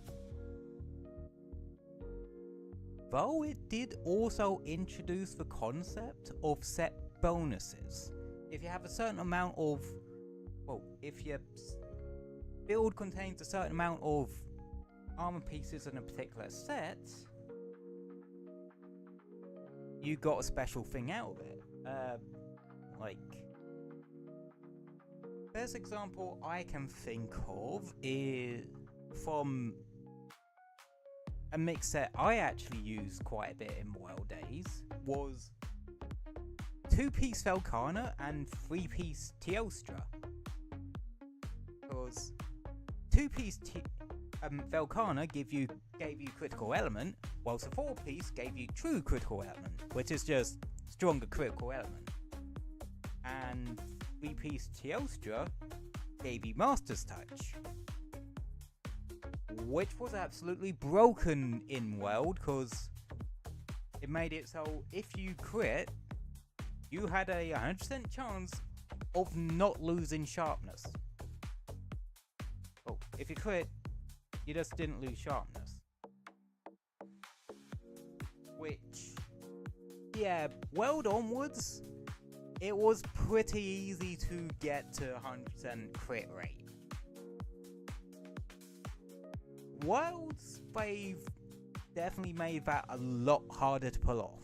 Though it did also introduce the concept of set bonuses. If you have a certain amount of, well, if your build contains a certain amount of armor pieces in a particular set, you got a special thing out of it. Like, best example I can think of is from a mix set I actually used quite a bit in Wild Days, was 2-piece Velkhana and 3-piece Teostra. Because 2-piece Velkhana gave you critical element, whilst a 4-piece gave you true critical element, which is just stronger critical element. And 3-piece Teostra gave you Master's Touch, which was absolutely broken in World, because it made it so if you crit, you had a 100% chance of not losing sharpness. Oh, if you crit, you just didn't lose sharpness. Which, yeah, World onwards, it was pretty easy to get to 100% crit rate. Worlds, they've definitely made that a lot harder to pull off.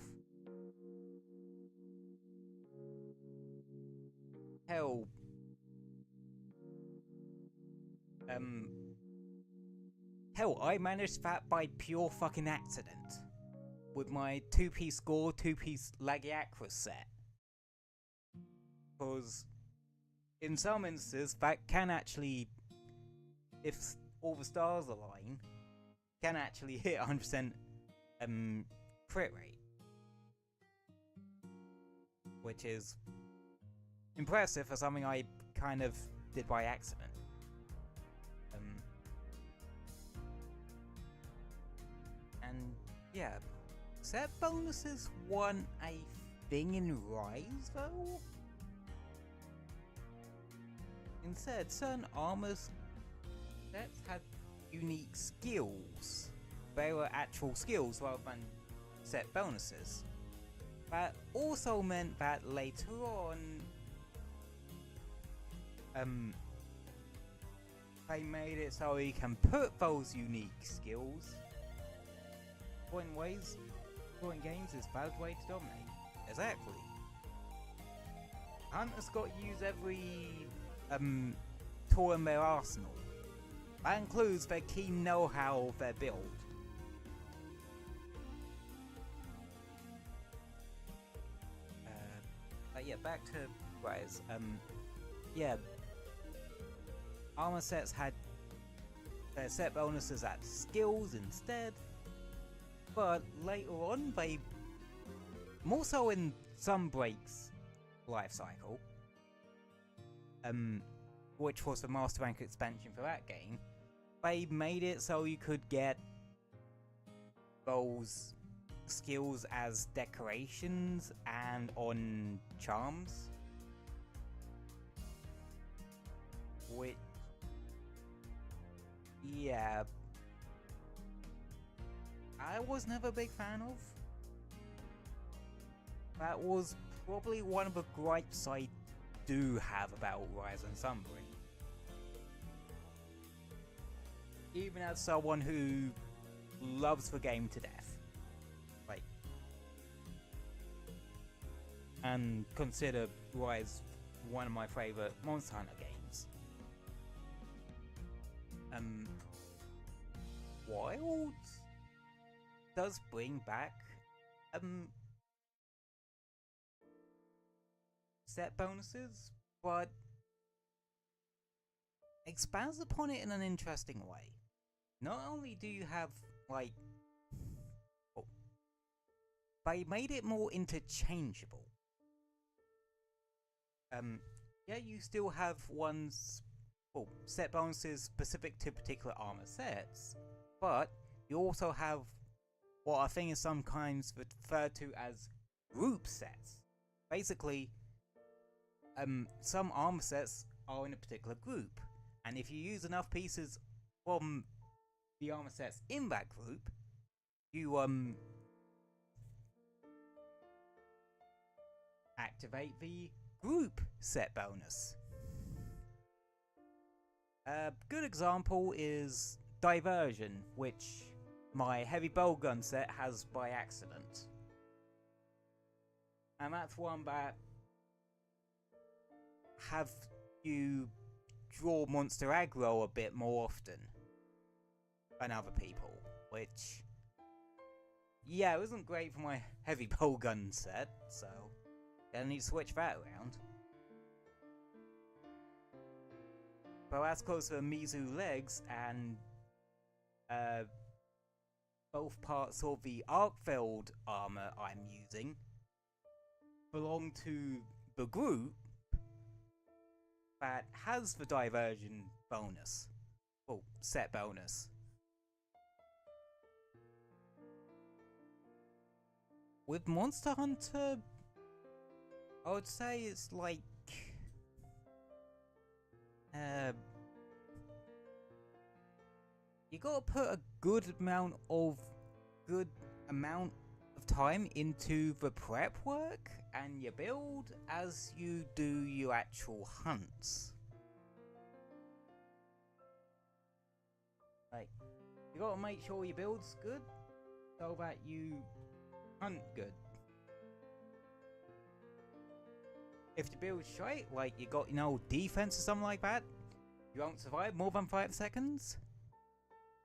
Hell, I managed that by pure fucking accident with my 2-piece score, 2-piece Lagiacrus set. Because in some instances, that can actually, if all the stars align, can actually hit 100% crit rate, which is impressive for something I kind of did by accident. And yeah, set bonuses weren't a thing in Rise though. Instead, certain armor sets had unique skills. They were actual skills rather than set bonuses. That also meant that later on, they made it so you can put those unique skills in ways, in games is a valid way to dominate. Exactly. Hunters got to use every tool in their arsenal. That includes their key know-how of their build. But yeah, back to Rise. Yeah, armor sets had their set bonuses at skills instead, but later on, they more so in Sunbreak's life cycle, which was the Master Rank expansion for that game, they made it so you could get those skills as decorations and on charms, which, yeah, I was never a big fan of. That was probably one of the gripes I do have about Rise and Sunbreak. Even as someone who loves the game to death, like, and consider Rise one of my favorite Monster Hunter games. Wild does bring back set bonuses, but expands upon it in an interesting way. Not only do you have, like, they made it more interchangeable. yeah, you still have ones, well, set bonuses specific to particular armor sets, but you also have what I think is sometimes referred to as group sets. Basically, some armor sets are in a particular group, and if you use enough pieces from the armor sets in that group, you activate the group set bonus. A good example is Diversion, which my heavy bowgun set has by accident. And that's one that have you draw monster aggro a bit more often than other people, which, yeah, it wasn't great for my heavy bowgun set, so I need to switch that around. But that's close to Mizu legs, and both parts of the Arkfeld armor I'm using belong to the group that has the diversion bonus. Well, set bonus. With Monster Hunter, I would say it's like you gotta put a good amount of time into the prep work and your build as you do your actual hunts. Like, you gotta make sure your build's good so that you hunt good. If the build's straight, like you got, defense or something like that, you won't survive more than 5 seconds.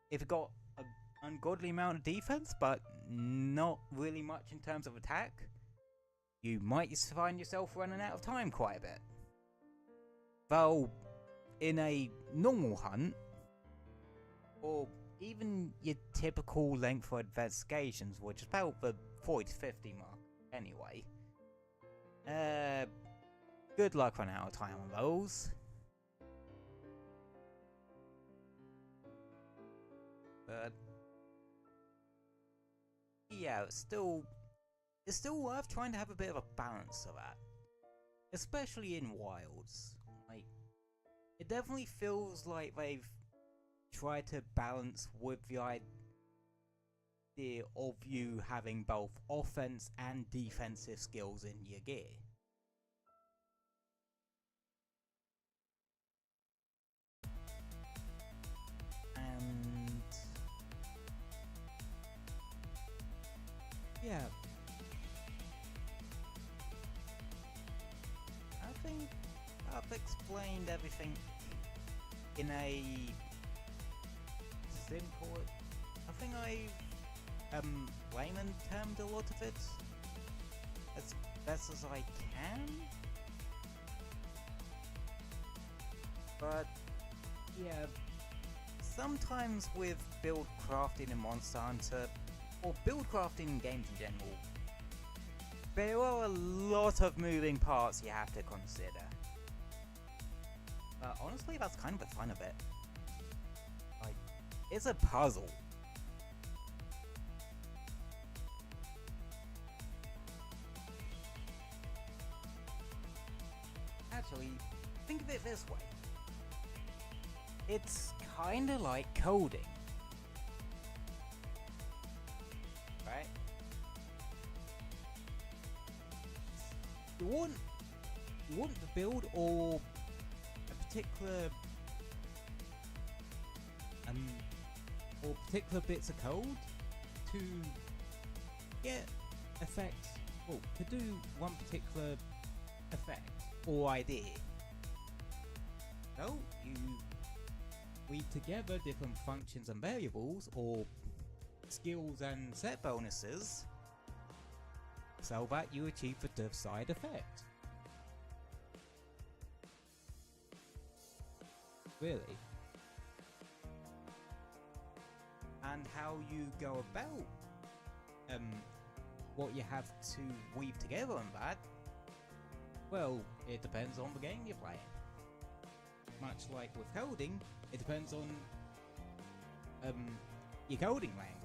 If you got an ungodly amount of defense, but not really much in terms of attack, you might find yourself running out of time quite a bit. Though, in a normal hunt, or even your typical length for investigations, which is about the 40 to 50 mark anyway, good luck running out of time on those. But yeah, it's still worth trying to have a bit of a balance of that, especially in wilds. Like, it definitely feels like they've tried to balance with the idea of you having both offense and defensive skills in your gear. And yeah, I think I've explained everything in a simple, I think I've layman termed a lot of it as best as I can. But yeah, sometimes with build crafting in Monster Hunter, or build crafting in games in general, there are a lot of moving parts you have to consider. But honestly, that's kind of the fun of it. Like, it's a puzzle. Actually, think of it this way. It's kinda like coding. Right? You want the build or a particular or particular bits of code to get effects, well, to do one particular effect or idea. So you weave together different functions and variables, or skills and set bonuses, so that you achieve the desired effect. Really. And how you go about what you have to weave together on that Well, it depends on the game you're playing. Much like with coding, it depends on your coding language.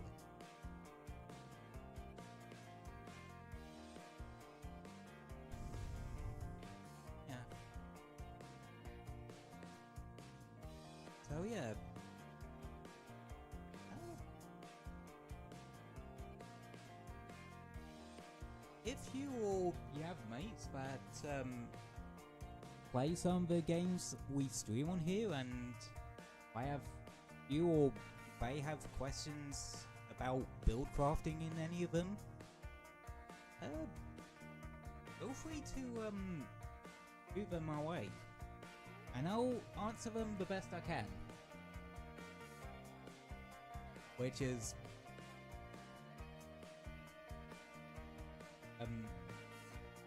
Yeah. So yeah. If you have mates that play some of the games we stream on here, and you or they have questions about build crafting in any of them, feel free to shoot them my way, and I'll answer them the best I can. Which is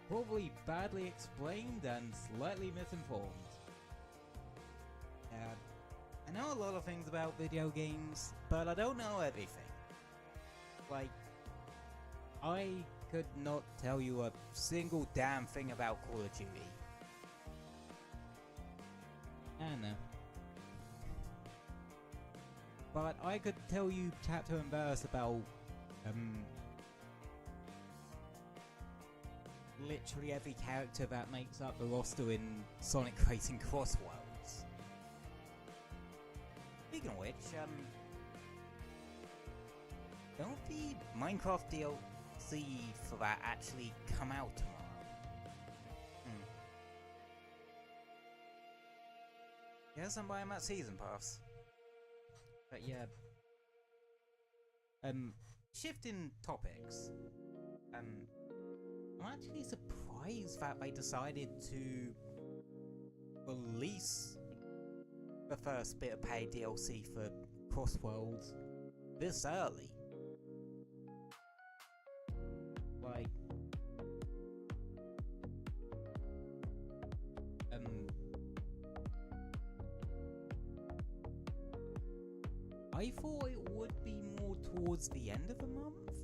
probably badly explained and slightly misinformed. I know a lot of things about video games, but I don't know everything. Like, I could not tell you a single damn thing about Call of Duty. I know. But I could tell you chapter and verse about literally every character that makes up the roster in Sonic Racing Crossworlds. Speaking of which, don't the Minecraft DLC for that actually come out tomorrow? Yes, I'm buying that season pass. But yeah, shifting topics, I'm actually surprised that they decided to release the first bit of paid DLC for Crossworlds this early. Like, I thought it would be more towards the end of the month,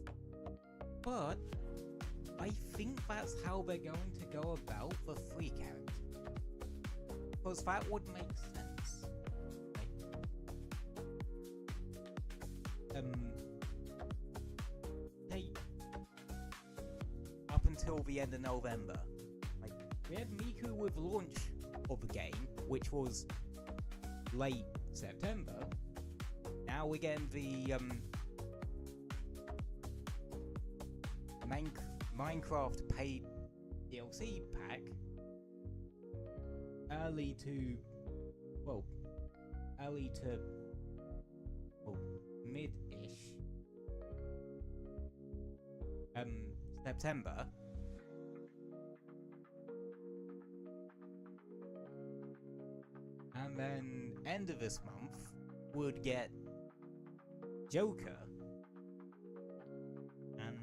but I think that's how they're going to go about the free character, because that would make sense. Hey, up until the end of November, like, we had Miku with launch of the game, which was late September. Now we're getting the Minecraft paid DLC pack early to mid-ish September. And then end of this month would get Joker and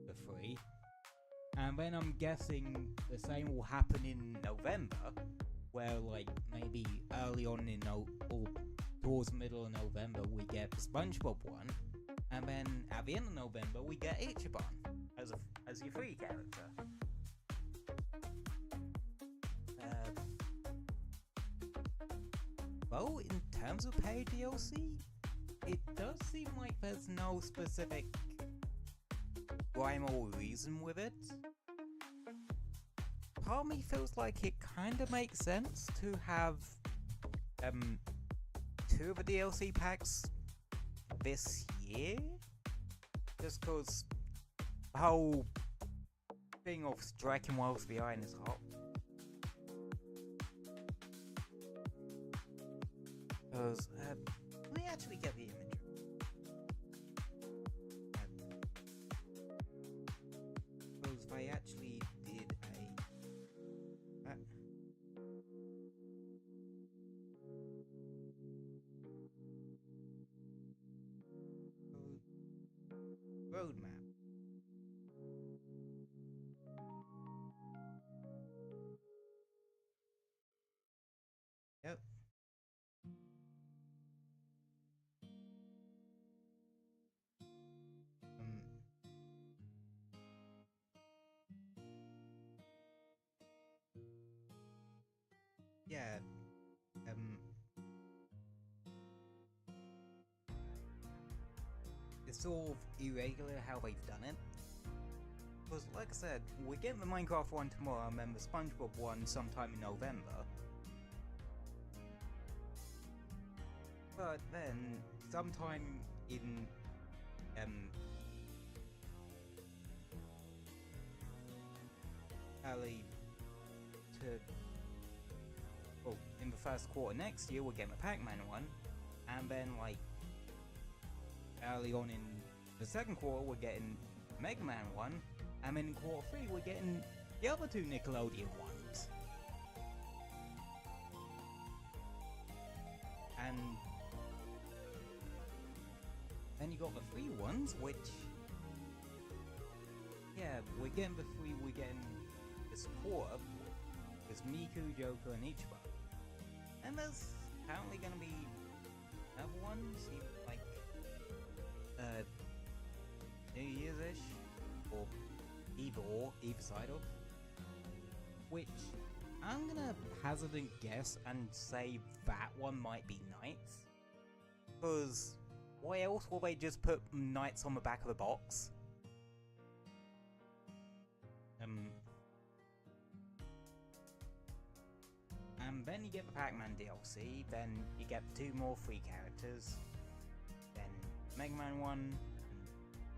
the free, and then I'm guessing the same will happen in November, where like maybe early on in or towards the middle of November we get the SpongeBob one, and then at the end of November we get Ichiban as your free character. Well, in terms of paid DLC, it does seem like there's no specific rhyme or reason with it. Part of me feels like it kinda makes sense to have 2 of the DLC packs this year, just cause the whole thing of striking whilst the iron is hot. Cause let me actually get the imagery. Because they actually did a roadmap. Yep. yeah, it's sort of irregular how they've done it. Because, like I said, we're getting the Minecraft one tomorrow and then the SpongeBob one sometime in November. But then, sometime in, early to, well, in the first quarter next year, we're getting the Pac-Man one. And then, like, early on in the second quarter, we're getting Mega Man one. And then in quarter 3, we're getting the other 2 Nickelodeon ones. And then you got the 3 ones, which, yeah, we're getting the 3 we're getting this quarter. There's Miku, Joker, and Ichiban. And there's apparently gonna be other ones, like, New Year's-ish, or either side of. Which, I'm gonna hazard a guess and say that one might be Knights. Because, why else will they just put Knights on the back of the box? And then you get the Pac-Man DLC, then you get 2 more free characters, then Mega Man 1, and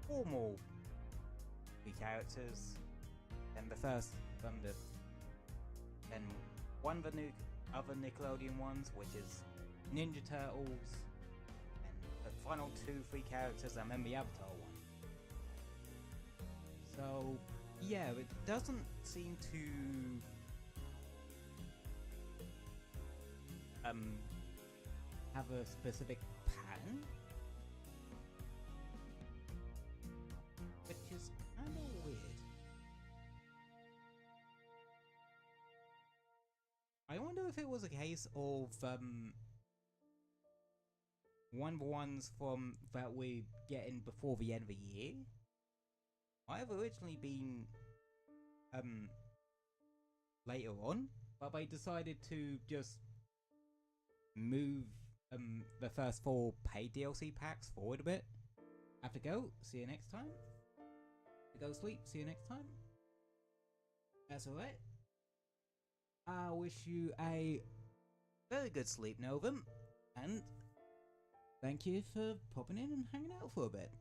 4 more free characters, then then one of the new other Nickelodeon ones, which is Ninja Turtles, and the final 2 free characters, and then the Avatar one. So, yeah, it doesn't seem to have a specific pattern, which is kind of weird. I wonder if it was a case of one of the ones from that we're getting before the end of the year might have originally been later on, but they decided to just move the first 4 paid DLC packs forward a bit. Have to go. See you next time. Go sleep. See you next time. That's alright. I wish you a very good sleep, Novum, and thank you for popping in and hanging out for a bit.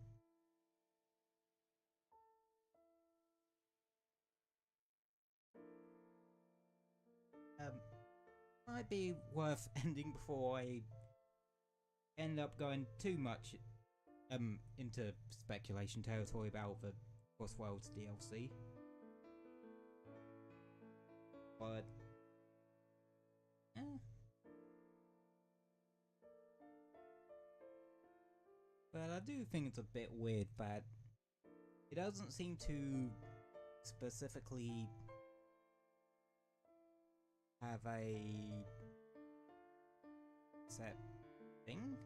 Might be worth ending before I end up going too much into speculation territory about the Cross Worlds DLC. But but I do think it's a bit weird that it doesn't seem to specifically have a set thing.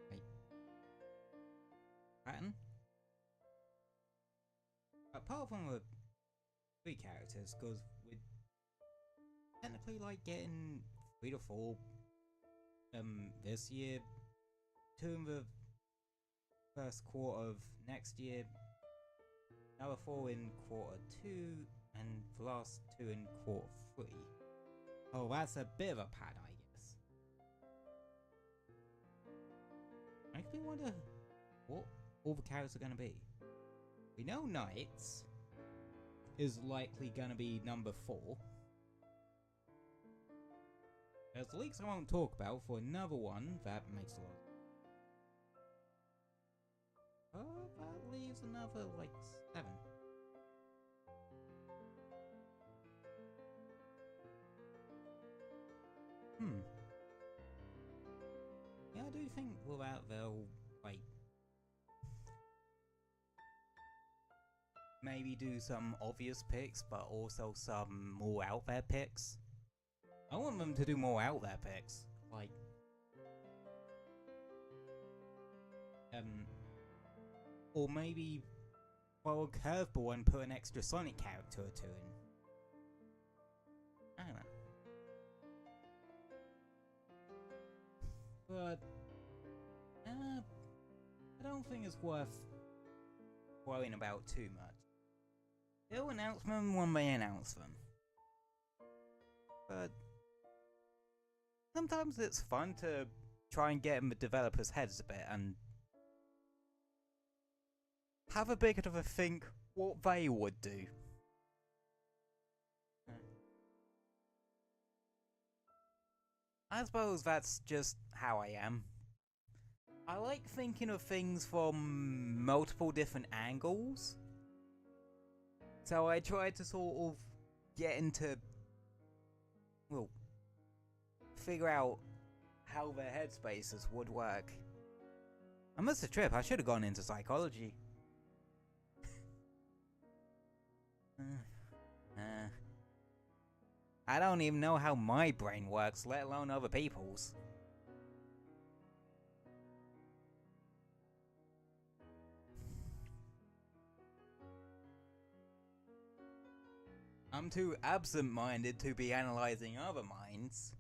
Wait. Pattern? Apart from the 3 characters, because we're technically like getting 3 to 4 this year, 2 in the first quarter of next year, another 4 in quarter 2, and the last 2 in quarter 3. Oh, that's a bit of a pad, I guess. I actually wonder what all the characters are going to be. We know Knights is likely going to be number 4. There's leaks I won't talk about for another one that makes a lot. That leaves another, like, 7. Yeah, I do think without they'll, like, maybe do some obvious picks, but also some more out there picks. I want them to do more out there picks, like, or maybe throw a curveball and put an extra Sonic character or 2 in. but I don't think it's worth worrying about too much. They'll announce them when they announce them. But sometimes it's fun to try and get in the developers' heads a bit and have a bit of a think what they would do. I suppose that's just how I am. I like thinking of things from multiple different angles. So I try to sort of get into, well, figure out how their headspaces would work. I missed a trip. I should have gone into psychology. I don't even know how my brain works, let alone other people's. I'm too absent-minded to be analyzing other minds.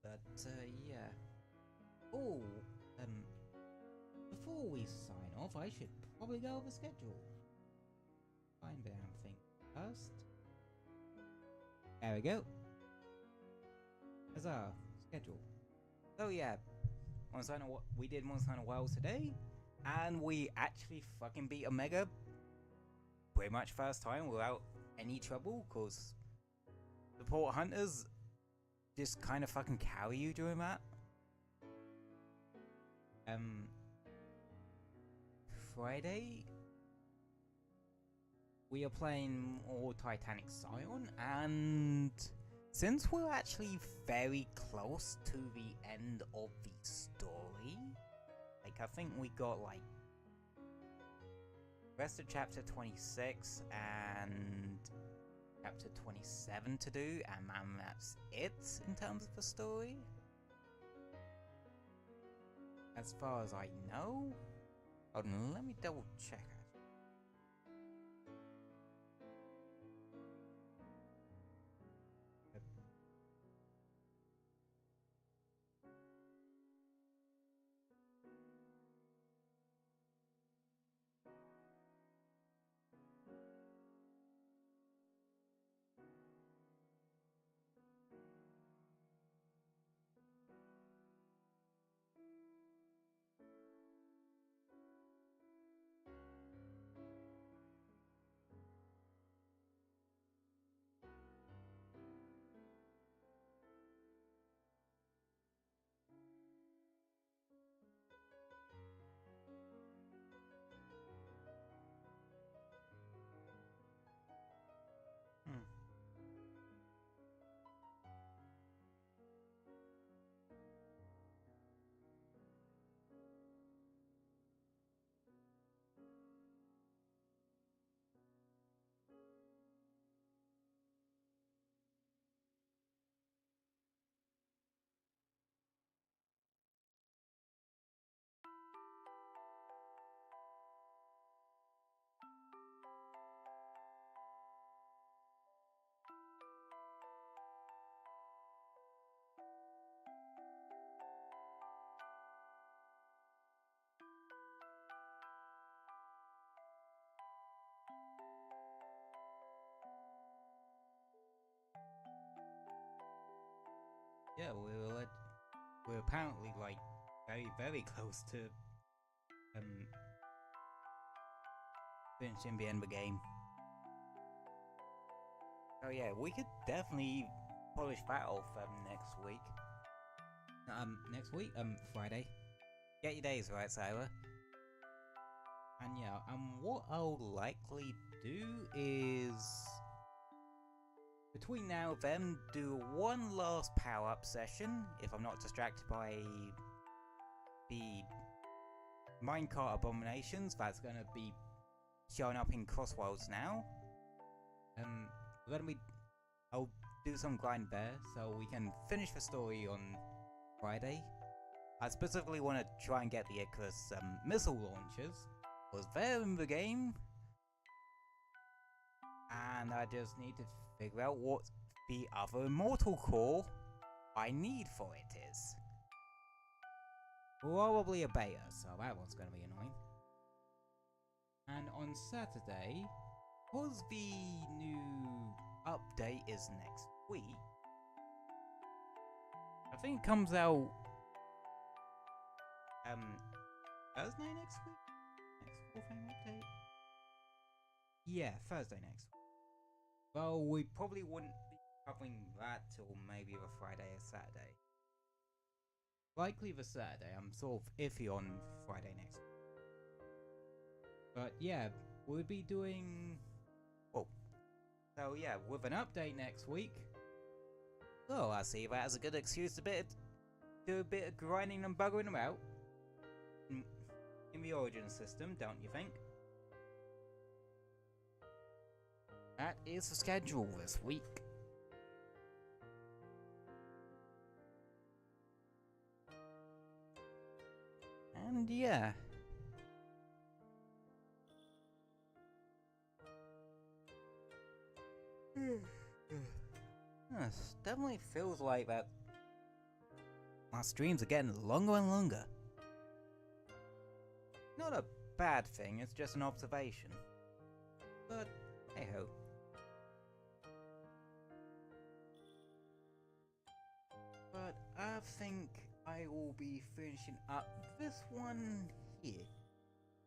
But, yeah. Oh, before we sign off, I should probably go over schedule. Find the damn thing first. There we go. There's our schedule. So yeah, we did Monster Hunter Wilds today, and we actually fucking beat Omega pretty much first time without any trouble, cause the port hunters just kind of fucking carry you during that. Friday we are playing more Titanic Scion, and since we're actually very close to the end of the story, like I think we got like rest of chapter 26 and chapter 27 to do, and that's it in terms of the story. As far as I know. Hold on, let me double check. Yeah, we're apparently like very close to finishing the end of the game. Oh yeah, we could definitely polish that off next week. Friday. Get your days right, Cyber. And yeah, what I'll likely do is between now and then do one last power-up session if I'm not distracted by the minecart abominations that's gonna be showing up in Crossworlds now. I'll do some grind there so we can finish the story on Friday. I specifically want to try and get the Icarus missile launchers, because they're in the game, and I just need to figure out what the other immortal core I need for it is. probably a beta, so that one's going to be annoying. And on Saturday, because the new update is next week, I think it comes out Thursday next week? Next full-frame update? Yeah, Thursday next week. Well, we probably wouldn't be covering that till maybe the Friday or Saturday. Likely the Saturday. I'm sort of iffy on Friday next week. But yeah, we'll be doing... Oh. So yeah, with an update next week. Oh, I see that as a good excuse to do a bit of grinding and buggering about. In the Origin system, don't you think? That is the schedule this week. And yeah. This definitely feels like that my streams are getting longer and longer. Not a bad thing, it's just an observation. But hey ho. But I think I will be finishing up this one here.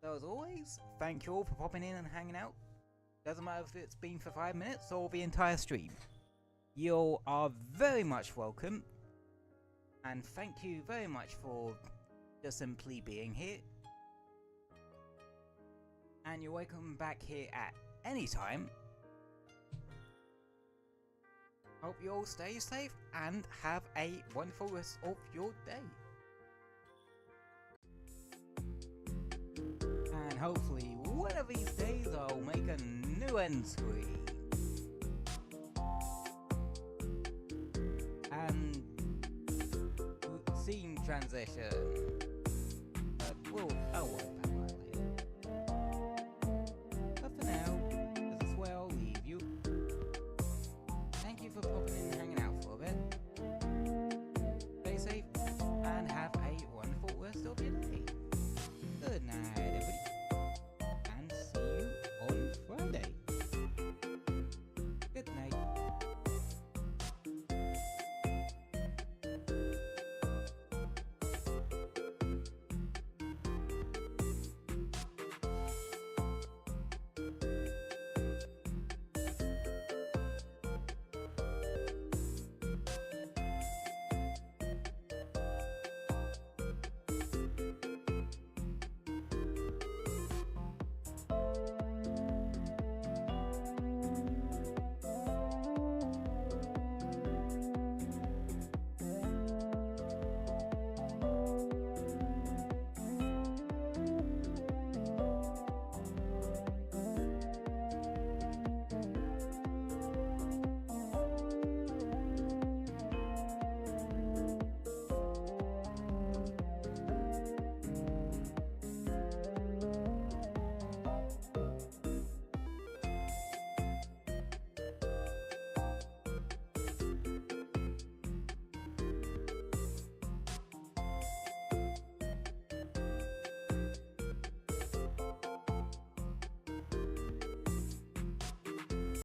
So as always, thank you all for popping in and hanging out. Doesn't matter if it's been for 5 minutes or the entire stream. You are very much welcome. And thank you very much for just simply being here. And you're welcome back here at any time. Hope you all stay safe and have a wonderful rest of your day. And hopefully one of these days I'll make a new end screen. And scene transition. Oh well.